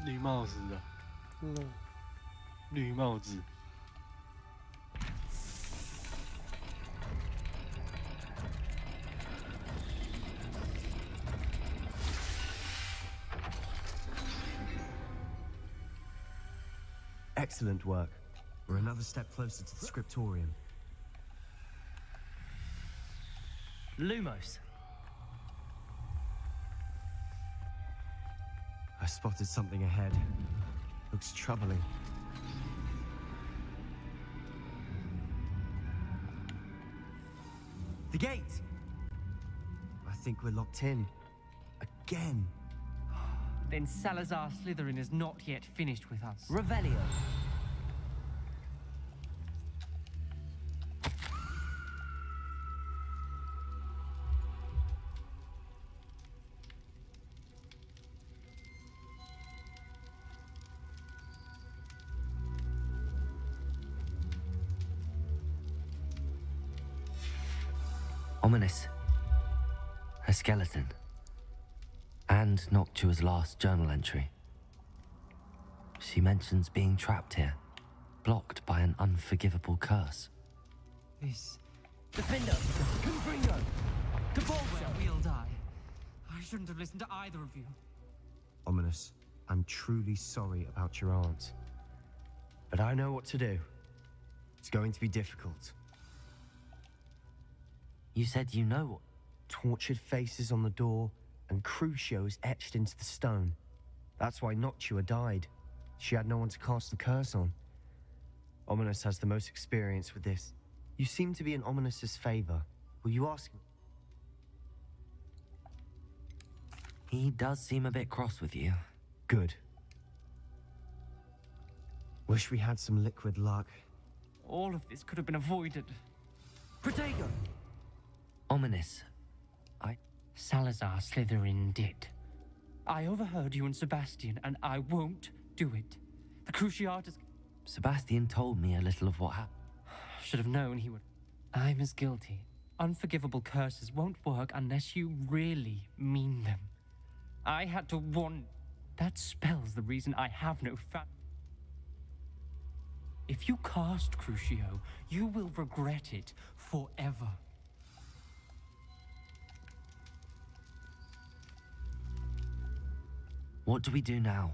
绿帽子的，绿帽子。Excellent work. We're another step closer to the scriptorium. Lumos. I spotted something ahead. Looks troubling. The gate! I think we're locked in. Again. Then Salazar Slytherin is not yet finished with us. Revelio. Ominous. A skeleton. And Noctua's last journal entry. She mentions being trapped here, blocked by an unforgivable curse. This... Defender! Confringo! Cabalso! We'll die. I shouldn't have listened to either of you. Ominous, I'm truly sorry about your aunt. But I know what to do. It's going to be difficult. You said you know what? Tortured faces on the door, and Crucio is etched into the stone. That's why Noctua died. She had no one to cast the curse on. Ominous has the most experience with this. You seem to be in Ominous's favor. Will you ask him? He does seem a bit cross with you. Good. Wish we had some liquid luck. All of this could have been avoided. Protego! Ominous. Salazar Slytherin did. I overheard you and Sebastian, and I won't do it. The Cruciatus... Sebastian told me a little of what happened. Should have known he would... I'm as guilty. Unforgivable curses won't work unless you really mean them. I had to warn... That spell's the reason I have no If you cast Crucio, you will regret it forever. What do we do now?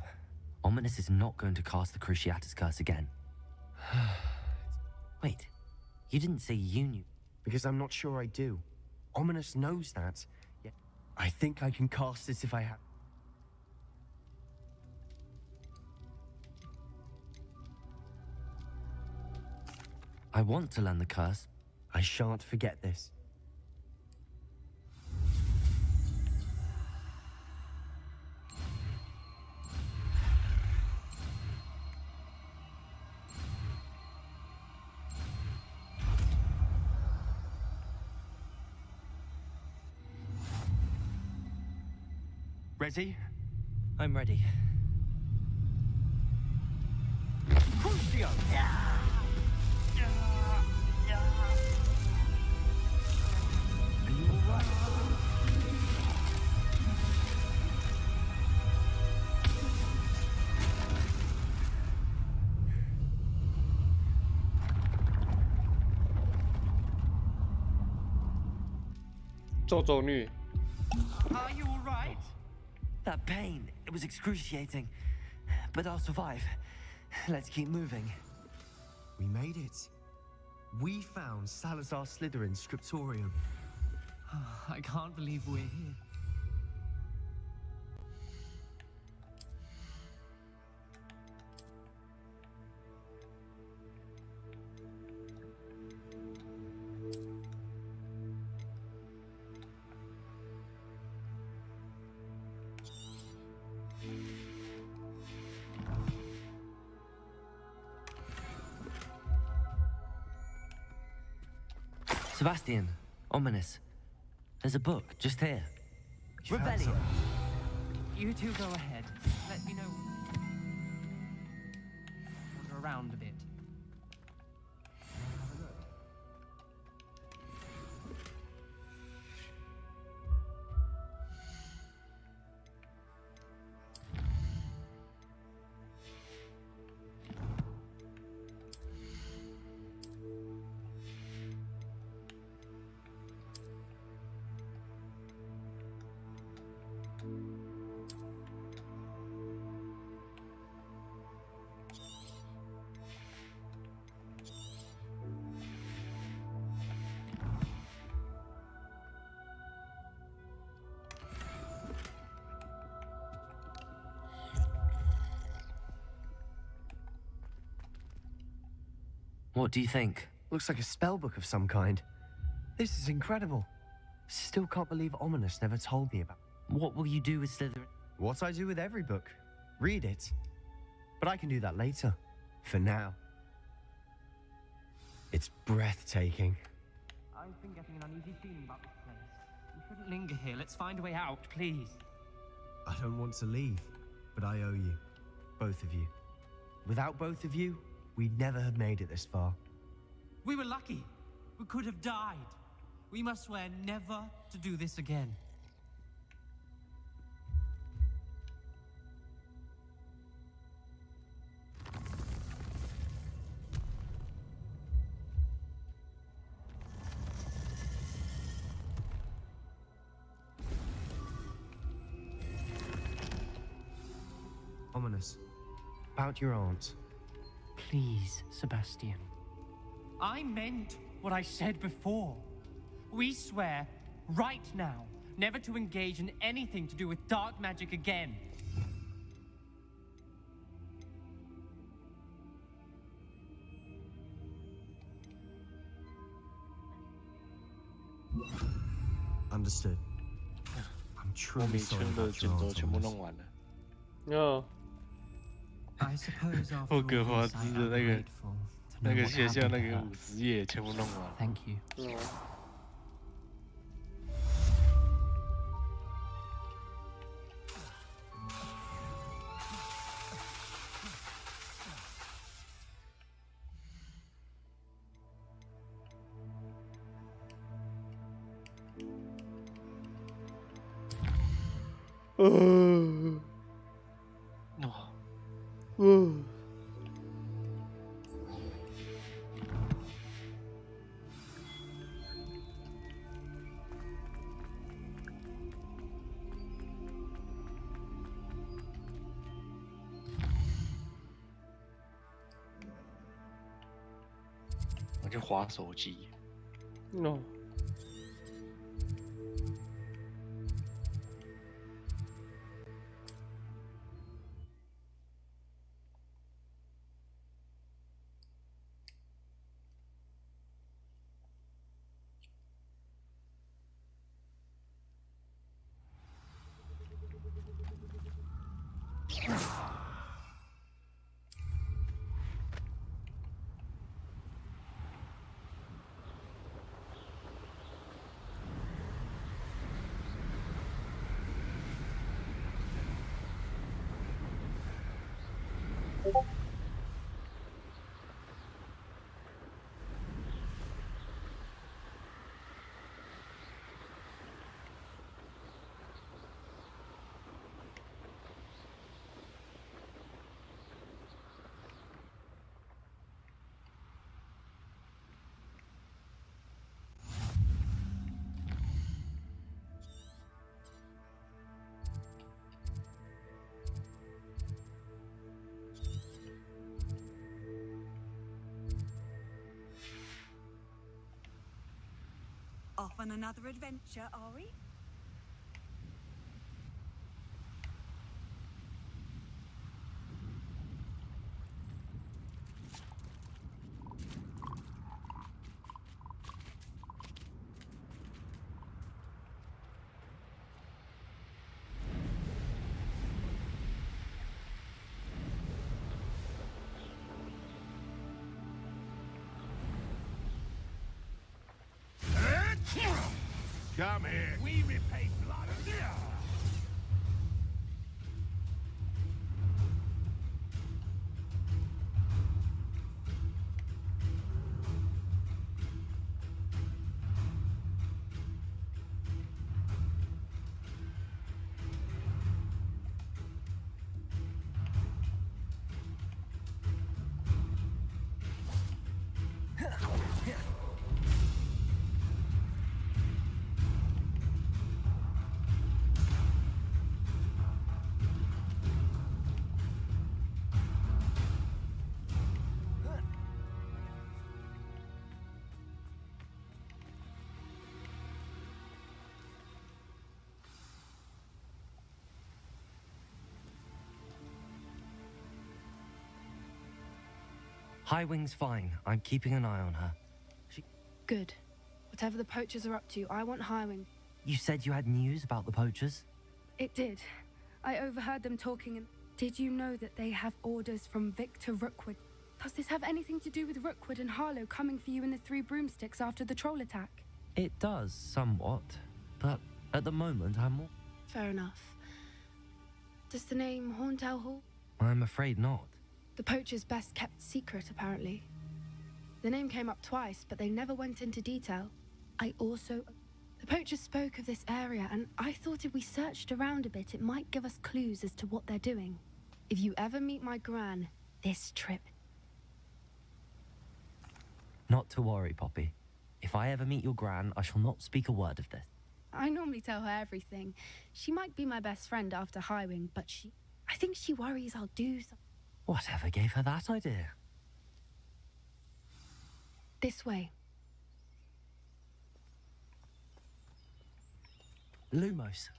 Ominous is not going to cast the Cruciatus curse again. Wait, you didn't say you knew. Because I'm not sure I do. Ominous knows that. Yet I think I can cast it if I have... I want to learn the curse. I shan't forget this. Ready? I'm ready. Crucio! Are you all right? Are you all right? That pain, it was excruciating. But I'll survive. Let's keep moving. We made it. We found Salazar Slytherin's scriptorium. I can't believe we're here. Sebastian, ominous. There's a book just here. Revelio. You two go ahead. Let me know. Wander around a bit. What do you think? Looks like a spell book of some kind. This is incredible. Still can't believe Ominous never told me about. What will you do with Slytherin? What I do with every book. Read it. But I can do that later. For now. It's breathtaking. I've been getting an uneasy feeling about this place. We shouldn't linger here. Let's find a way out, please. I don't want to leave, but I owe you. Both of you. Without both of you, we'd never have made it this far. We were lucky. We could have died. We must swear never to do this again. Ominous. About your aunt. Please, Sebastian. I meant what I said before. We swear, right now, never to engage in anything to do with dark magic again. Understood. I'm 莫 truly 名 sorry 村的 about 卷 your 轴 aunt, 全部 Ominous. 弄完了。 哦， I suppose after 霍格 all 华 this, 兹 I 的 am 那个 grateful to 那 know 个 what 学校 happened 那 to 个 her. 50页全部弄完。 Thank you. 我就划手机。哦，Off on another adventure, are we? Come here. We repay blood. Highwing's fine. I'm keeping an eye on her. Good. Whatever the poachers are up to, I want Highwing. You said you had news about the poachers? It did. I overheard them talking and... Did you know that they have orders from Victor Rookwood? Does this have anything to do with Rookwood and Harlow coming for you in the Three Broomsticks after the troll attack? It does, somewhat. But at the moment, I'm more... Fair enough. Does the name Horntail Hall? I'm afraid not. The poacher's best kept secret, apparently. The name came up twice, but they never went into detail. The poachers spoke of this area, and I thought if we searched around a bit, it might give us clues as to what they're doing. If you ever meet my gran, this trip... Not to worry, Poppy. If I ever meet your gran, I shall not speak a word of this. I normally tell her everything. She might be my best friend after Highwing, but I think she worries I'll do something. Whatever gave her that idea? This way. Lumos.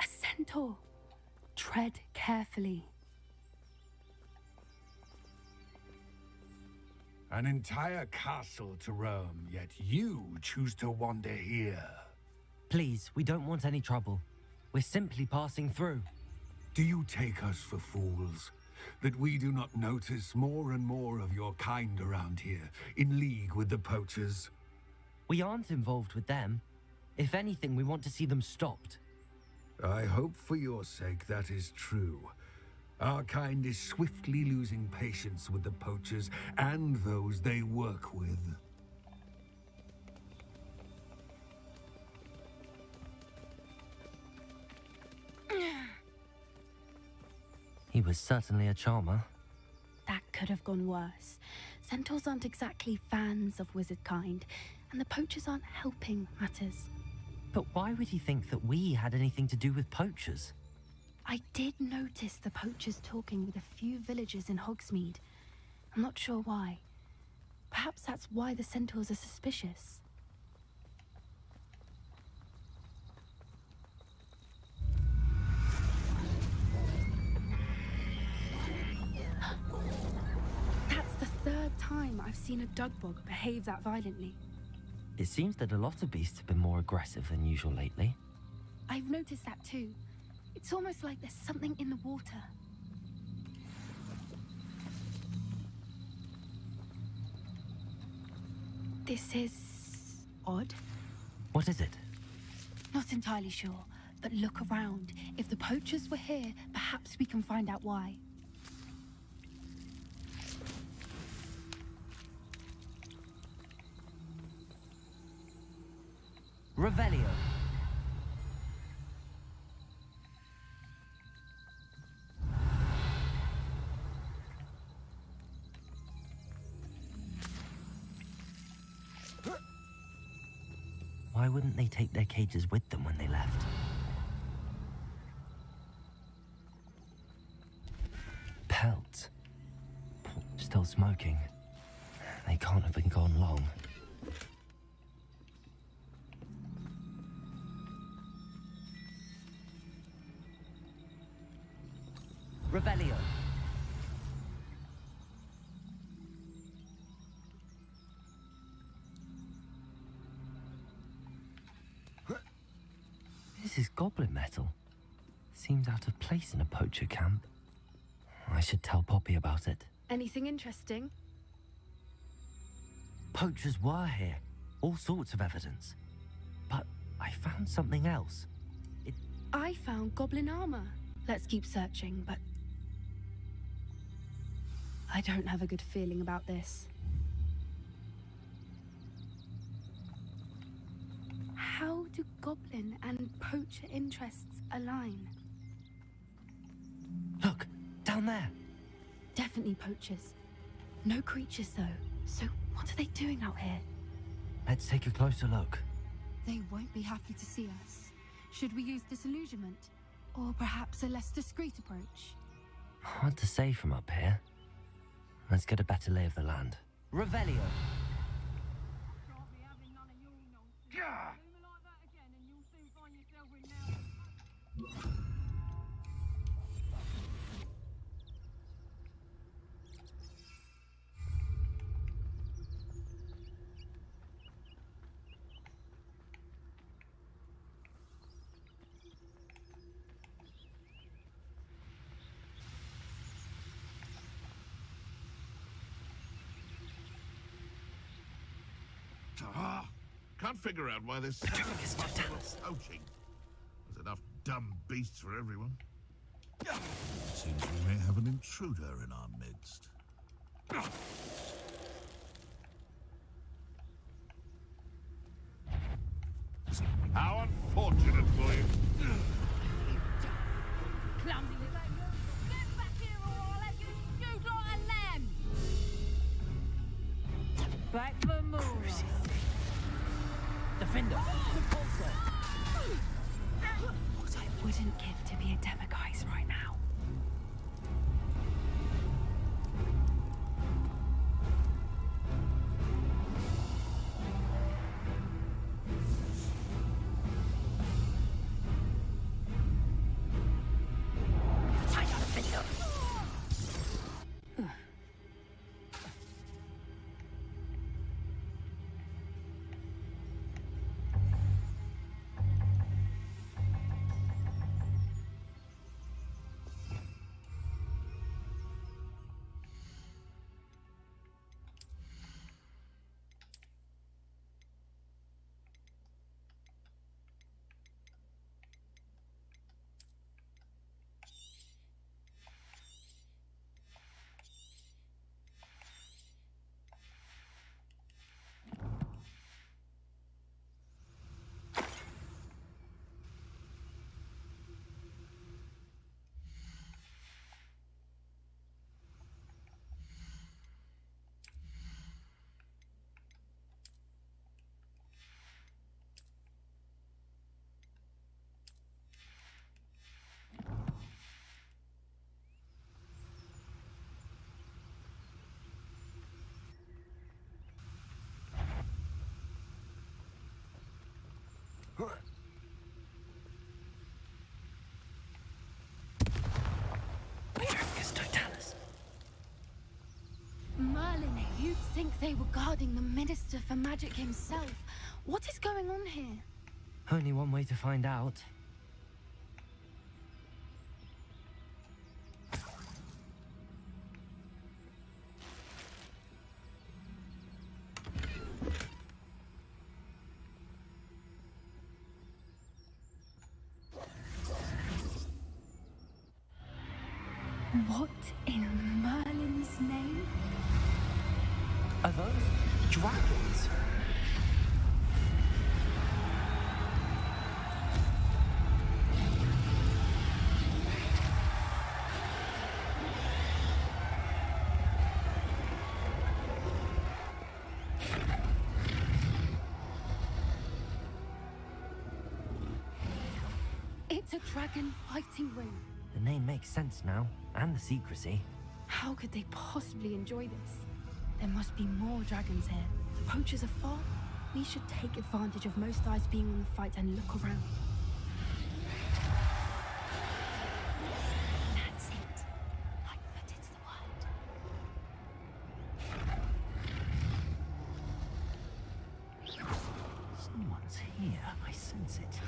A centaur. Tread carefully. An entire castle to roam, yet you choose to wander here. Please, we don't want any trouble. We're simply passing through. Do you take us for fools? That we do not notice more and more of your kind around here, in league with the poachers? We aren't involved with them. If anything, we want to see them stopped. I hope for your sake that is true. Our kind is swiftly losing patience with the poachers and those they work with. He was certainly a charmer. That could have gone worse. Centaurs aren't exactly fans of wizard kind, and the poachers aren't helping matters. But why would he think that we had anything to do with poachers? I did notice the poachers talking with a few villagers in Hogsmeade. I'm not sure why. Perhaps that's why the centaurs are suspicious. That's the third time I've seen a dugbog behave that violently. It seems that a lot of beasts have been more aggressive than usual lately. I've noticed that too. It's almost like there's something in the water. This is odd. What is it? Not entirely sure, but look around. If the poachers were here, perhaps we can find out why. Revelio. Why wouldn't they take their cages with them when they left? Pelts. Still smoking. They can't have been gone long. Revelio. This is goblin metal. seems out of place in a poacher camp. I should tell Poppy about it. Anything interesting? Poachers were here. All sorts of evidence. But I found something else. I found goblin armor. Let's keep searching, but I don't have a good feeling about this. How do goblin and poacher interests align? Look, down there. Definitely poachers. No creatures, though. So what are they doing out here? Let's take a closer look. They won't be happy to see us. Should we use disillusionment? Or perhaps a less discreet approach? Hard to say from up here. Let's get a better lay of the land. Revelio. Can't figure out why there's so much poaching. There's enough dumb beasts for everyone. Seems we may have an intruder in our midst. How unfortunate for you. Clumsy little get back here or I'll let you shoot like a lamb. Back for more. Defender. What I wouldn't give to be a Demiguise right now. Merlin, you'd think they were guarding the Minister for Magic himself. What is going on here? Only one way to find out. What in Merlin's name? Are those dragons? It's a dragon fighting ring. The name makes sense now, and the secrecy. How could they possibly enjoy this? There must be more dragons here. The poachers are far. We should take advantage of most eyes being on the fight and look around. That's it. Like that it's the word. Someone's here. I sense it.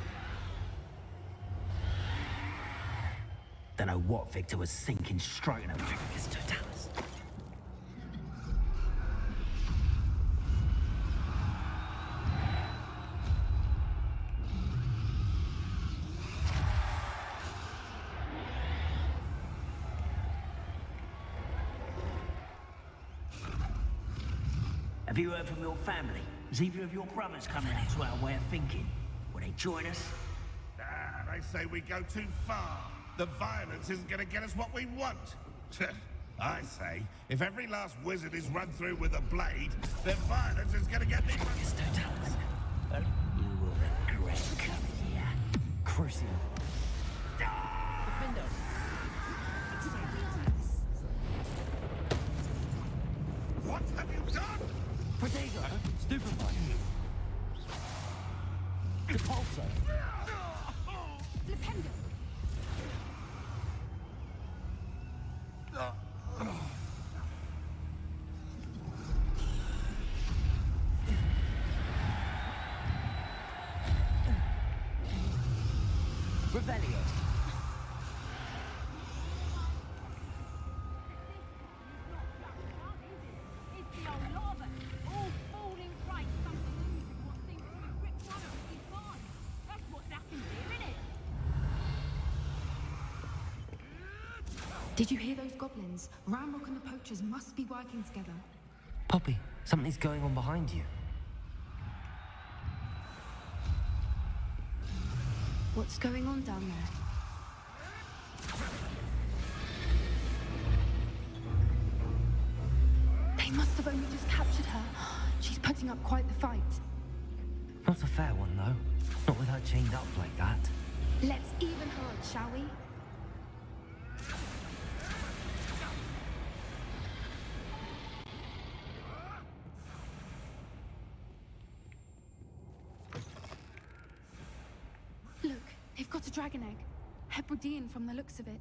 Don't know what Victor was thinking, striking a Victus Totalis. Have you heard from your family? Has either of your brothers come into our way of thinking? Will they join us? They say we go too far. The violence isn't going to get us what we want. I say, if every last wizard is run through with a blade, then violence is going to get me... Well, you will regret coming here. Crucial. Defender. What have you done? Protego, stupefy. Depulso. Flipendo. Revelio. It's the old lot of us, all falling right something losing what seems to have ripped one of his gone. That's what's happened here, isn't it? Did you hear those goblins? Ramrock and the poachers must be working together. Poppy, something's going on behind you. What's going on down there? They must have only just captured her. She's putting up quite the fight. Not a fair one, though. Not with her chained up like that. Let's even her odds, shall we? Look, they've got a dragon egg. Hebridean from the looks of it.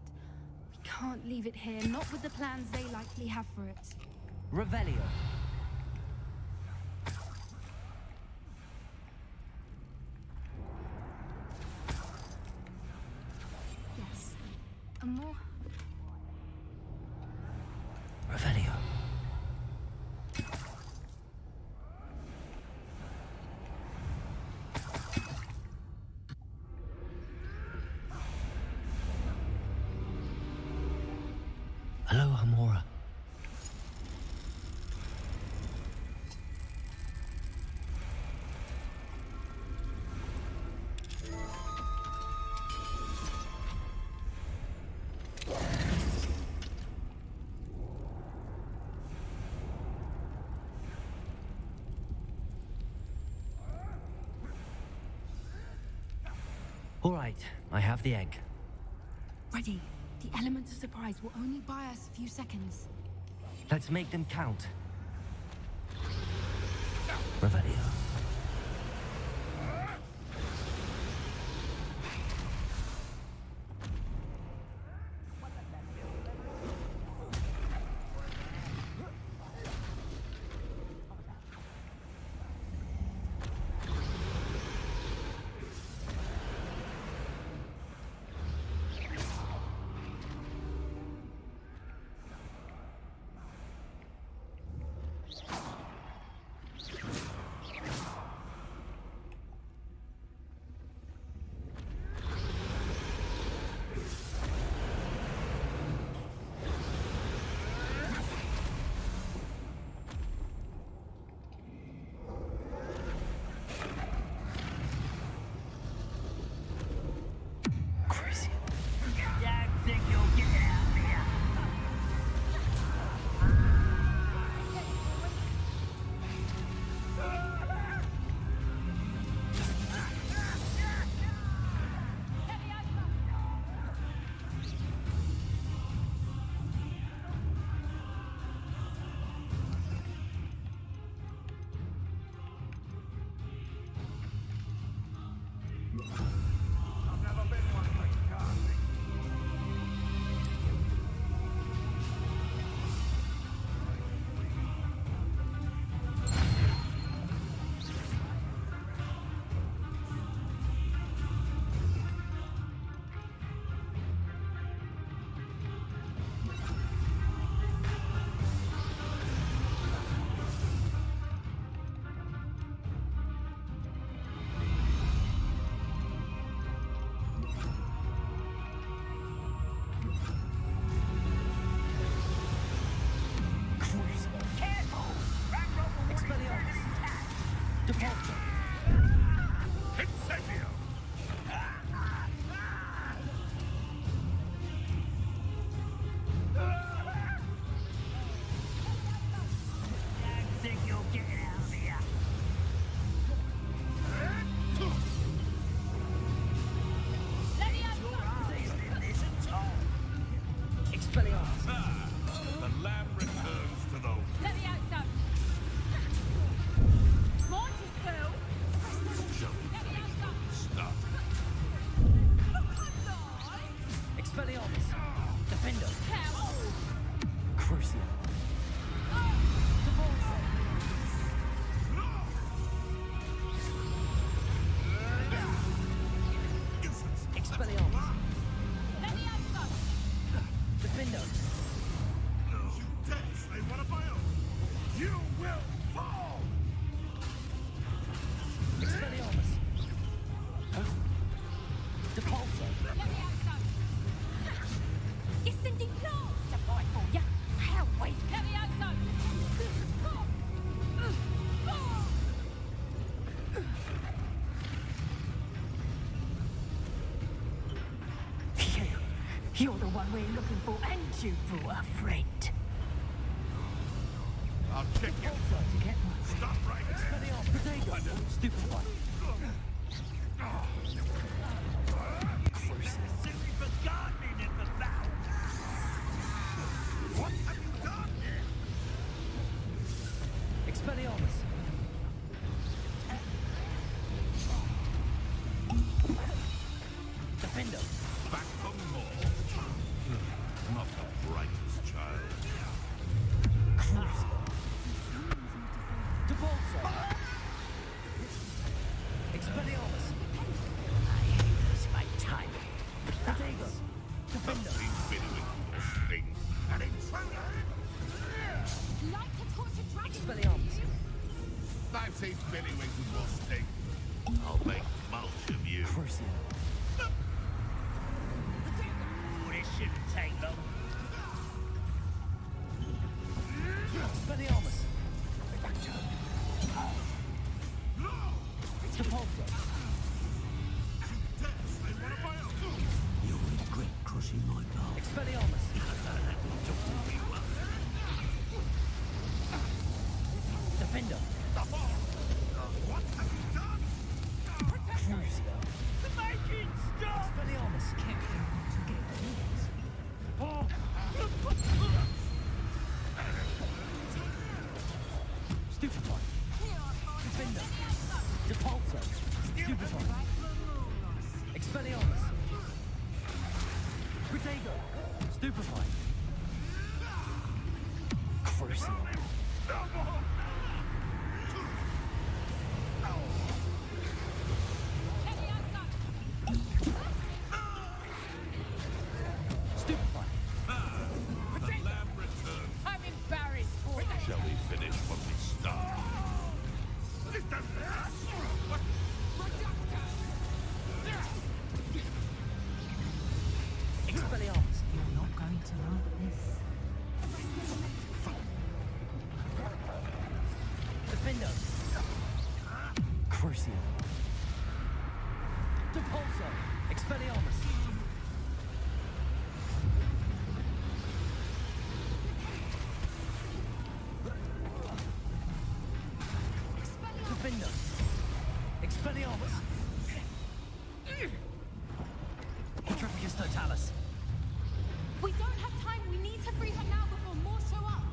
We can't leave it here, not with the plans they likely have for it. Revelio. Yes. A more... Revelio. Hello, Hamora. All right, I have the egg. Ready. The element of surprise will only buy us a few seconds. Let's make them count. Revelio. Expelliarmus. Defender. Crucial. Expelliarmus. Defender. You dare say one of my own! You will fall! Expelliarmus. Depulso. You're sending claws to fight for you. How wait, Levioso! You're the one we're looking for, and you brought a friend. I'll check you. To get one. Stop right there! Potato. Stupid one. Simply forgotten in the battle. What have you done? Expelliarmus. Defender. Back for more. Not the brightest child. Crucial. Depulso. Expelliarmus. I hate this my time. Potato. Defender. Something billowing will sting. An intruder! Like to torture dragons. Expelliarmus. I've seen billywings and will sting. I'll make mulch of you. Crucial. This shouldn't take long. Expelliarmus. Depulso. You'll regret crossing my path. Expelliarmus. Defender. What have you done? Crucial. Make it stop! Expelliarmus. Stupid one. Defender. Depulso. Stupid one. Expelliarmus. Potato. Stupefy. Crucial. Stupefy. The lab returned. I'm embarrassed for you. Shall we finish what we start? This doesn't hurt. Expelliarmus. You're not going to like this. Defender. Crucial. Depulso. Expelliarmus. Defender. Expelliarmus. Petrificus Totalis. We don't have time. We need to free her now before more show up.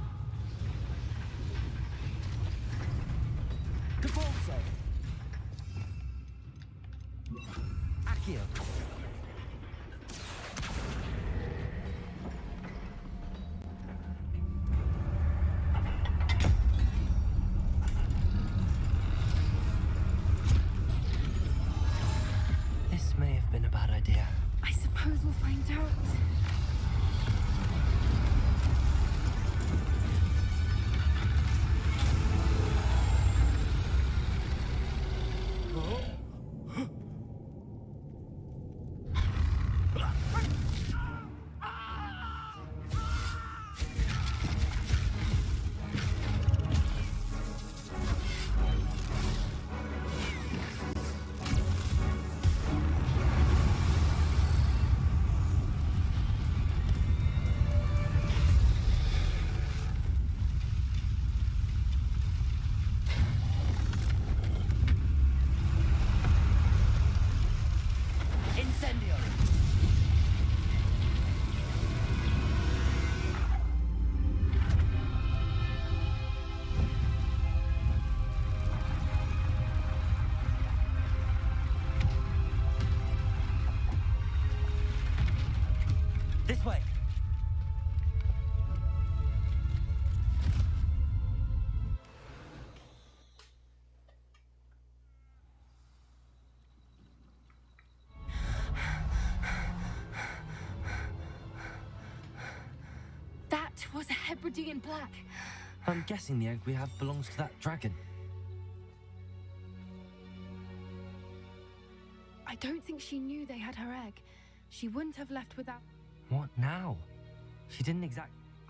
Depulso. Accio. This way. That was a Hebridean black. I'm guessing the egg we have belongs to that dragon. I don't think she knew they had her egg. She wouldn't have left without... What now? She didn't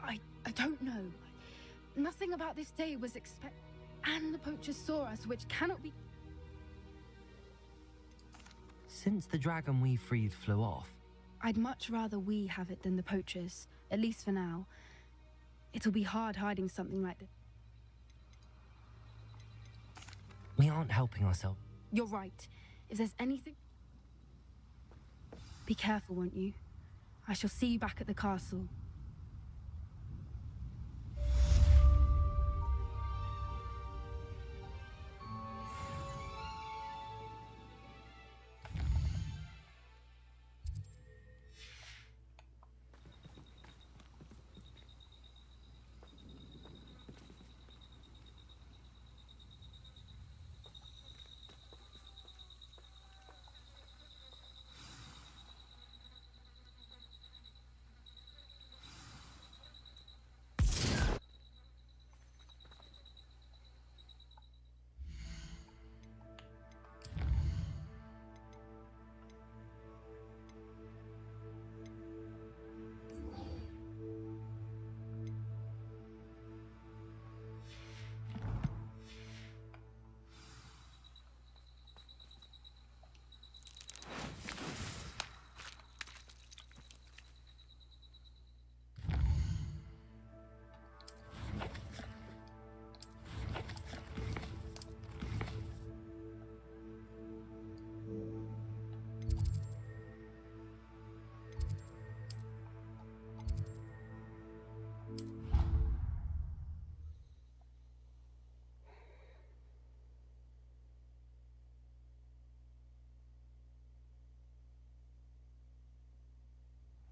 I don't know. Nothing about this day was and the poachers saw us, which cannot be... Since the dragon we freed flew off, I'd much rather we have it than the poachers, at least for now. It'll be hard hiding something like this. we aren't helping ourselves. You're right. If there's anything... Be careful, won't you? I shall see you back at the castle.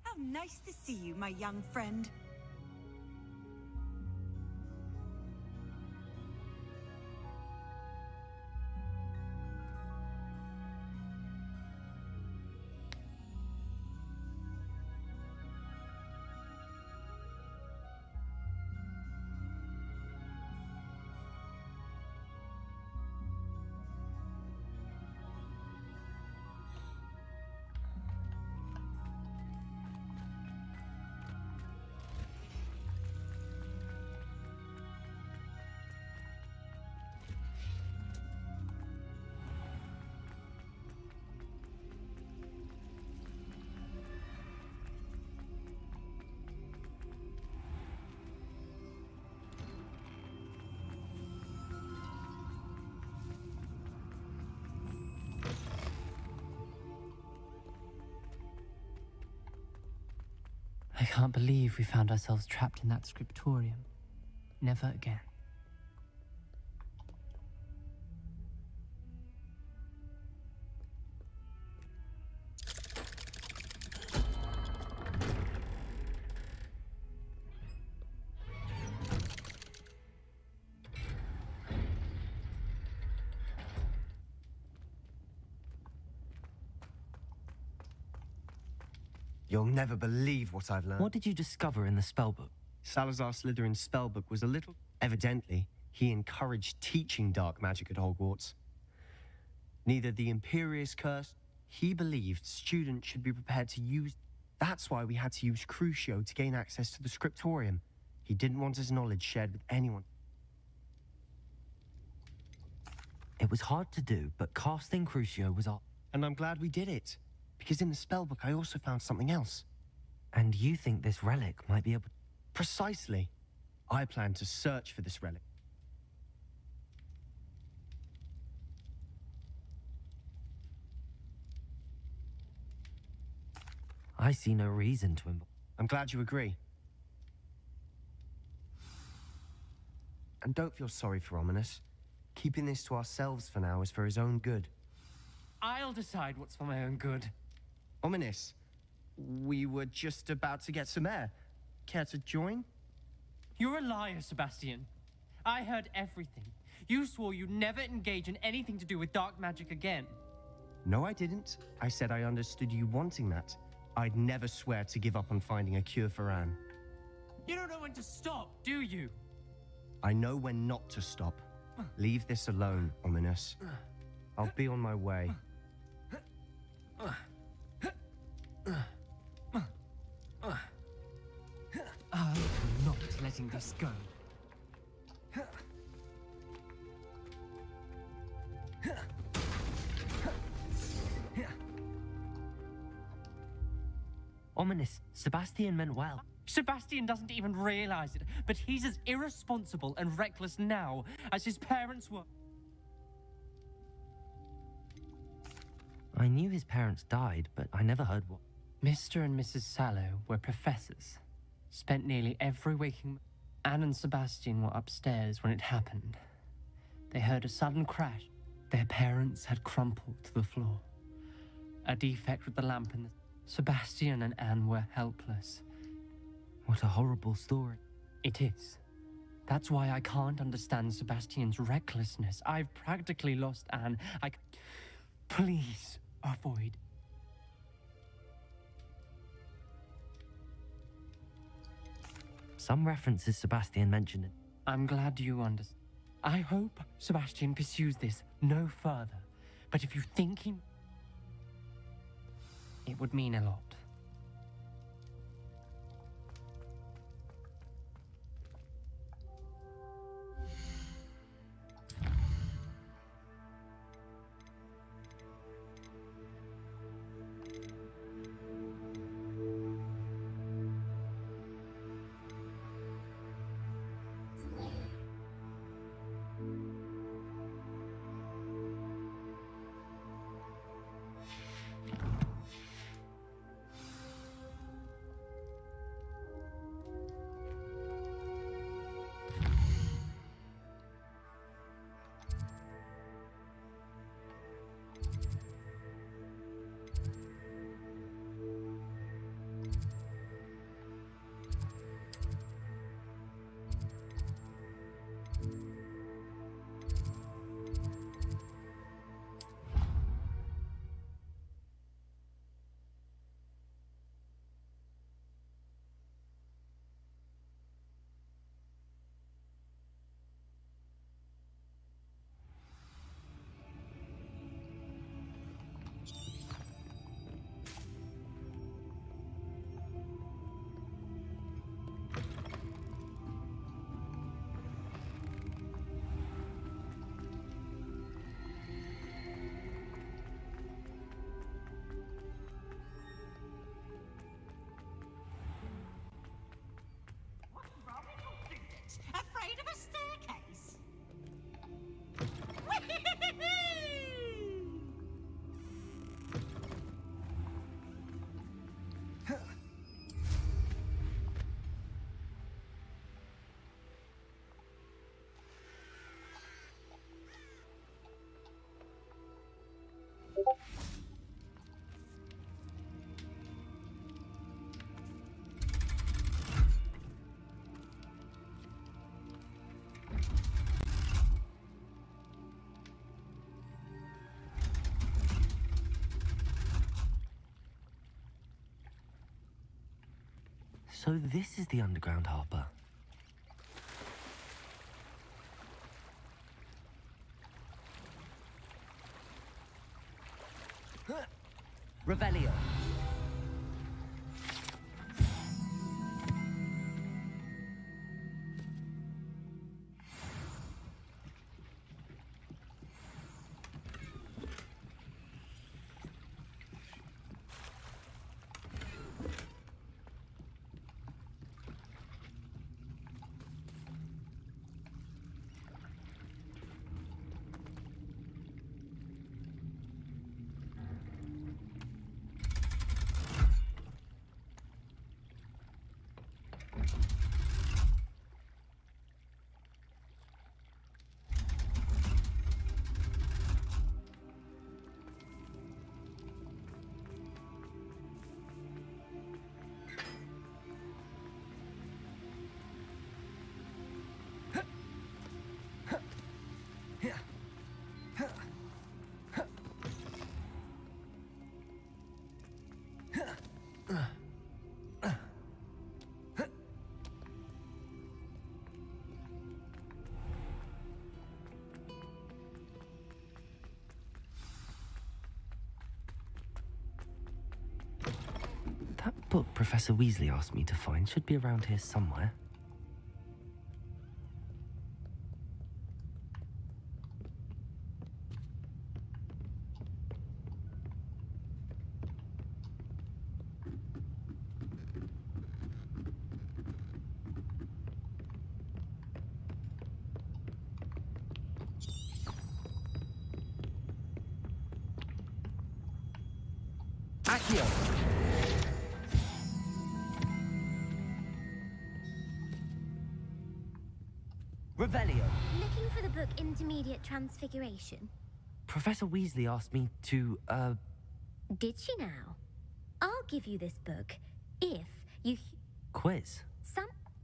How nice to see you, my young friend. I can't believe we found ourselves trapped in that scriptorium. Never again. You'll never believe what I've learned. What did you discover in the spellbook? Salazar Slytherin's spellbook was a little... Evidently, he encouraged teaching dark magic at Hogwarts. Neither the Imperious Curse... He believed students should be prepared to use... That's why we had to use Crucio to gain access to the scriptorium. He didn't want his knowledge shared with anyone. It was hard to do, but casting Crucio was our... And I'm glad we did it. Because in the spellbook, I also found something else. And you think this relic might be able... Precisely. I plan to search for this relic. I see no reason to... I'm glad you agree. And don't feel sorry for Ominous. Keeping this to ourselves for now is for his own good. I'll decide what's for my own good. Ominous, we were just about to get some air. Care to join? You're a liar, Sebastian. I heard everything. You swore you'd never engage in anything to do with dark magic again. No, I didn't. I said I understood you wanting that. I'd never swear to give up on finding a cure for Anne. You don't know when to stop, do you? I know when not to stop. Leave this alone, Ominous. I'll be on my way. I'm not letting this go. Ominous, Sebastian meant well. Sebastian doesn't even realize it, but he's as irresponsible and reckless now as his parents were. I knew his parents died, but I never heard what. Mr. and Mrs. Sallow were professors. Spent nearly every waking... Anne and Sebastian were upstairs when it happened. They heard a sudden crash. Their parents had crumpled to the floor. A defect with the lamp in the... Sebastian and Anne were helpless. What a horrible story. It is. That's why I can't understand Sebastian's recklessness. I've practically lost Anne. Please, avoid. Some references Sebastian mentioned it. I'm glad you understand. I hope Sebastian pursues this no further. But if you think he... it would mean a lot. Afraid of a staircase? So this is the underground harbor. Revelio. book Professor Weasley asked me to find should be around here somewhere. Accio! Revelio. Looking for the book Intermediate Transfiguration? Professor Weasley asked me to, Did she now? I'll give you this book if you... quiz.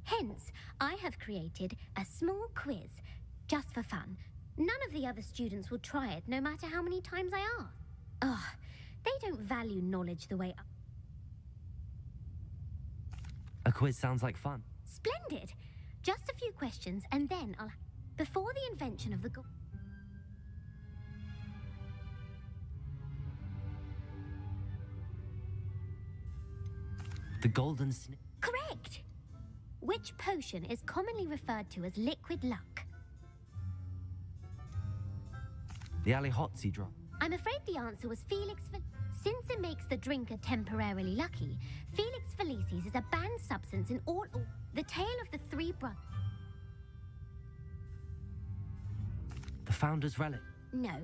Hence, I have created a small quiz, just for fun. None of the other students will try it, no matter how many times I ask. Ugh, they don't value knowledge the way... A quiz sounds like fun. Splendid! Just a few questions, and then I'll... Before the invention of the... The golden snake. Correct! Which potion is commonly referred to as liquid luck? The Alihotzi drop. I'm afraid the answer was Felix Since it makes the drinker temporarily lucky, Felix Felicis is a banned substance in all... The tale of the three brothers... The Founder's Relic. No.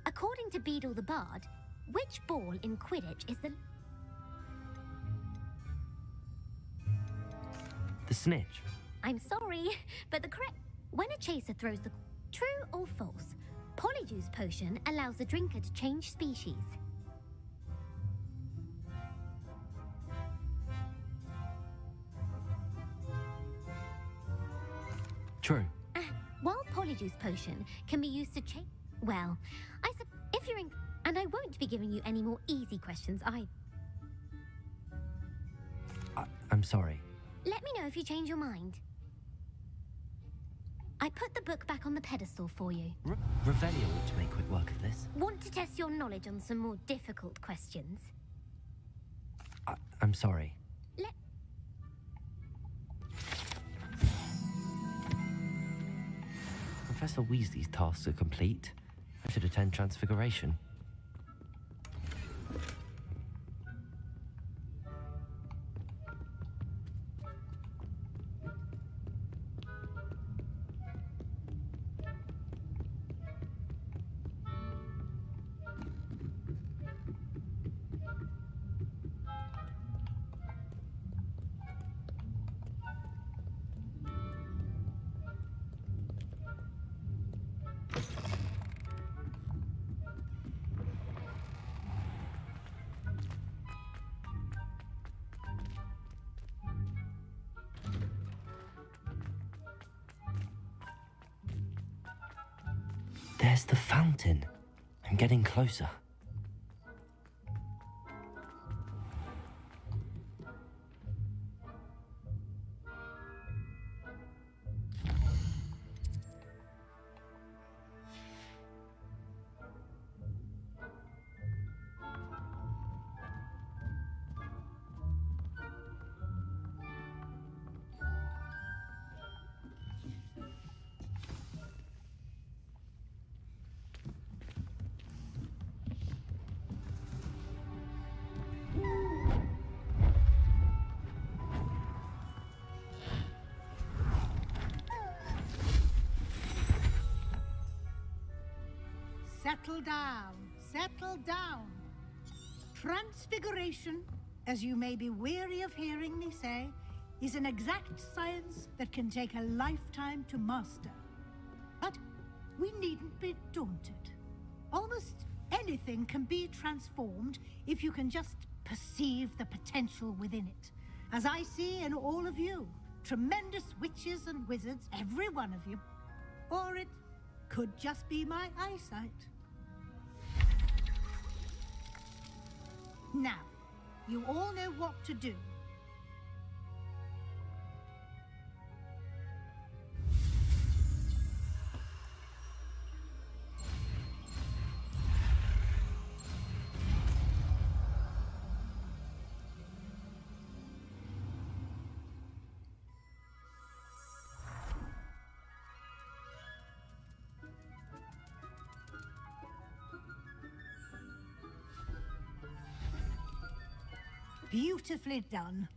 According to Beadle the Bard, which ball in Quidditch is the... The Snitch. I'm sorry, but the correct... When a chaser throws the... True or false? Polyjuice potion allows the drinker to change species. True. While Polyjuice potion can be used to change... Well, if you're in... And I won't be giving you any more easy questions either. I'm sorry. Let me know if you change your mind. I put the book back on the pedestal for you. Revelio ought to make quick work of this. Want to test your knowledge on some more difficult questions? I'm sorry. Professor Weasley's tasks are complete. I should attend Transfiguration. There's the fountain. I'm getting closer. Settle down, settle down. Transfiguration, as you may be weary of hearing me say, is an exact science that can take a lifetime to master. But we needn't be daunted. Almost anything can be transformed if you can just perceive the potential within it. As I see in all of you, tremendous witches and wizards, every one of you. Or it could just be my eyesight. Now, you all know what to do. Beautifully done.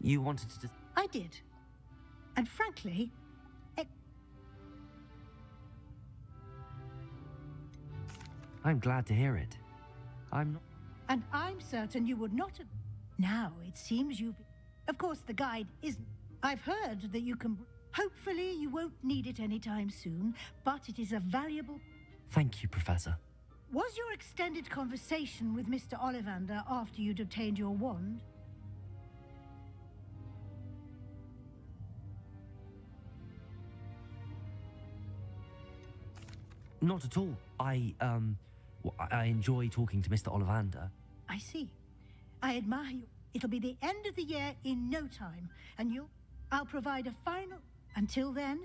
You wanted to... I did. And frankly, I'm glad to hear it. I'm not... and I'm certain you would not have. Now it seems you've. Of course, the guide isn't. I've heard that you can. Hopefully, you won't need it anytime soon, but it is a valuable. Thank you, Professor. Was your extended conversation with Mr. Ollivander after you'd obtained your wand? Not at all. I enjoy talking to Mr. Ollivander. I see. I admire you. It'll be the end of the year in no time, and I'll provide a final. Until then.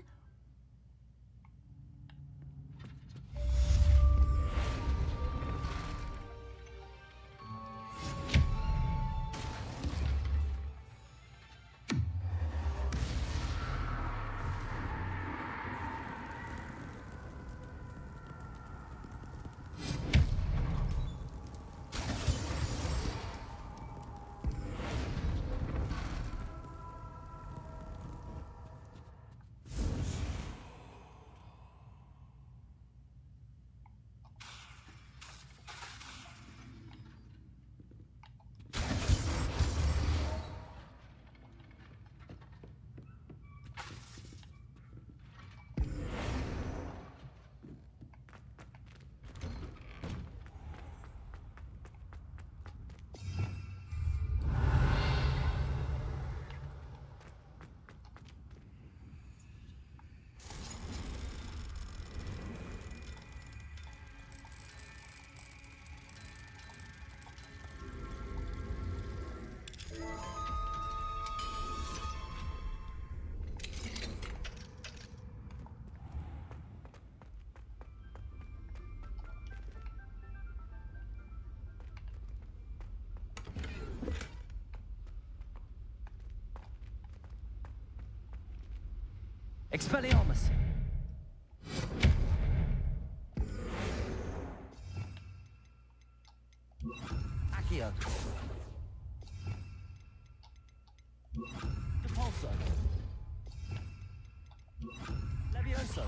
Expelliarmus! Accio! Depulso! Levioso!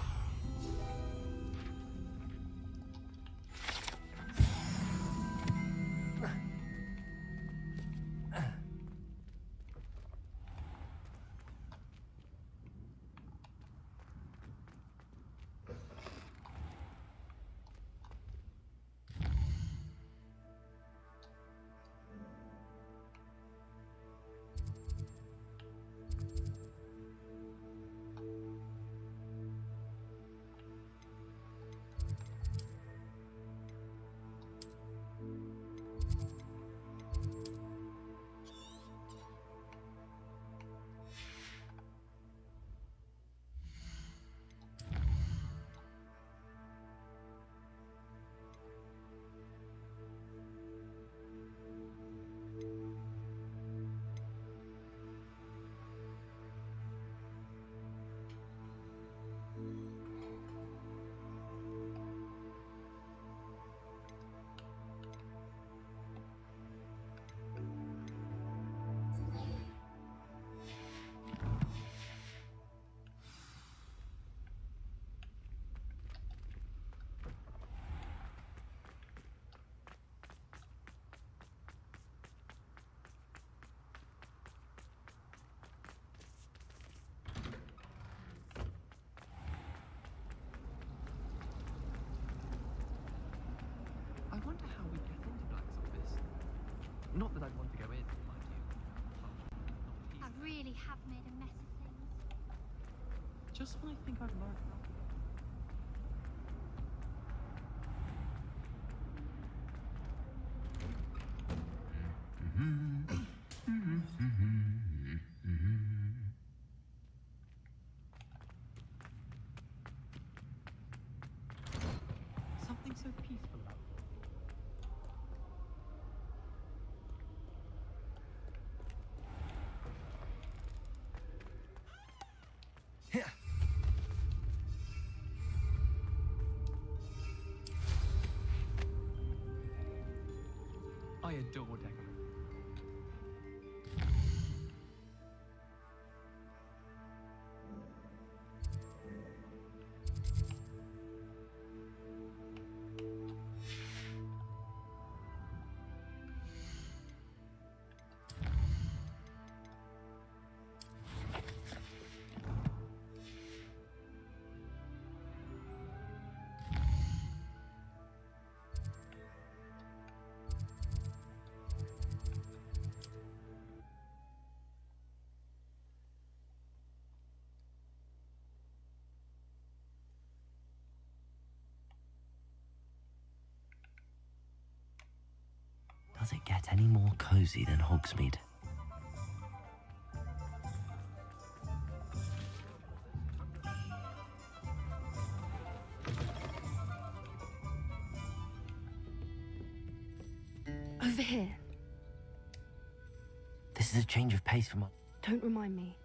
wonder how we get into Black's office. Not that I'd want to go in, mind you. I really have made a mess of things. Just when I think I've learned nothing. Something so peaceful about Here. I adore decorating. Does it get any more cozy than Hogsmeade? Over here. This is a change of pace from... Don't remind me.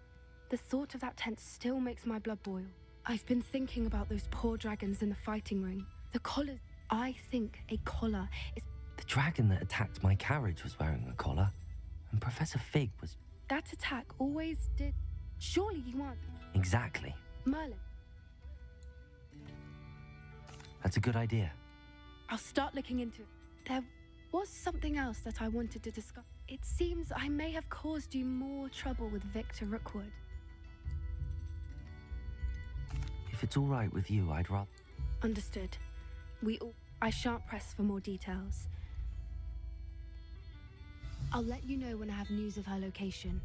The thought of that tent still makes my blood boil. I've been thinking about those poor dragons in the fighting ring. The collars. I think a collar is... The dragon that attacked my carriage was wearing a collar, and Professor Fig was... That attack always did... Surely you aren't... Exactly. Merlin. That's a good idea. I'll start looking into it. There was something else that I wanted to discuss. It seems I may have caused you more trouble with Victor Rookwood. If it's all right with you, I'd rather... Understood. I shan't press for more details. I'll let you know when I have news of her location.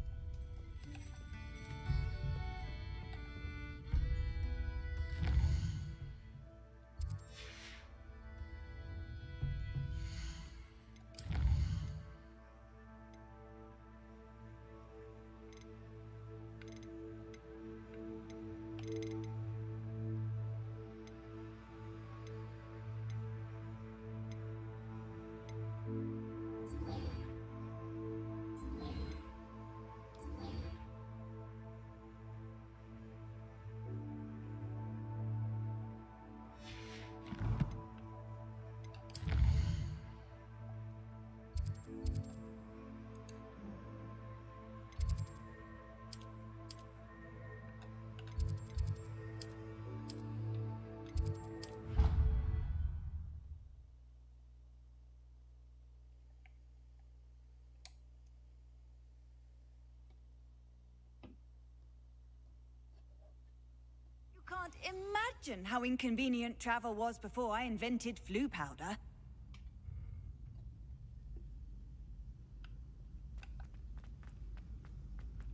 Can't imagine how inconvenient travel was before I invented flu powder.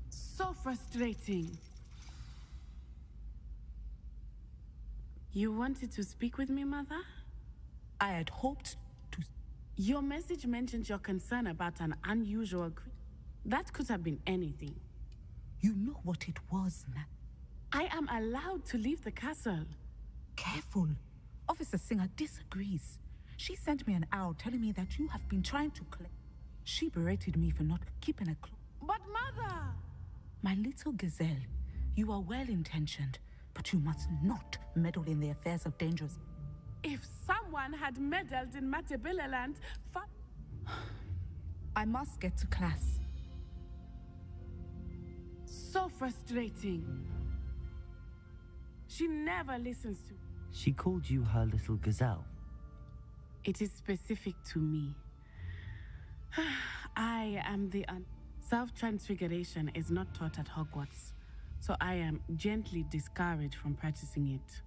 So frustrating. You wanted to speak with me, Mother? I had hoped to. Your message mentioned your concern about an unusual that could have been anything. You know what it was, now. I am allowed to leave the castle. Careful. Officer Singer disagrees. She sent me an owl telling me that you have been trying to collect. She berated me for not keeping a clue. But Mother! My little gazelle, you are well-intentioned, but you must not meddle in the affairs of dangerous... If someone had meddled in Matabeleland, I must get to class. So frustrating. She never listens to... She called you her little gazelle. It is specific to me. I am the... Self-transfiguration is not taught at Hogwarts, so I am gently discouraged from practicing it.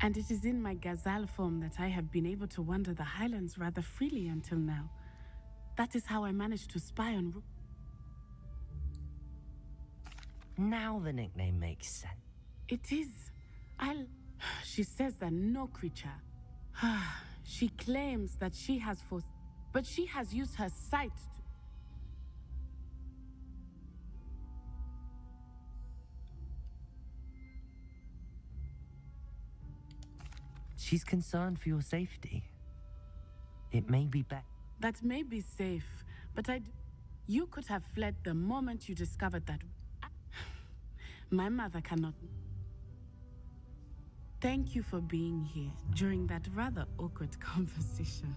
And it is in my gazelle form that I have been able to wander the highlands rather freely until now. That is how I managed to spy on Rook. Now the nickname makes sense. It is. She says that no creature. She claims that she has force, but she has used her sight to. She's concerned for your safety. It may be better. That may be safe, but you could have fled the moment you discovered that. My mother cannot. Thank you for being here during that rather awkward conversation.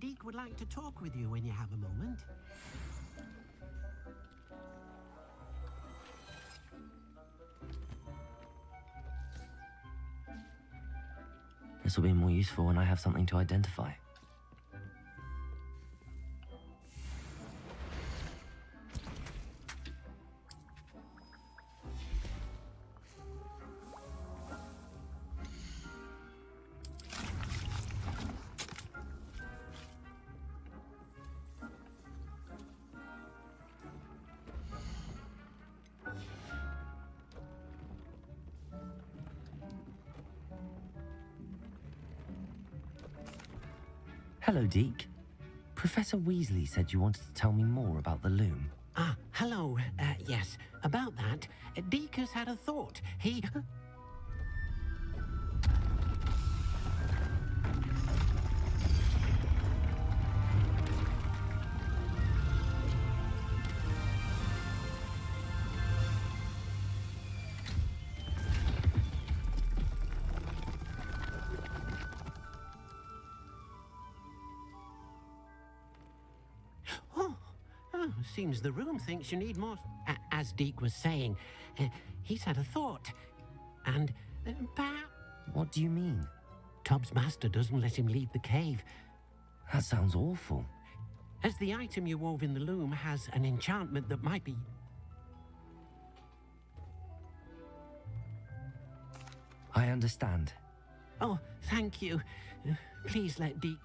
Deke would like to talk with you when you have a moment. This will be more useful when I have something to identify. Hello, Deke. Professor Weasley said you wanted to tell me more about the loom. Ah, hello. Yes, about that. Deke has had a thought. He... Seems the room thinks you need more. As Deke was saying, he's had a thought. And perhaps... What do you mean? Tubbs' master doesn't let him leave the cave. That sounds awful. As the item you wove in the loom has an enchantment that might be... I understand. Oh, thank you. Please let Deke...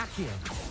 Accio.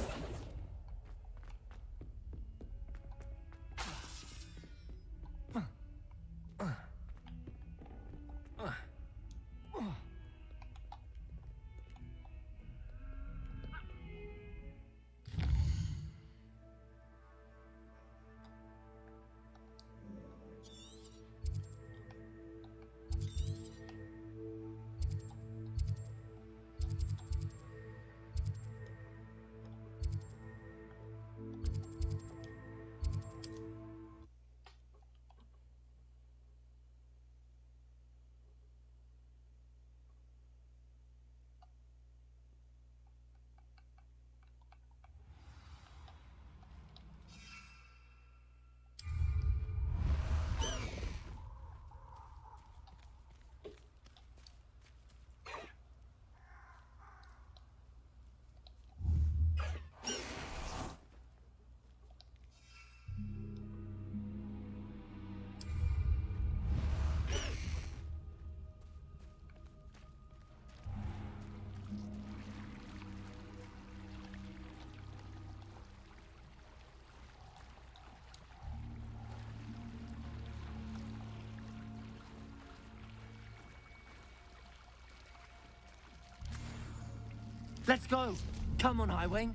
Let's go. Come on, Highwing.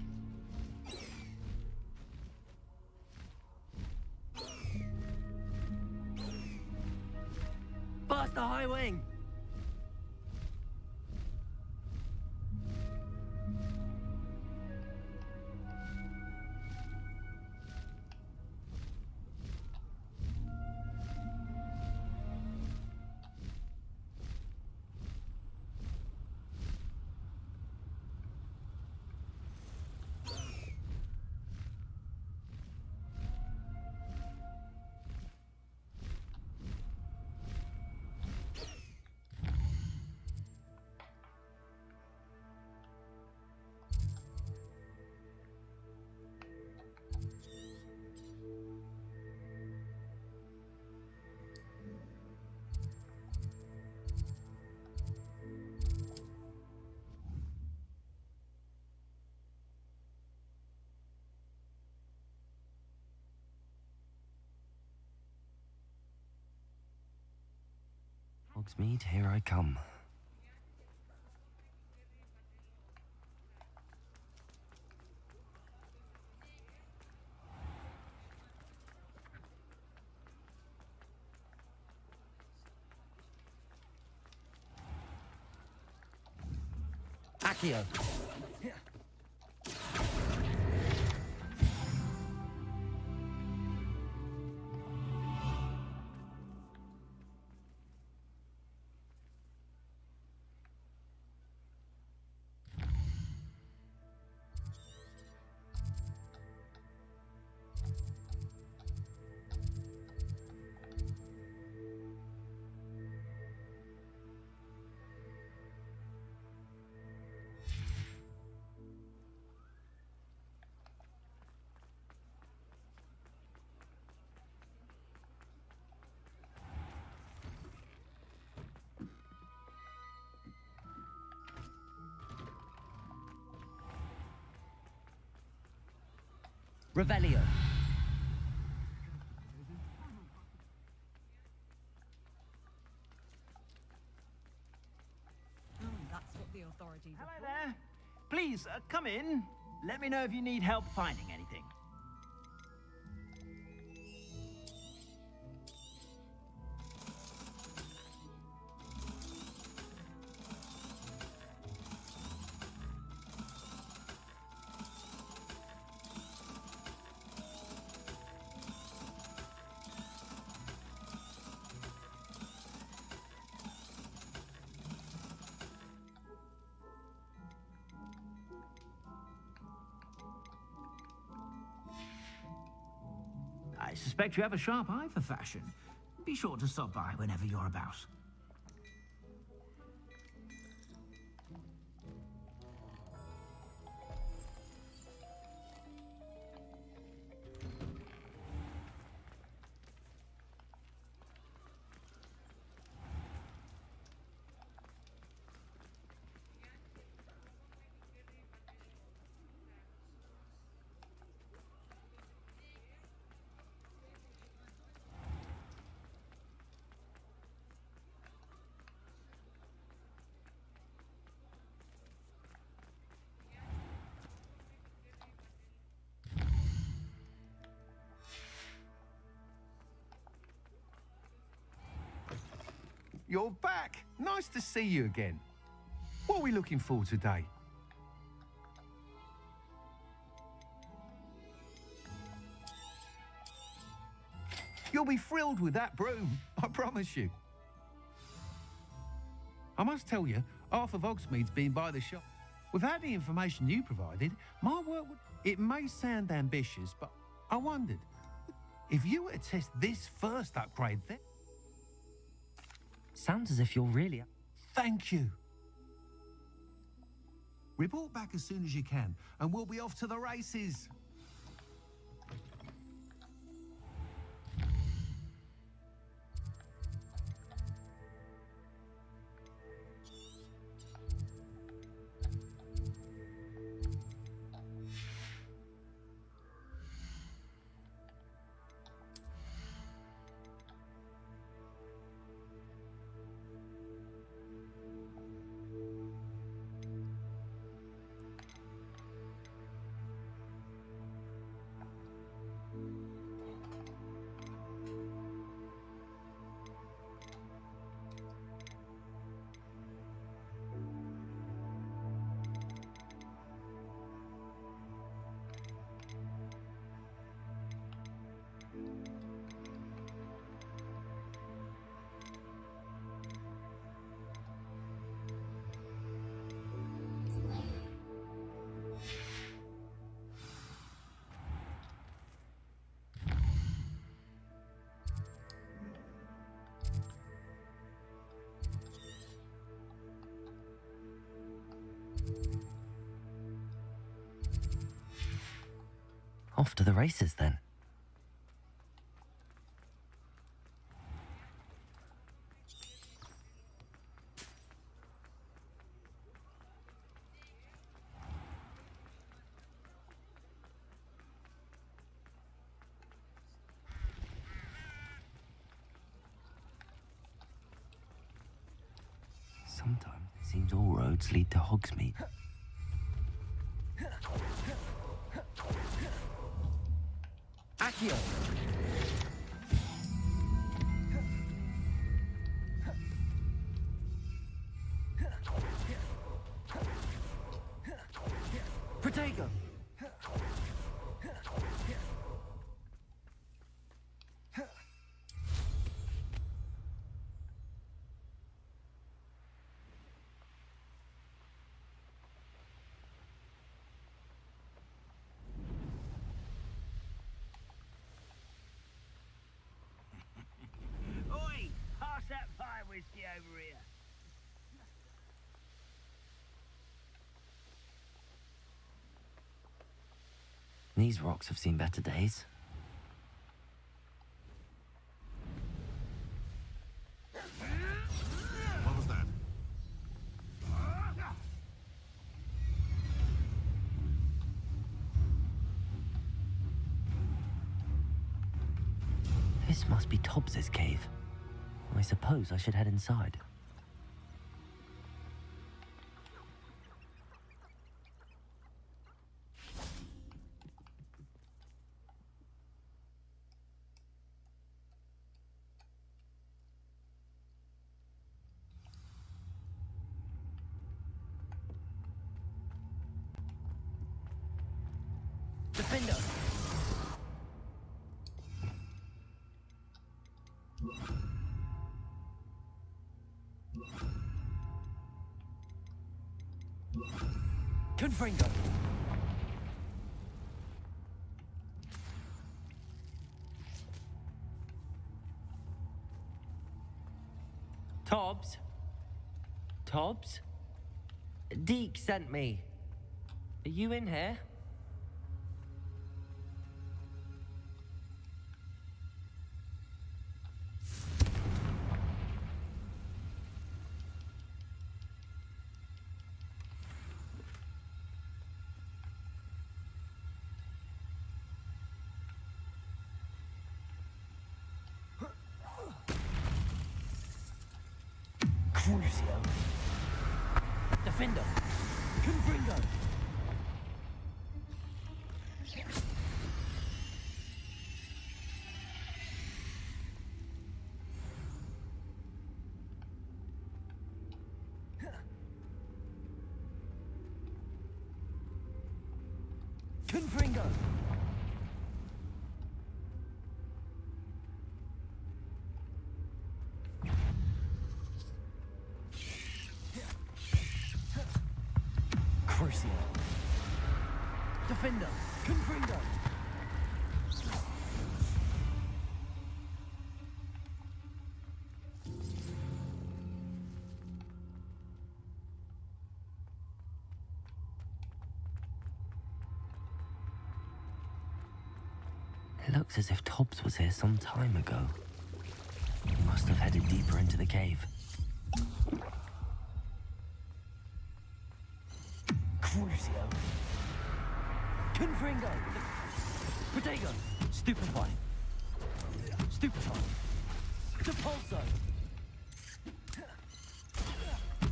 Faster, Highwing. Hogsmeade, here I come. Accio. Revelio. That's what the authorities. Hello there. Please, come in. Let me know if you need help finding anything. I suspect you have a sharp eye for fashion. Be sure to stop by whenever you're about. you're back. Nice to see you again. What are we looking for today? You'll be thrilled with that broom, I promise you. I must tell you, half of Hogsmeade's been by the shop. Without the information you provided, my work would... It may sound ambitious, but I wondered, if you were to test this first upgrade then... Sounds as if you're really... Thank you. Report back as soon as you can, and we'll be off to the races. Off to the races then. Sometimes it seems all roads lead to Hogsmeade. Accio! Protego! Oi! Pass that pie whiskey over here. These rocks have seen better days. What was that? This must be Tobbs's cave. I suppose I should head inside. Defender! Confringo! Tobbs? Tobbs? Deke sent me. Are you in here? Crucio. Defender. Confringo. Confringo! Crucio. Defender. Confringo. It looks as if Tobbs was here some time ago. He must have headed deeper into the cave. Crucio. Confringo. Protego. Stupefy. Stupefy. Depulso.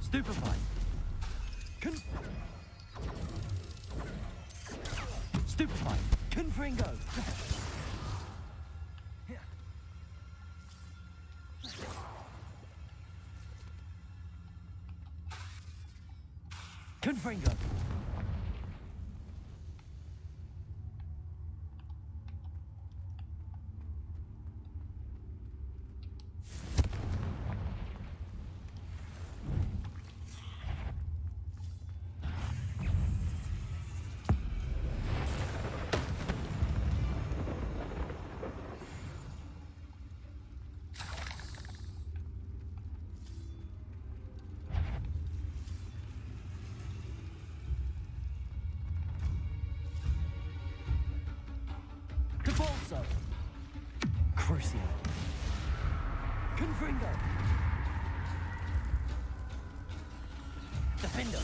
Stupefy. Stupefy. Confringo. Confringo. Depulso. Crucio. Confringo. Defender.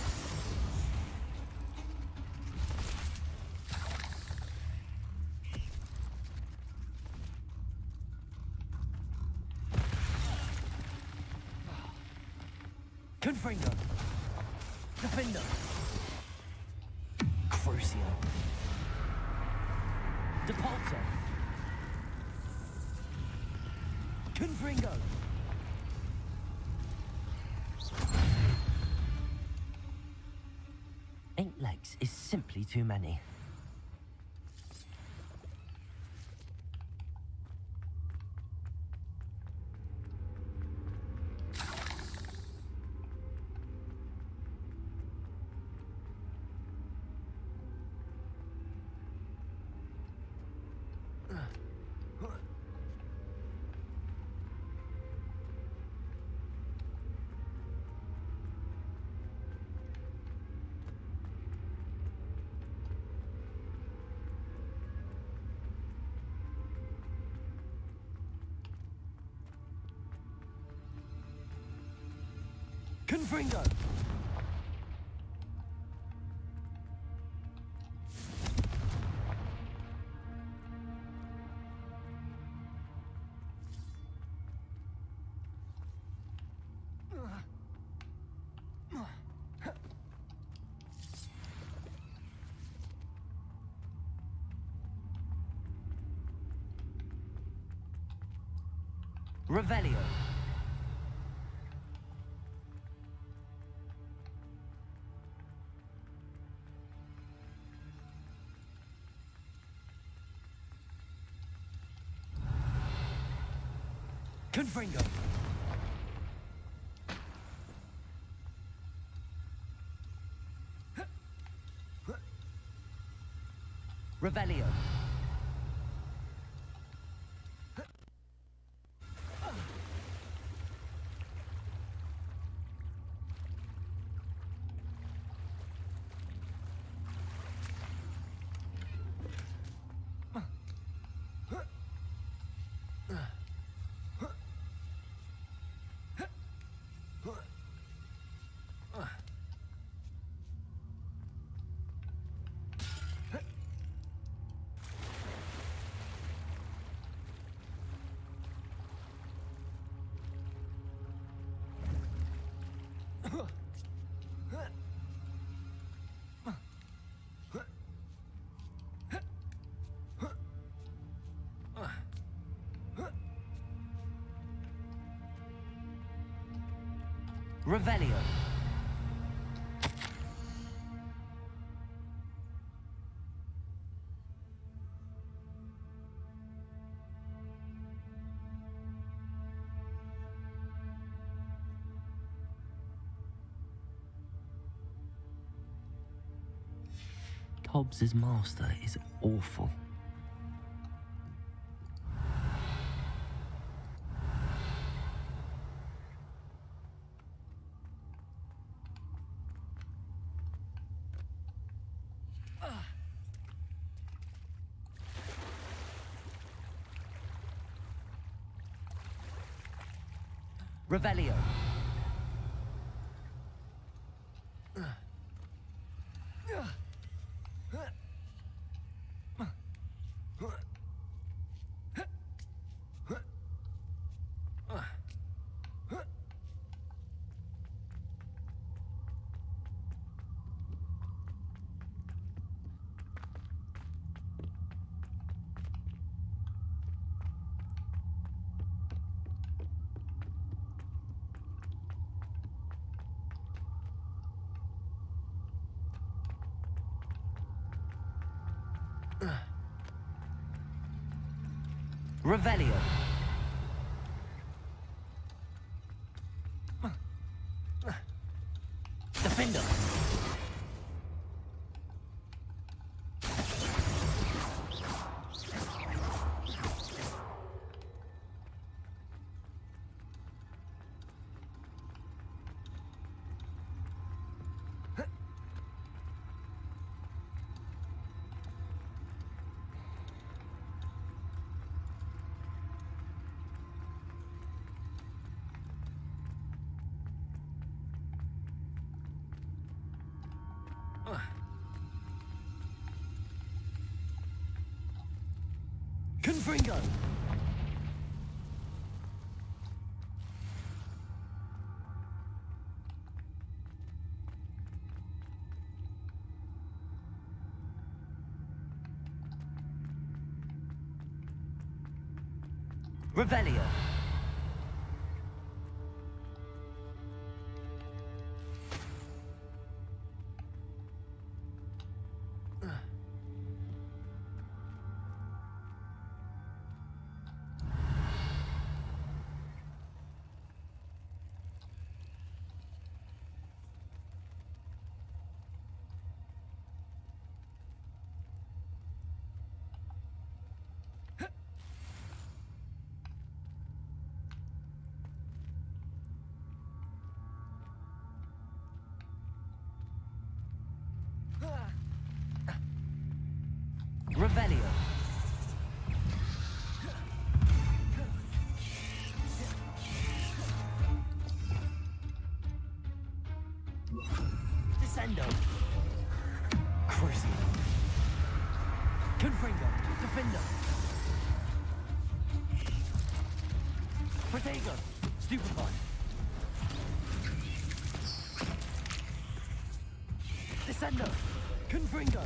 Confringo. Defender. Crucio. Depulso. Confringo. Eight legs is simply too many. Confringo. Revelio. Confringo. Revelio. Revelio. Hobbs's master is awful. Revelio. Revelio. Defender. Confringo. Revelio. Revelio. Descendo. Cruising. Confringo. Defender. Protego. Stupefy. Descendo. Confringo.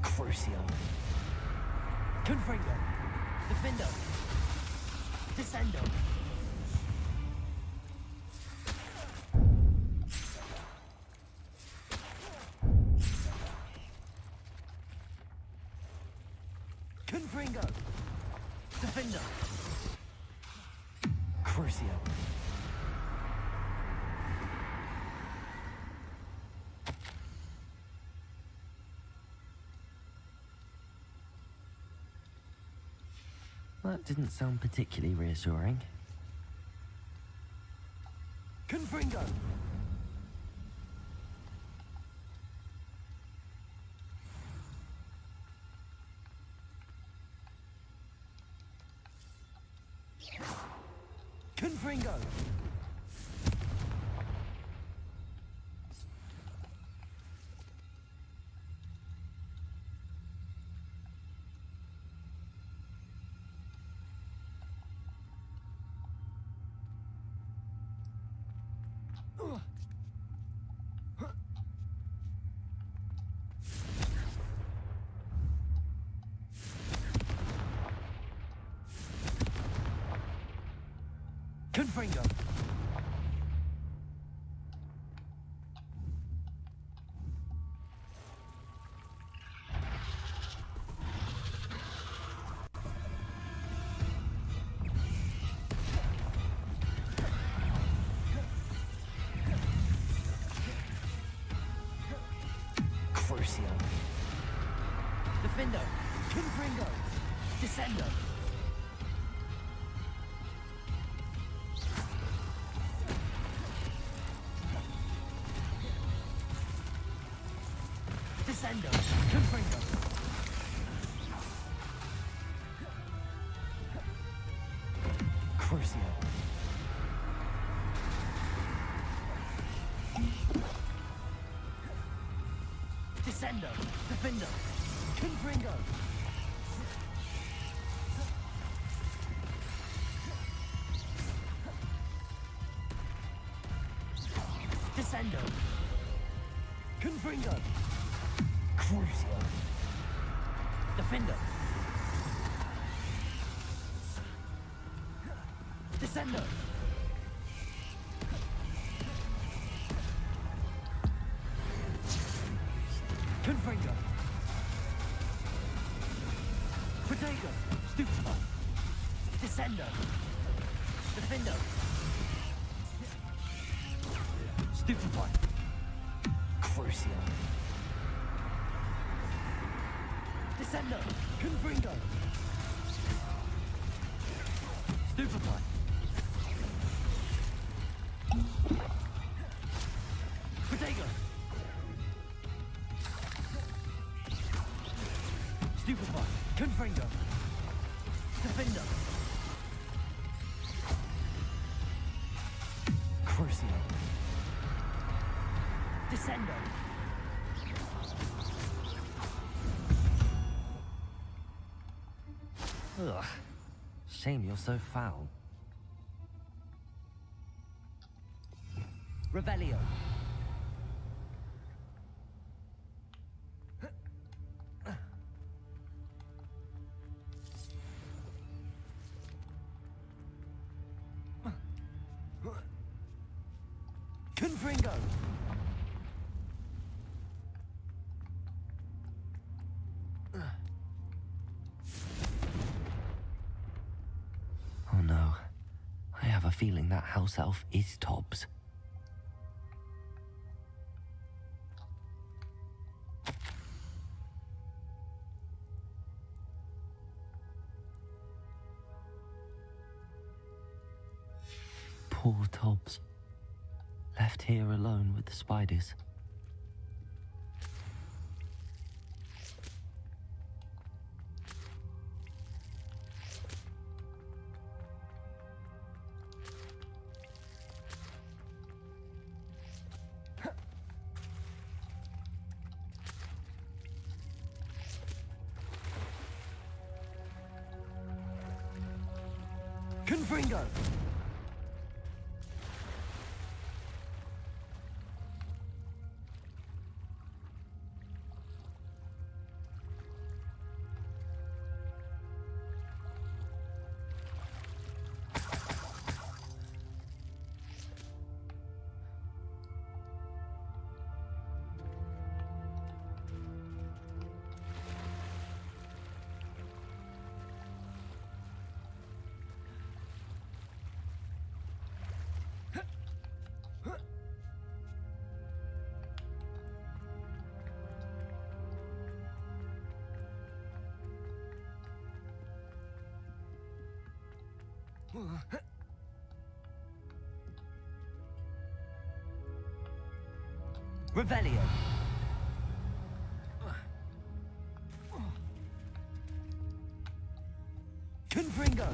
Crucio. Confringo. Defendo. Descendo. Confringo. Defendo. Crucio. That didn't sound particularly reassuring. Confringo! Confringo! Confringo! Defendo. Confringo. Descendo. Descendo. Confringo. Crucio. Descendo. Defendo. Confringo. Descendo. Confringo. Crucio. Defendo. Descendo. Confringo. Protego. Stupefy. Descendo. Defendo. Stupefy. Crucio. Descendo. Confringo. Stupefy. Protego. Stupefy. Confringo. Defendo. Crucio. Descendo. Ugh. Shame you're so foul. Revelio. Confringo. Oh no. I have a feeling that house elf is Tobbs. Poor Tobbs. Left here alone with the spiders. Confringo! Revelio. Confringo.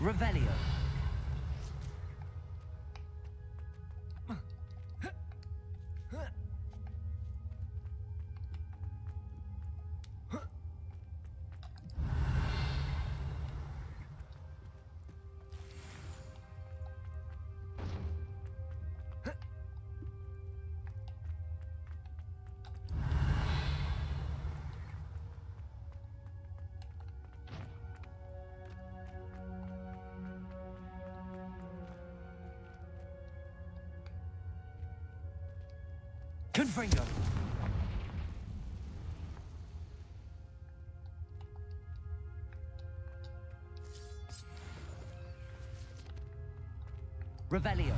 Revelio. Confringo. Revelio.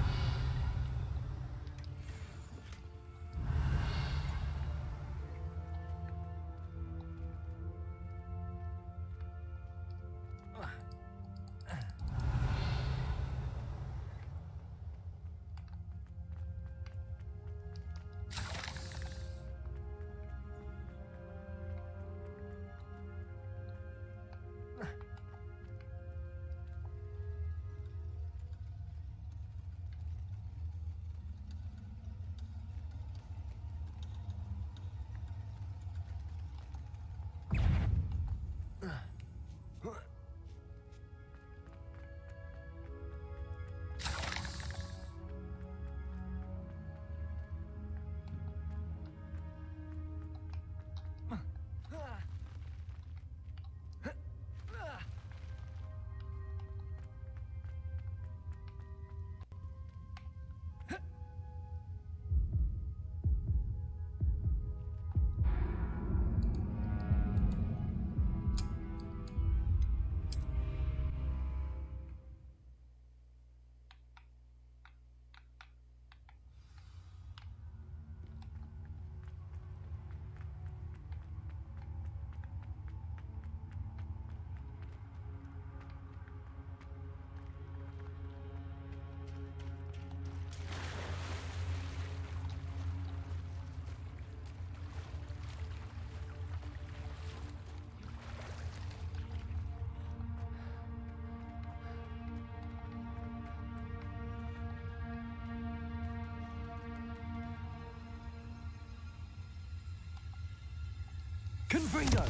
Confringo!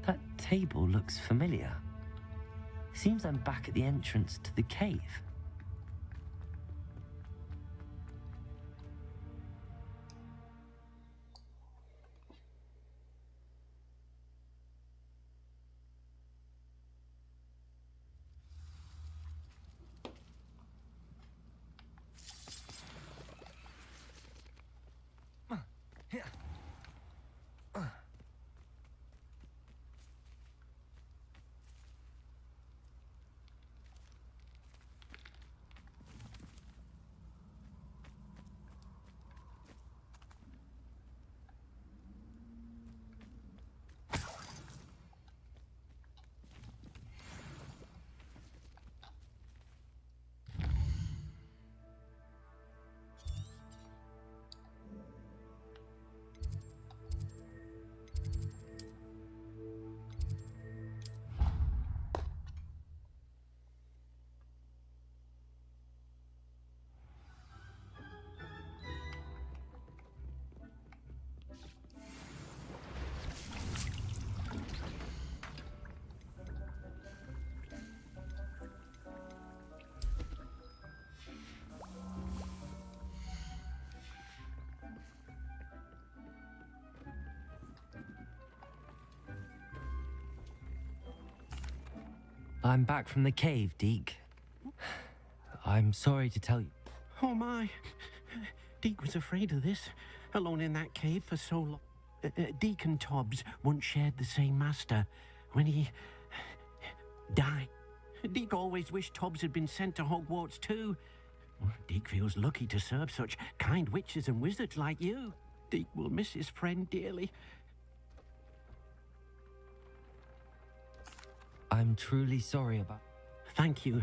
That table looks familiar. Seems I'm back at the entrance to the cave. I'm back from the cave, Deke. I'm sorry to tell you. Oh my. Deke was afraid of this, alone in that cave for so long. Deke and Tobbs once shared the same master when he died. Deke always wished Tobbs had been sent to Hogwarts too. Deke feels lucky to serve such kind witches and wizards like you. Deke will miss his friend dearly. I'm truly sorry about... Thank you.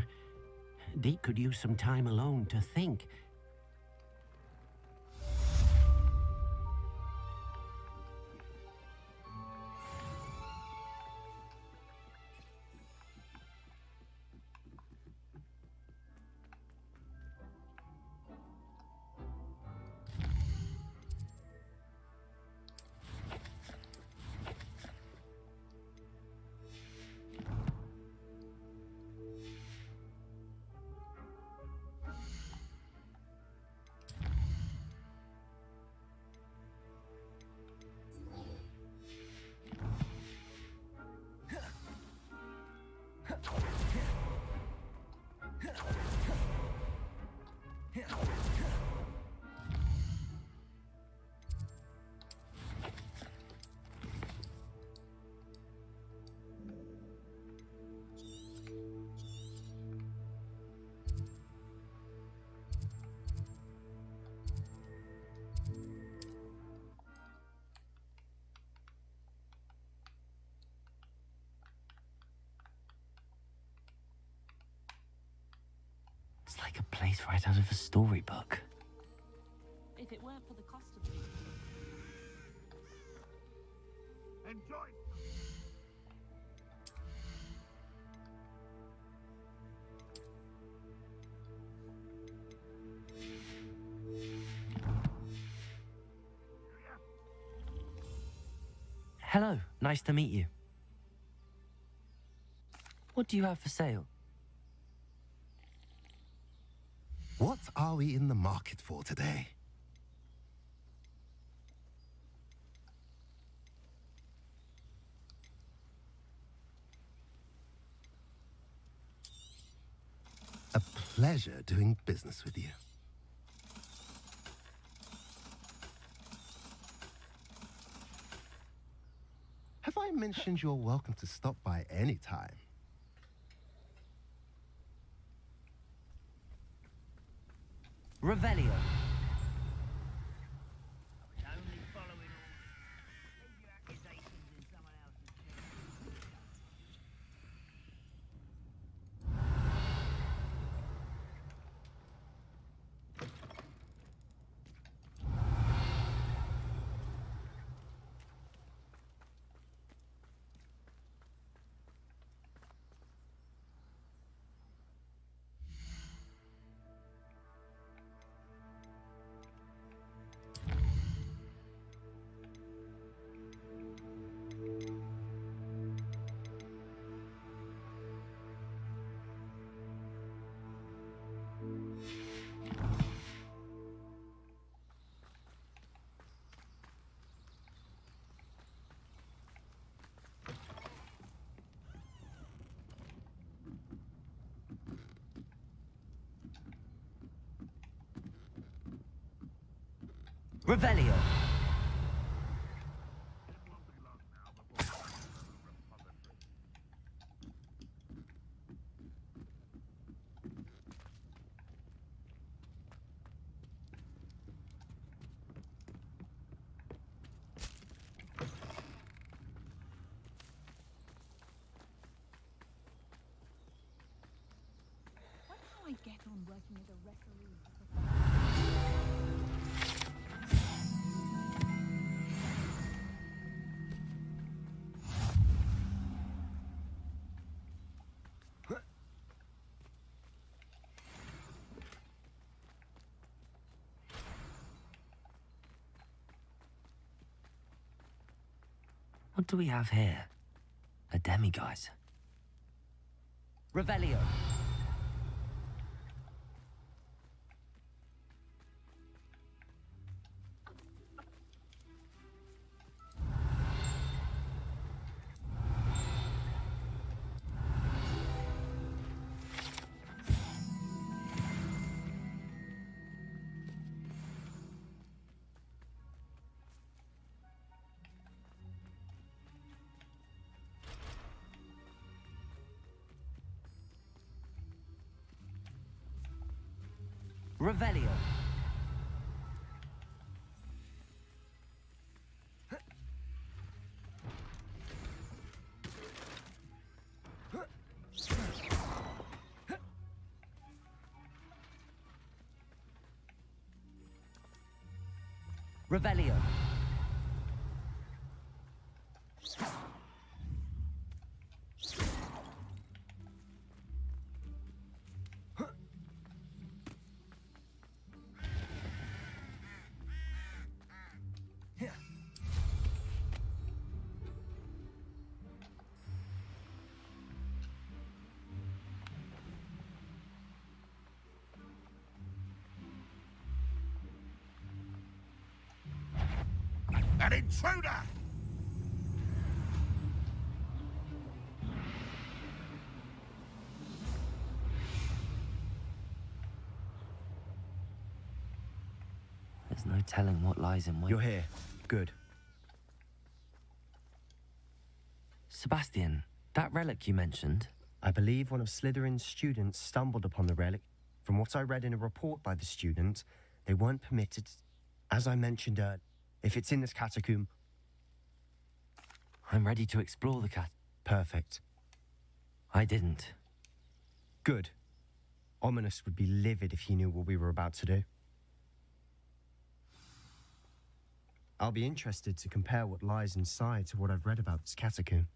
Deke could use some time alone to think. like a place right out of a storybook. If it weren't for the cost of it. Enjoy. Hello, nice to meet you. What do you have for sale? What are we in the market for today? A pleasure doing business with you. Have I mentioned you're welcome to stop by any time? Revelio. Only following orders. Leave your accusations in someone else's hands. Revelio. Wonder how I get on working as a referee. What do we have here? A demiguise. Revelio. Revelio. Revelio. An intruder! There's no telling what lies in wait. You're here. Good. Sebastian, that relic you mentioned. I believe one of Slytherin's students stumbled upon the relic. From what I read in a report by the student, they weren't permitted. As I mentioned earlier, if it's in this catacomb... I'm ready to explore the cat. Perfect. I didn't. Good. Ominous would be livid if he knew what we were about to do. I'll be interested to compare what lies inside to what I've read about this catacomb.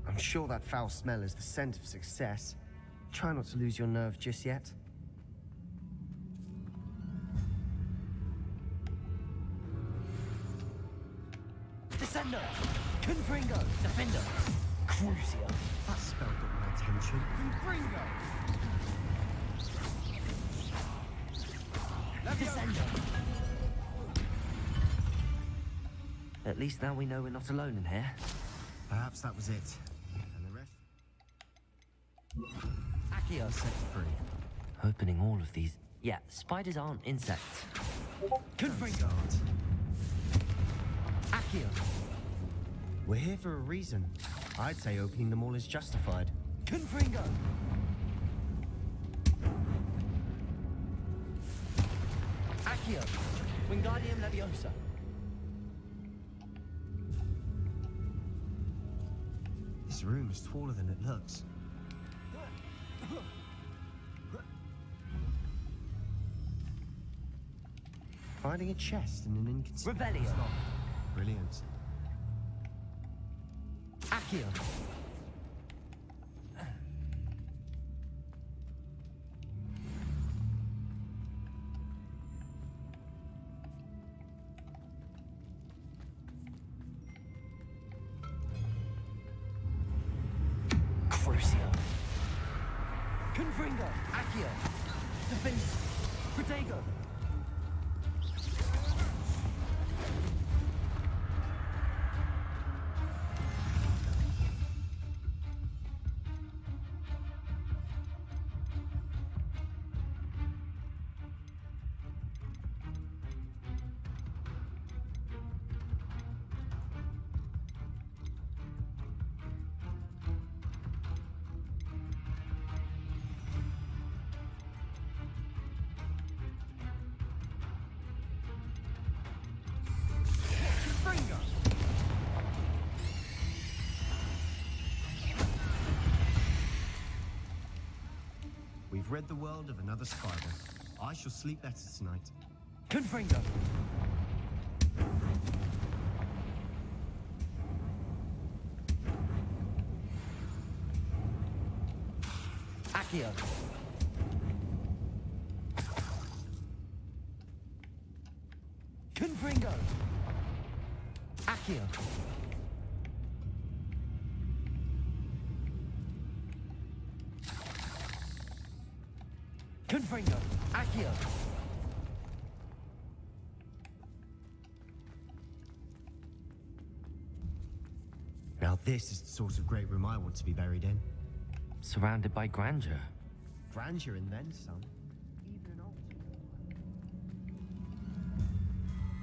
I'm sure that foul smell is the scent of success. Try not to lose your nerve just yet. Descendo! Confringo! Defender! Crucio! That spell got my attention. Confringo! Descendo! At least now we know we're not alone in here. Perhaps that was it. And the rest? Accio! Set free. Opening all of these. Yeah, spiders aren't insects. Confringo! Accio! We're here for a reason. I'd say opening them all is justified. Confringo! Accio! Wingardium Leviosa! This room is taller than it looks. Finding a chest in an inconspicuous Revelio. lock. Brilliant. Accio! Crucio! Confringo! Accio! Defend! Protego! We've read the world of another spider. I shall sleep better tonight. Confringo! Accio! Confringo! Accio! Confringo! Accio! Now this is the sort of great room I want to be buried in. Surrounded by grandeur. Grandeur and then some.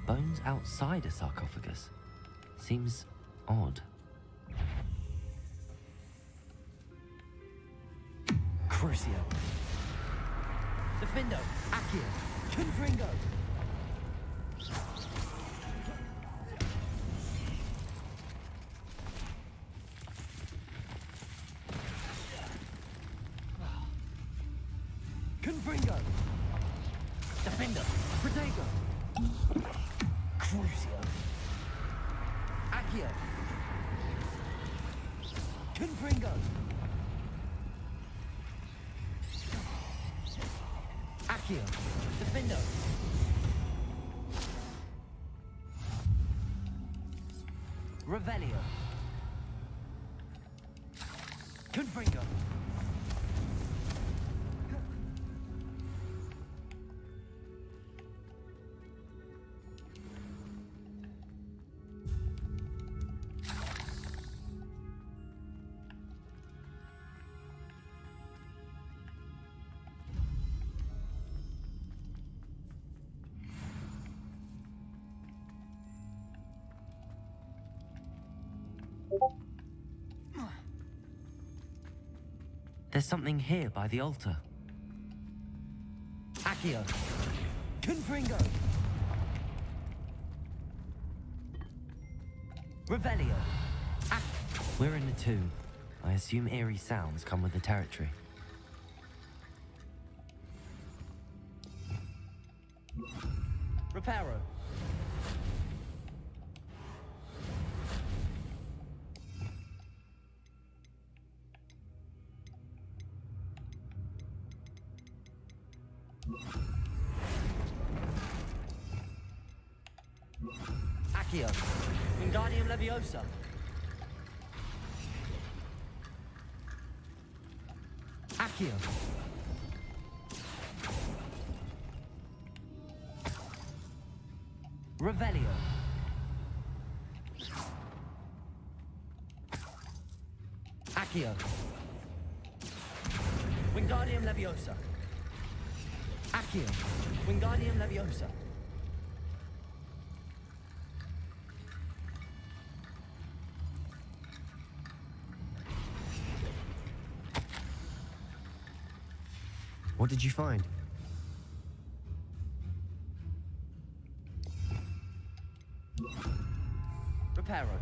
Bones outside a sarcophagus. Seems odd. Crucio! Defendo! Accio! Confringo! Confringo! Defender! Protego! Crucio! Accio! Confringo! Accio! Defendo! Revelio! Confringo! There's something here by the altar. Accio! Confringo! Revelio! We're in the tomb. I assume eerie sounds come with the territory. Reparo! Accio! Wingardium Leviosa! Accio! Revelio! Accio! Wingardium Leviosa! Accio! Wingardium Leviosa! What did you find? Reparo.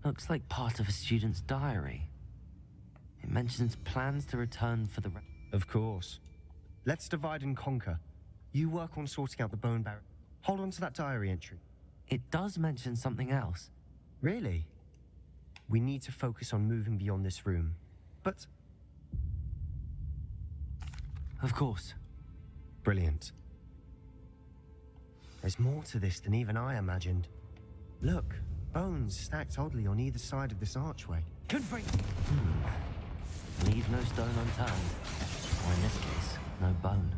Looks like part of a student's diary. It mentions plans to return for the... Of course. Let's divide and conquer. You work on sorting out the bone barrier. Hold on to that diary entry. It does mention something else. Really? We need to focus on moving beyond this room. But... Of course. Brilliant. There's more to this than even I imagined. Look, bones stacked oddly on either side of this archway. Confring! Leave no stone unturned. Or in this case, no bone.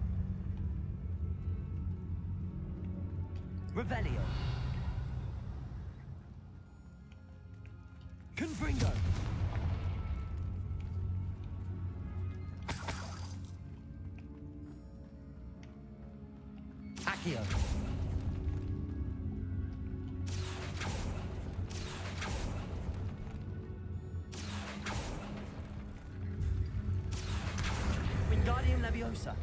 Revelio! Confringo! Accio! Wingardium Leviosa!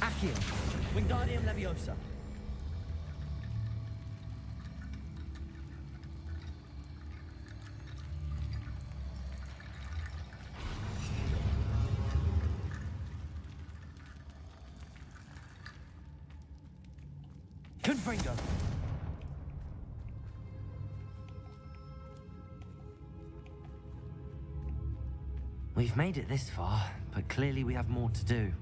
Accio! Wingardium Leviosa! Confringo! We've made it this far, but clearly we have more to do.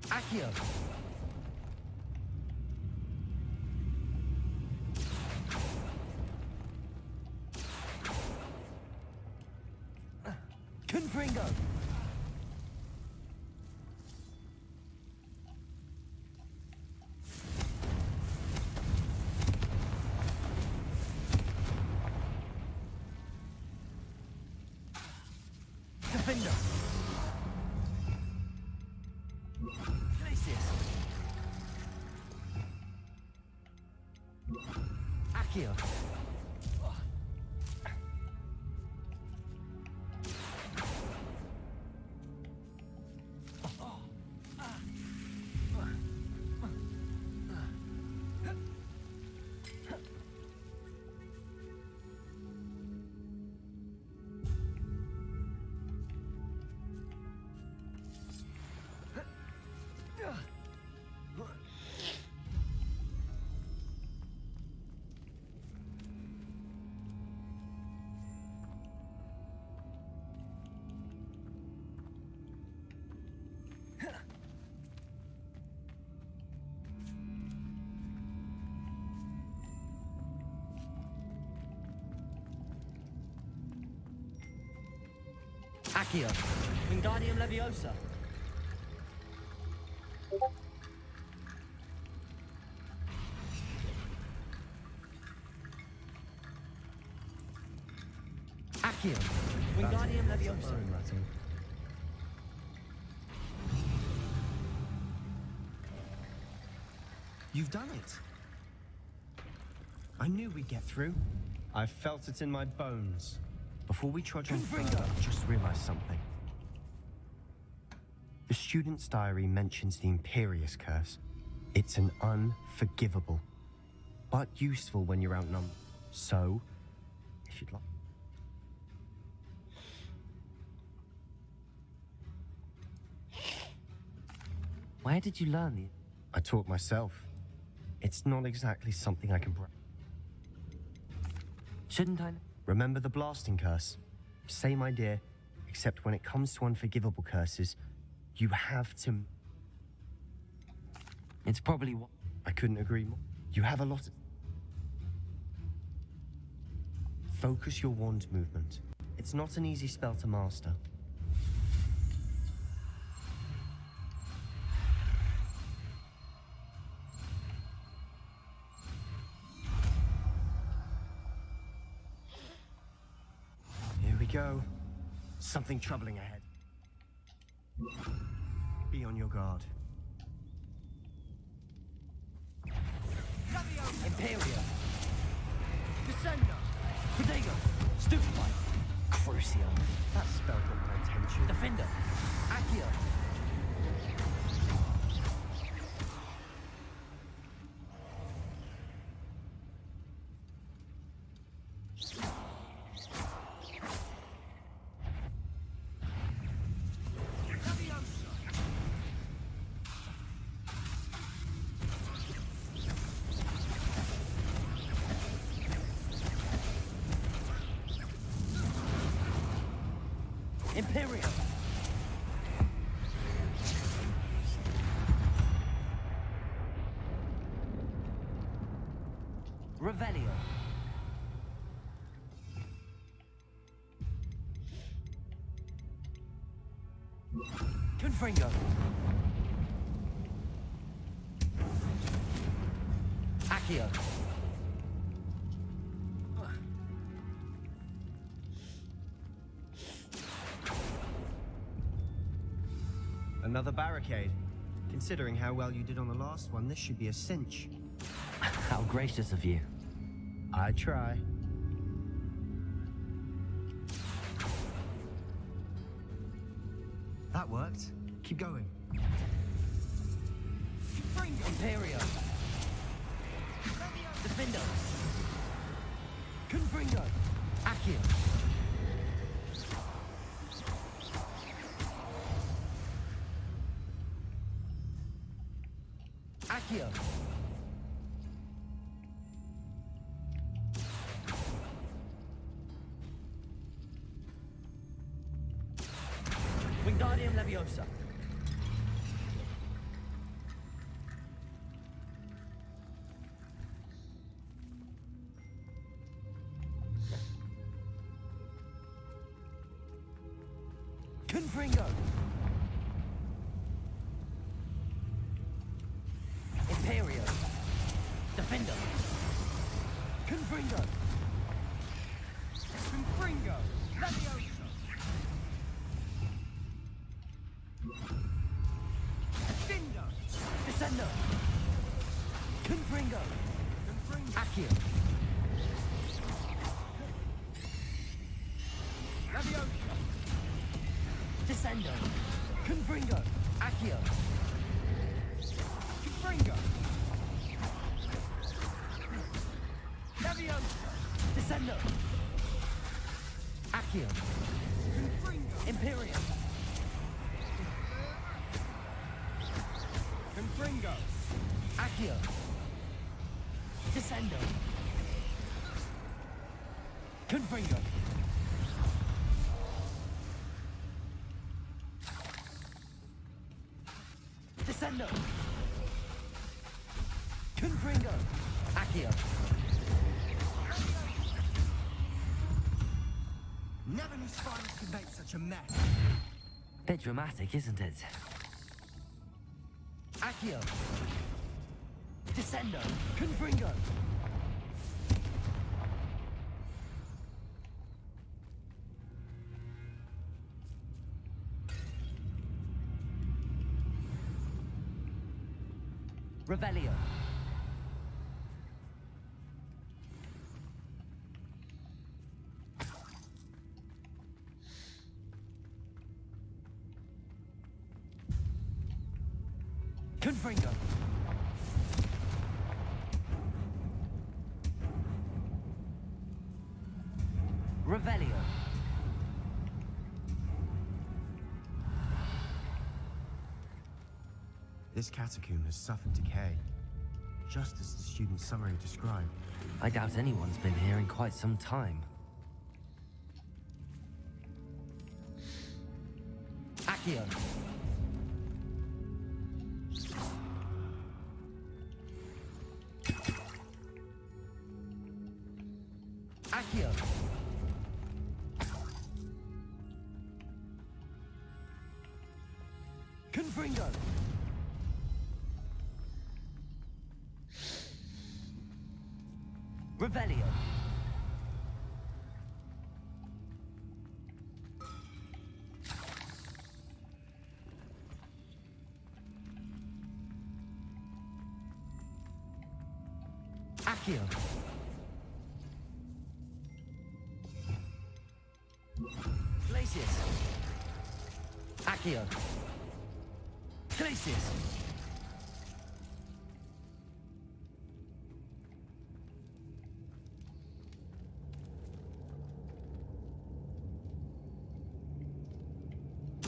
Accio! Confringo! Defender! Glacius! Accio! Accio! Wingardium Leviosa! Accio. Wingardium Leviosa. Phone rattle. You've done it. I knew we'd get through. I felt it in my bones. Before we trudge on further, I just realized something. The student's diary mentions the Imperious Curse. It's an unforgivable, but useful when you're outnumbered. So, if you'd like... Where did you learn the... I taught myself. It's not exactly something I can... Shouldn't I... Remember the blasting curse? Same idea, except when it comes to unforgivable curses, you have to... It's probably what... I couldn't agree more. You have a lot of... Focus your wand movement. It's not an easy spell to master. Here we go. Something troubling ahead. Be on your guard. Imperio. Descendo. Protego. Stupefy. Crucio. That spell got my attention. Defender. Accio. Imperium. Revelio. Confringo. Accio. Another barricade. Considering how well you did on the last one, this should be a cinch. How gracious of you. I try. That worked. Keep going. Imperio. Defendo. Confringo. Accio. Accio. Wingardium Leviosa. Confringo. Imperio. Defender. Confringo. Confringo. Leviosa. Defendo. Descendo. Confringo. Accio. Leviosa. Descendo. Confringo. Accio. Confringo. Leviosa. Descendo. Accio. Confringo. Imperium. Confringo. Accio. Descendo. Confringo. Descendo. Confringo. Accio. Never knew spiders could make such a mess. Bit dramatic, isn't it? Accio. Descendo. Confringo. Revelio. Confringo. Revelio. This catacomb has suffered decay, just as the student's summary described. I doubt anyone's been here in quite some time. Accio. Accio. Confringo. Revelio. Accio. Glacius. Accio. Glacius.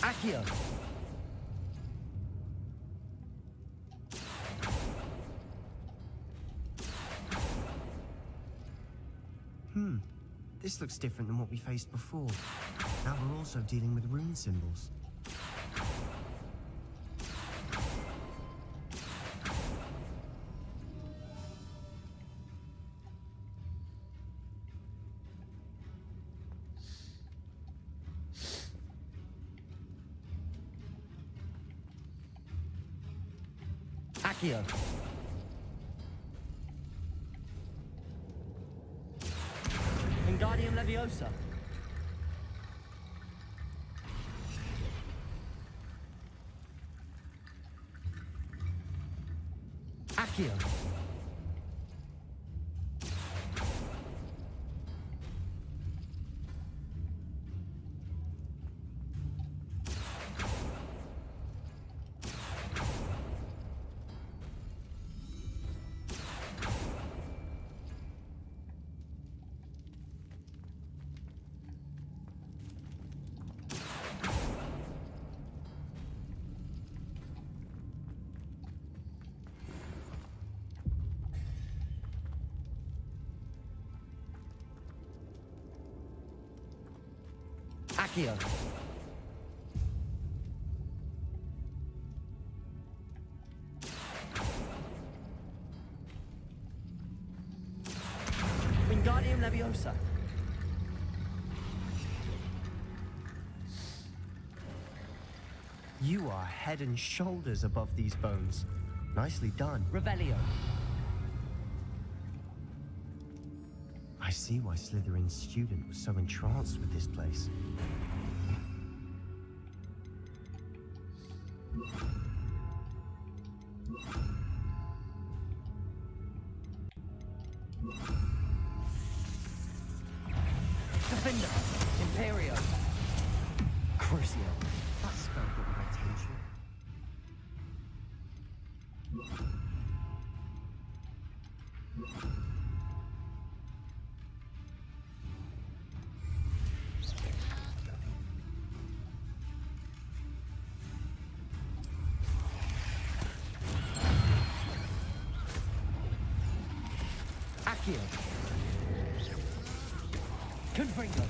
Accio. This looks different than what we faced before. Now we're also dealing with rune symbols. Accio. Wingardium Leviosa. Accio. Accio. Wingardium Leviosa. You are head and shoulders above these bones. Nicely done. Revelio. I see why Slytherin's student was so entranced with this place. Defender. Imperio. Crucio. That spell got my attention. Accio. Confringo.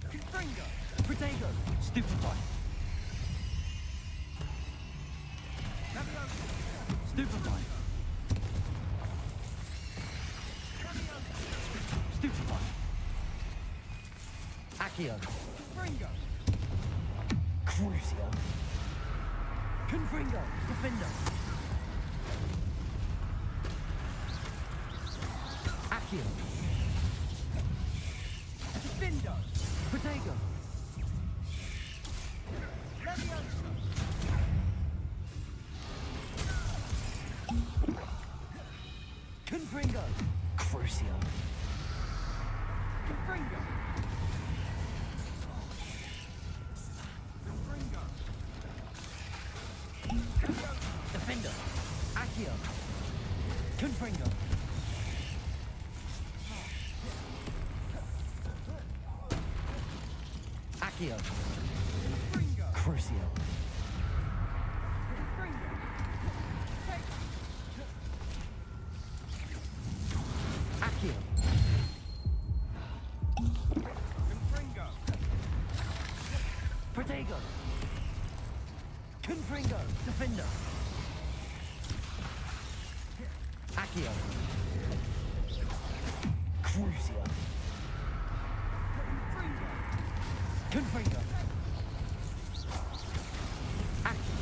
Confringo. Protego. Stupefy. Stupefy. Stupefy. Accio. Confringo. Crucio. Confringo. Defender. Accio. Defender. Protego. Leviosa. Confringo! Crucio! Confringo! Confringo! Defender! Accio! Confringo! Accio! Crucio! Accio! Confringo! Protego! Confringo! Defender! Accio! Crucio! Confringo! Accio!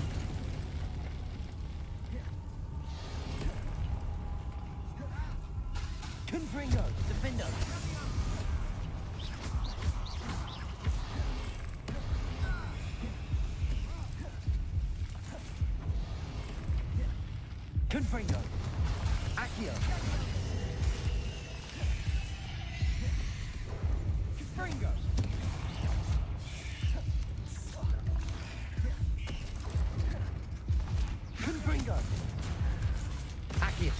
Confringo! Defender! Confringo! Accio! Confringo! Confringo! Accio!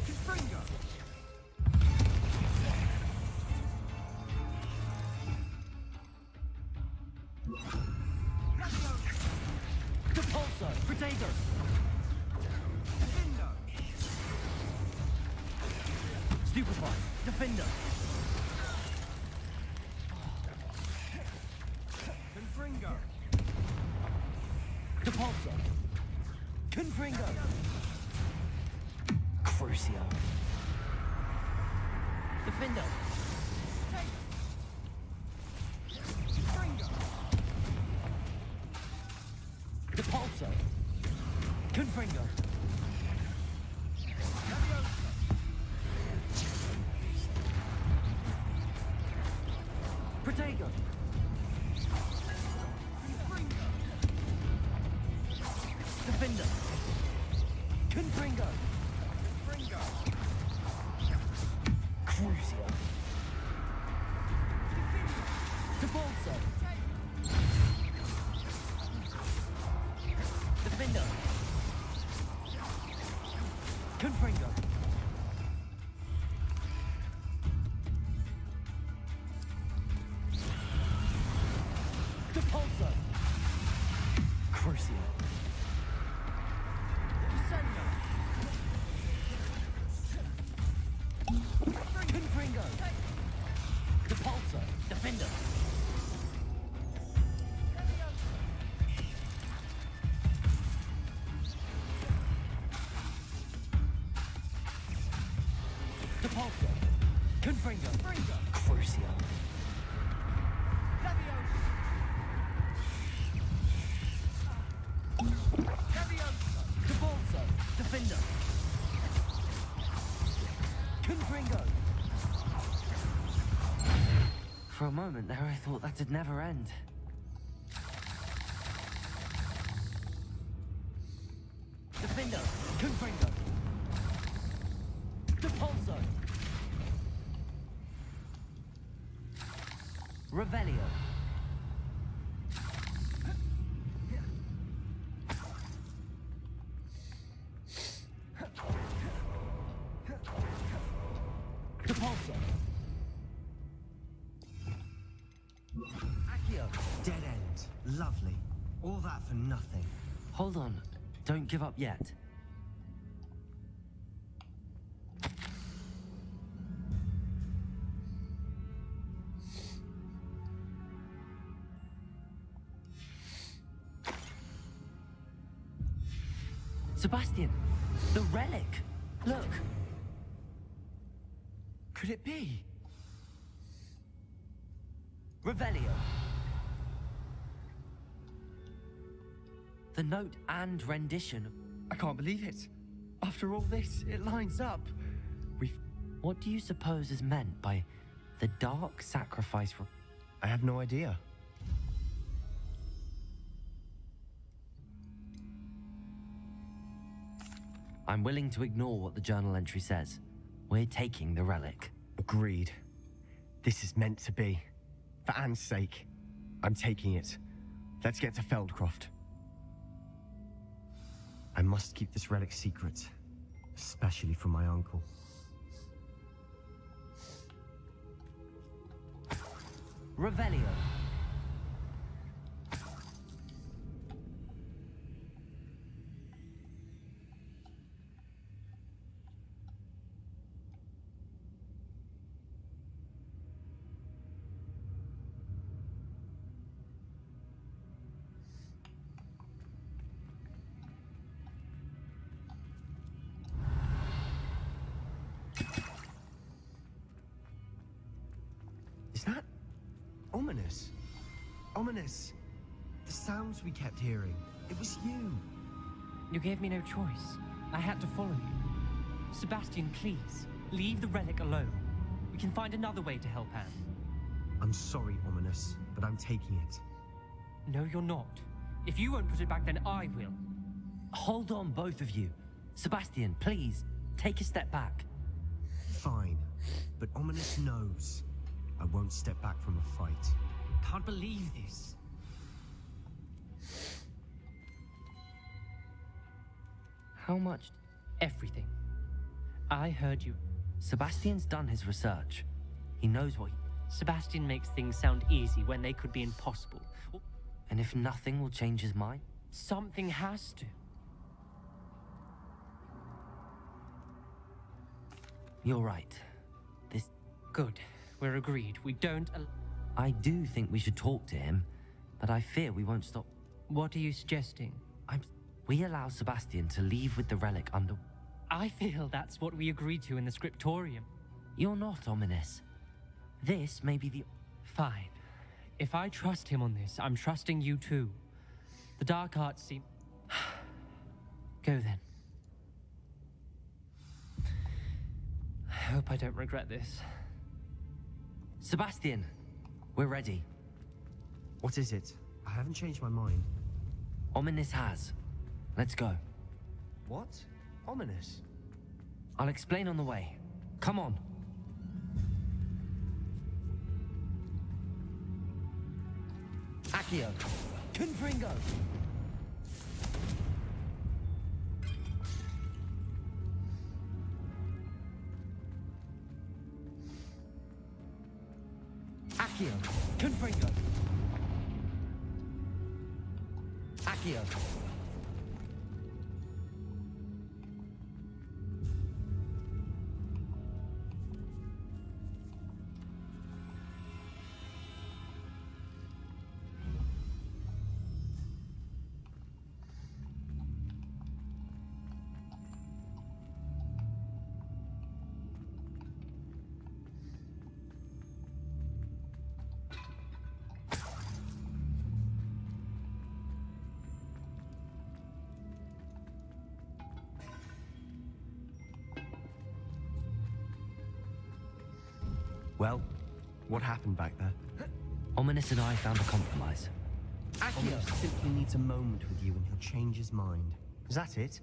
Confringo! Depulso! Protego! Defendo! Stupefy! Defender! Confringo! Depulso! Confringo! Crucio! Defender! Confringo! Depulso! Confringo! Protego! Defender! Confringo! Confringo! Crucio! Depulso! Defender! Confringo! Depulso! Crucio! Confringo! Depulso! Defender! Depulso! Confringo! Crucio! Depulso! Defender! Confringo! For a moment there, I thought that'd never end. Defender! Confringo! Depulso! Revelio! Depulso! Accio! Dead end. Lovely. All that for nothing. Hold on. Don't give up yet. Sebastian, the relic! Look! Could it be? Revelio. The note and rendition. I can't believe it. After all this, it lines up. What do you suppose is meant by the dark sacrifice? I have no idea. I'm willing to ignore what the journal entry says. We're taking the relic. Agreed. This is meant to be. For Anne's sake, I'm taking it. Let's get to Feldcroft. I must keep this relic secret, especially from my uncle. Revelio. Is that ominous? Ominous. The sounds we kept hearing. It was you. You gave me no choice. I had to follow you. Sebastian, please, leave the relic alone. We can find another way to help Anne. I'm sorry, Ominous, but I'm taking it. No, you're not. If you won't put it back, then I will. Hold on, both of you. Sebastian, please, take a step back. Fine, but Ominous knows. I won't step back from a fight. Can't believe this. How much? Everything. I heard you. Sebastian's done his research. He knows what Sebastian makes things sound easy when they could be impossible. And if nothing will change his mind? Something has to. You're right. This... Good. We're agreed. We don't... I do think we should talk to him, but I fear we won't stop. What are you suggesting? We allow Sebastian to leave with the relic under... I feel that's what we agreed to in the scriptorium. You're not ominous. This may be the... Fine. If I trust him on this, I'm trusting you too. The dark arts seem... Go then. I hope I don't regret this. Sebastian, we're ready. What is it? I haven't changed my mind. Ominous has. Let's go. What? Ominous? I'll explain on the way. Come on. Accio. Confringo. Accio. Confringo. Accio. Well, what happened back there? Ominous and I found a compromise. Ominous simply needs a moment with you and he'll change his mind. Is that it?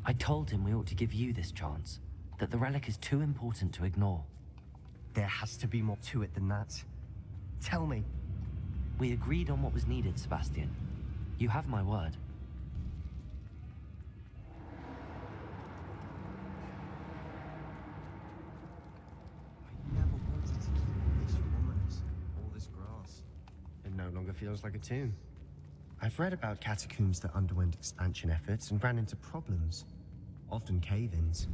I told him we ought to give you this chance, that the relic is too important to ignore. There has to be more to it than that. Tell me. We agreed on what was needed, Sebastian. You have my word. I never wanted to keep this from Ominous. All this grass. It no longer feels like a tomb. I've read about catacombs that underwent expansion efforts and ran into problems. Often cave-ins.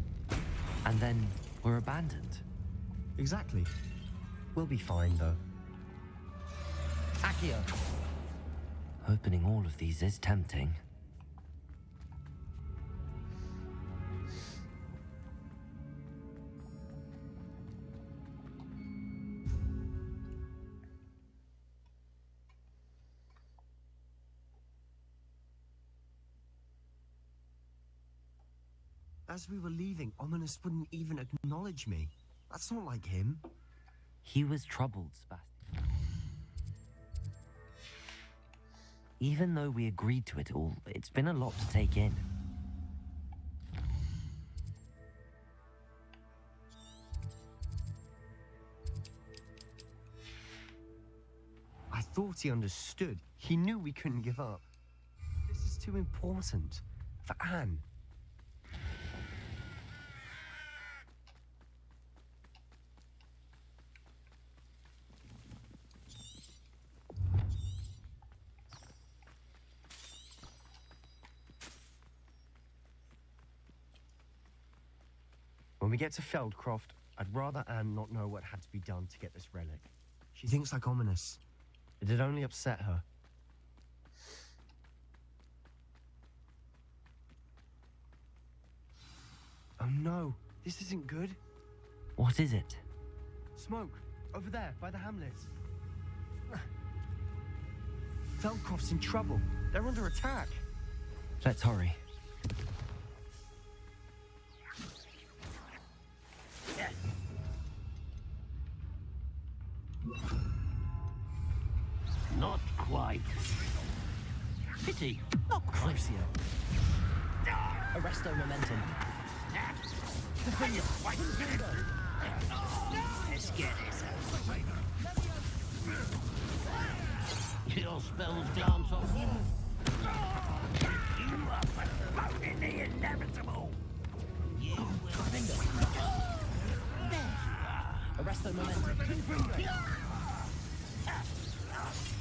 And then were abandoned. Exactly. We'll be fine, though. Accio! Opening all of these is tempting. As we were leaving, Ominous wouldn't even acknowledge me. That's not like him. He was troubled, Sebastian. Even though we agreed to it all, it's been a lot to take in. I thought he understood. He knew we couldn't give up. This is too important. For Anne. When we get to Feldcroft, I'd rather Anne not know what had to be done to get this relic. She thinks like Ominous. It'd only upset her. Oh no, this isn't good. What is it? Smoke, over there, by the hamlet. Feldcroft's in trouble. They're under attack. Let's hurry. Not quite. Pity. Not Crucio. Arresto momentum. Let's get this Your spells dance on you. You are postponing the inevitable. You will. Arresto momentum.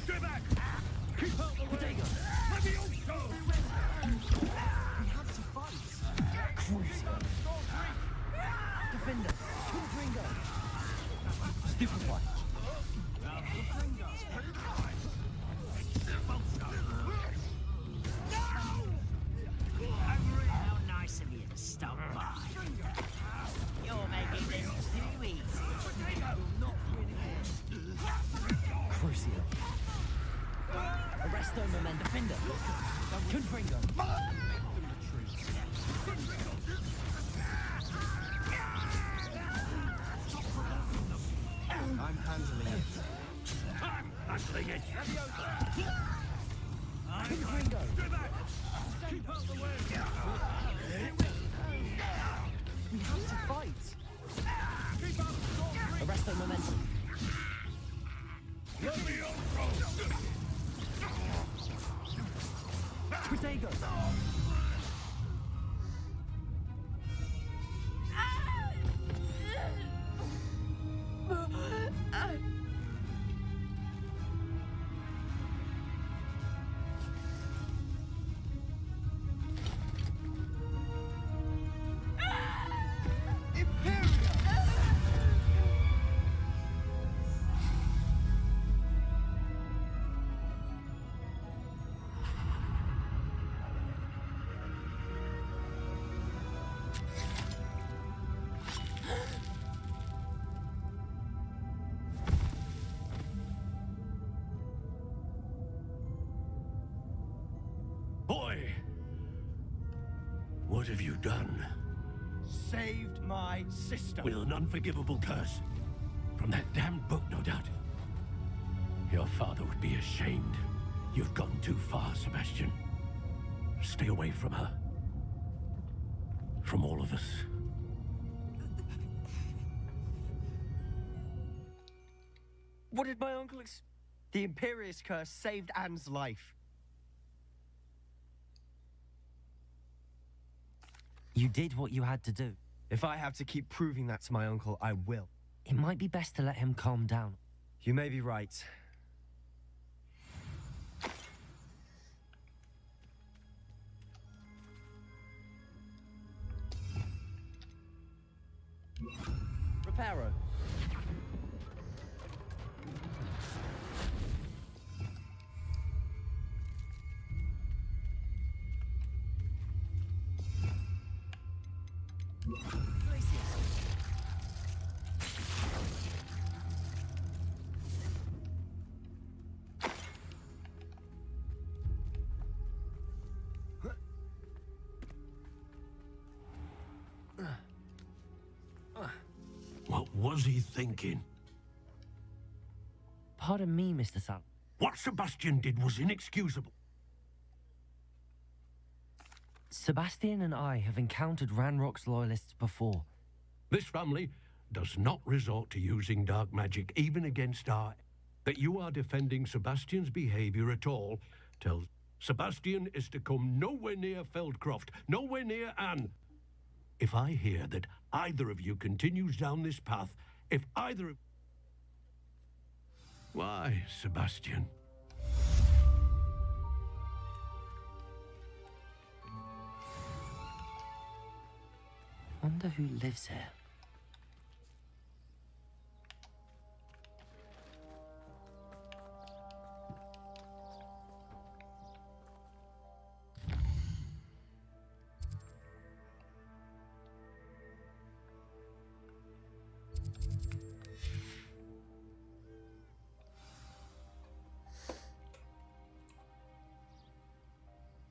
Stay back! Keep out the way! Levioso! We have to fight. Crucio. Defender. Confringo. Stupefy. How nice of you to stop by. You're making this too easy. Crucio. Arresto momentum. Defender. Confringo. I'm handling it. I'm handling it. Confringo. Keep out the way! We have to fight. Keep out the door! Arresto momentum. Protego. Boy! What have you done? Saved my sister. With an unforgivable curse. From that damned book, no doubt. Your father would be ashamed. You've gone too far, Sebastian. Stay away from her. From all of us. What did my uncle The Imperious curse saved Anne's life. You did what you had to do. If I have to keep proving that to my uncle, I will. It might be best to let him calm down. You may be right. Reparo. was he thinking? Pardon me, Mr. Sal. What Sebastian did was inexcusable. Sebastian and I have encountered Ranrock's loyalists before. This family does not resort to using dark magic, even against our... That you are defending Sebastian's behavior at all tells Sebastian is to come nowhere near Feldcroft, nowhere near Anne. If I hear that either of you continues down this path, if either of... Why, Sebastian? Wonder who lives here.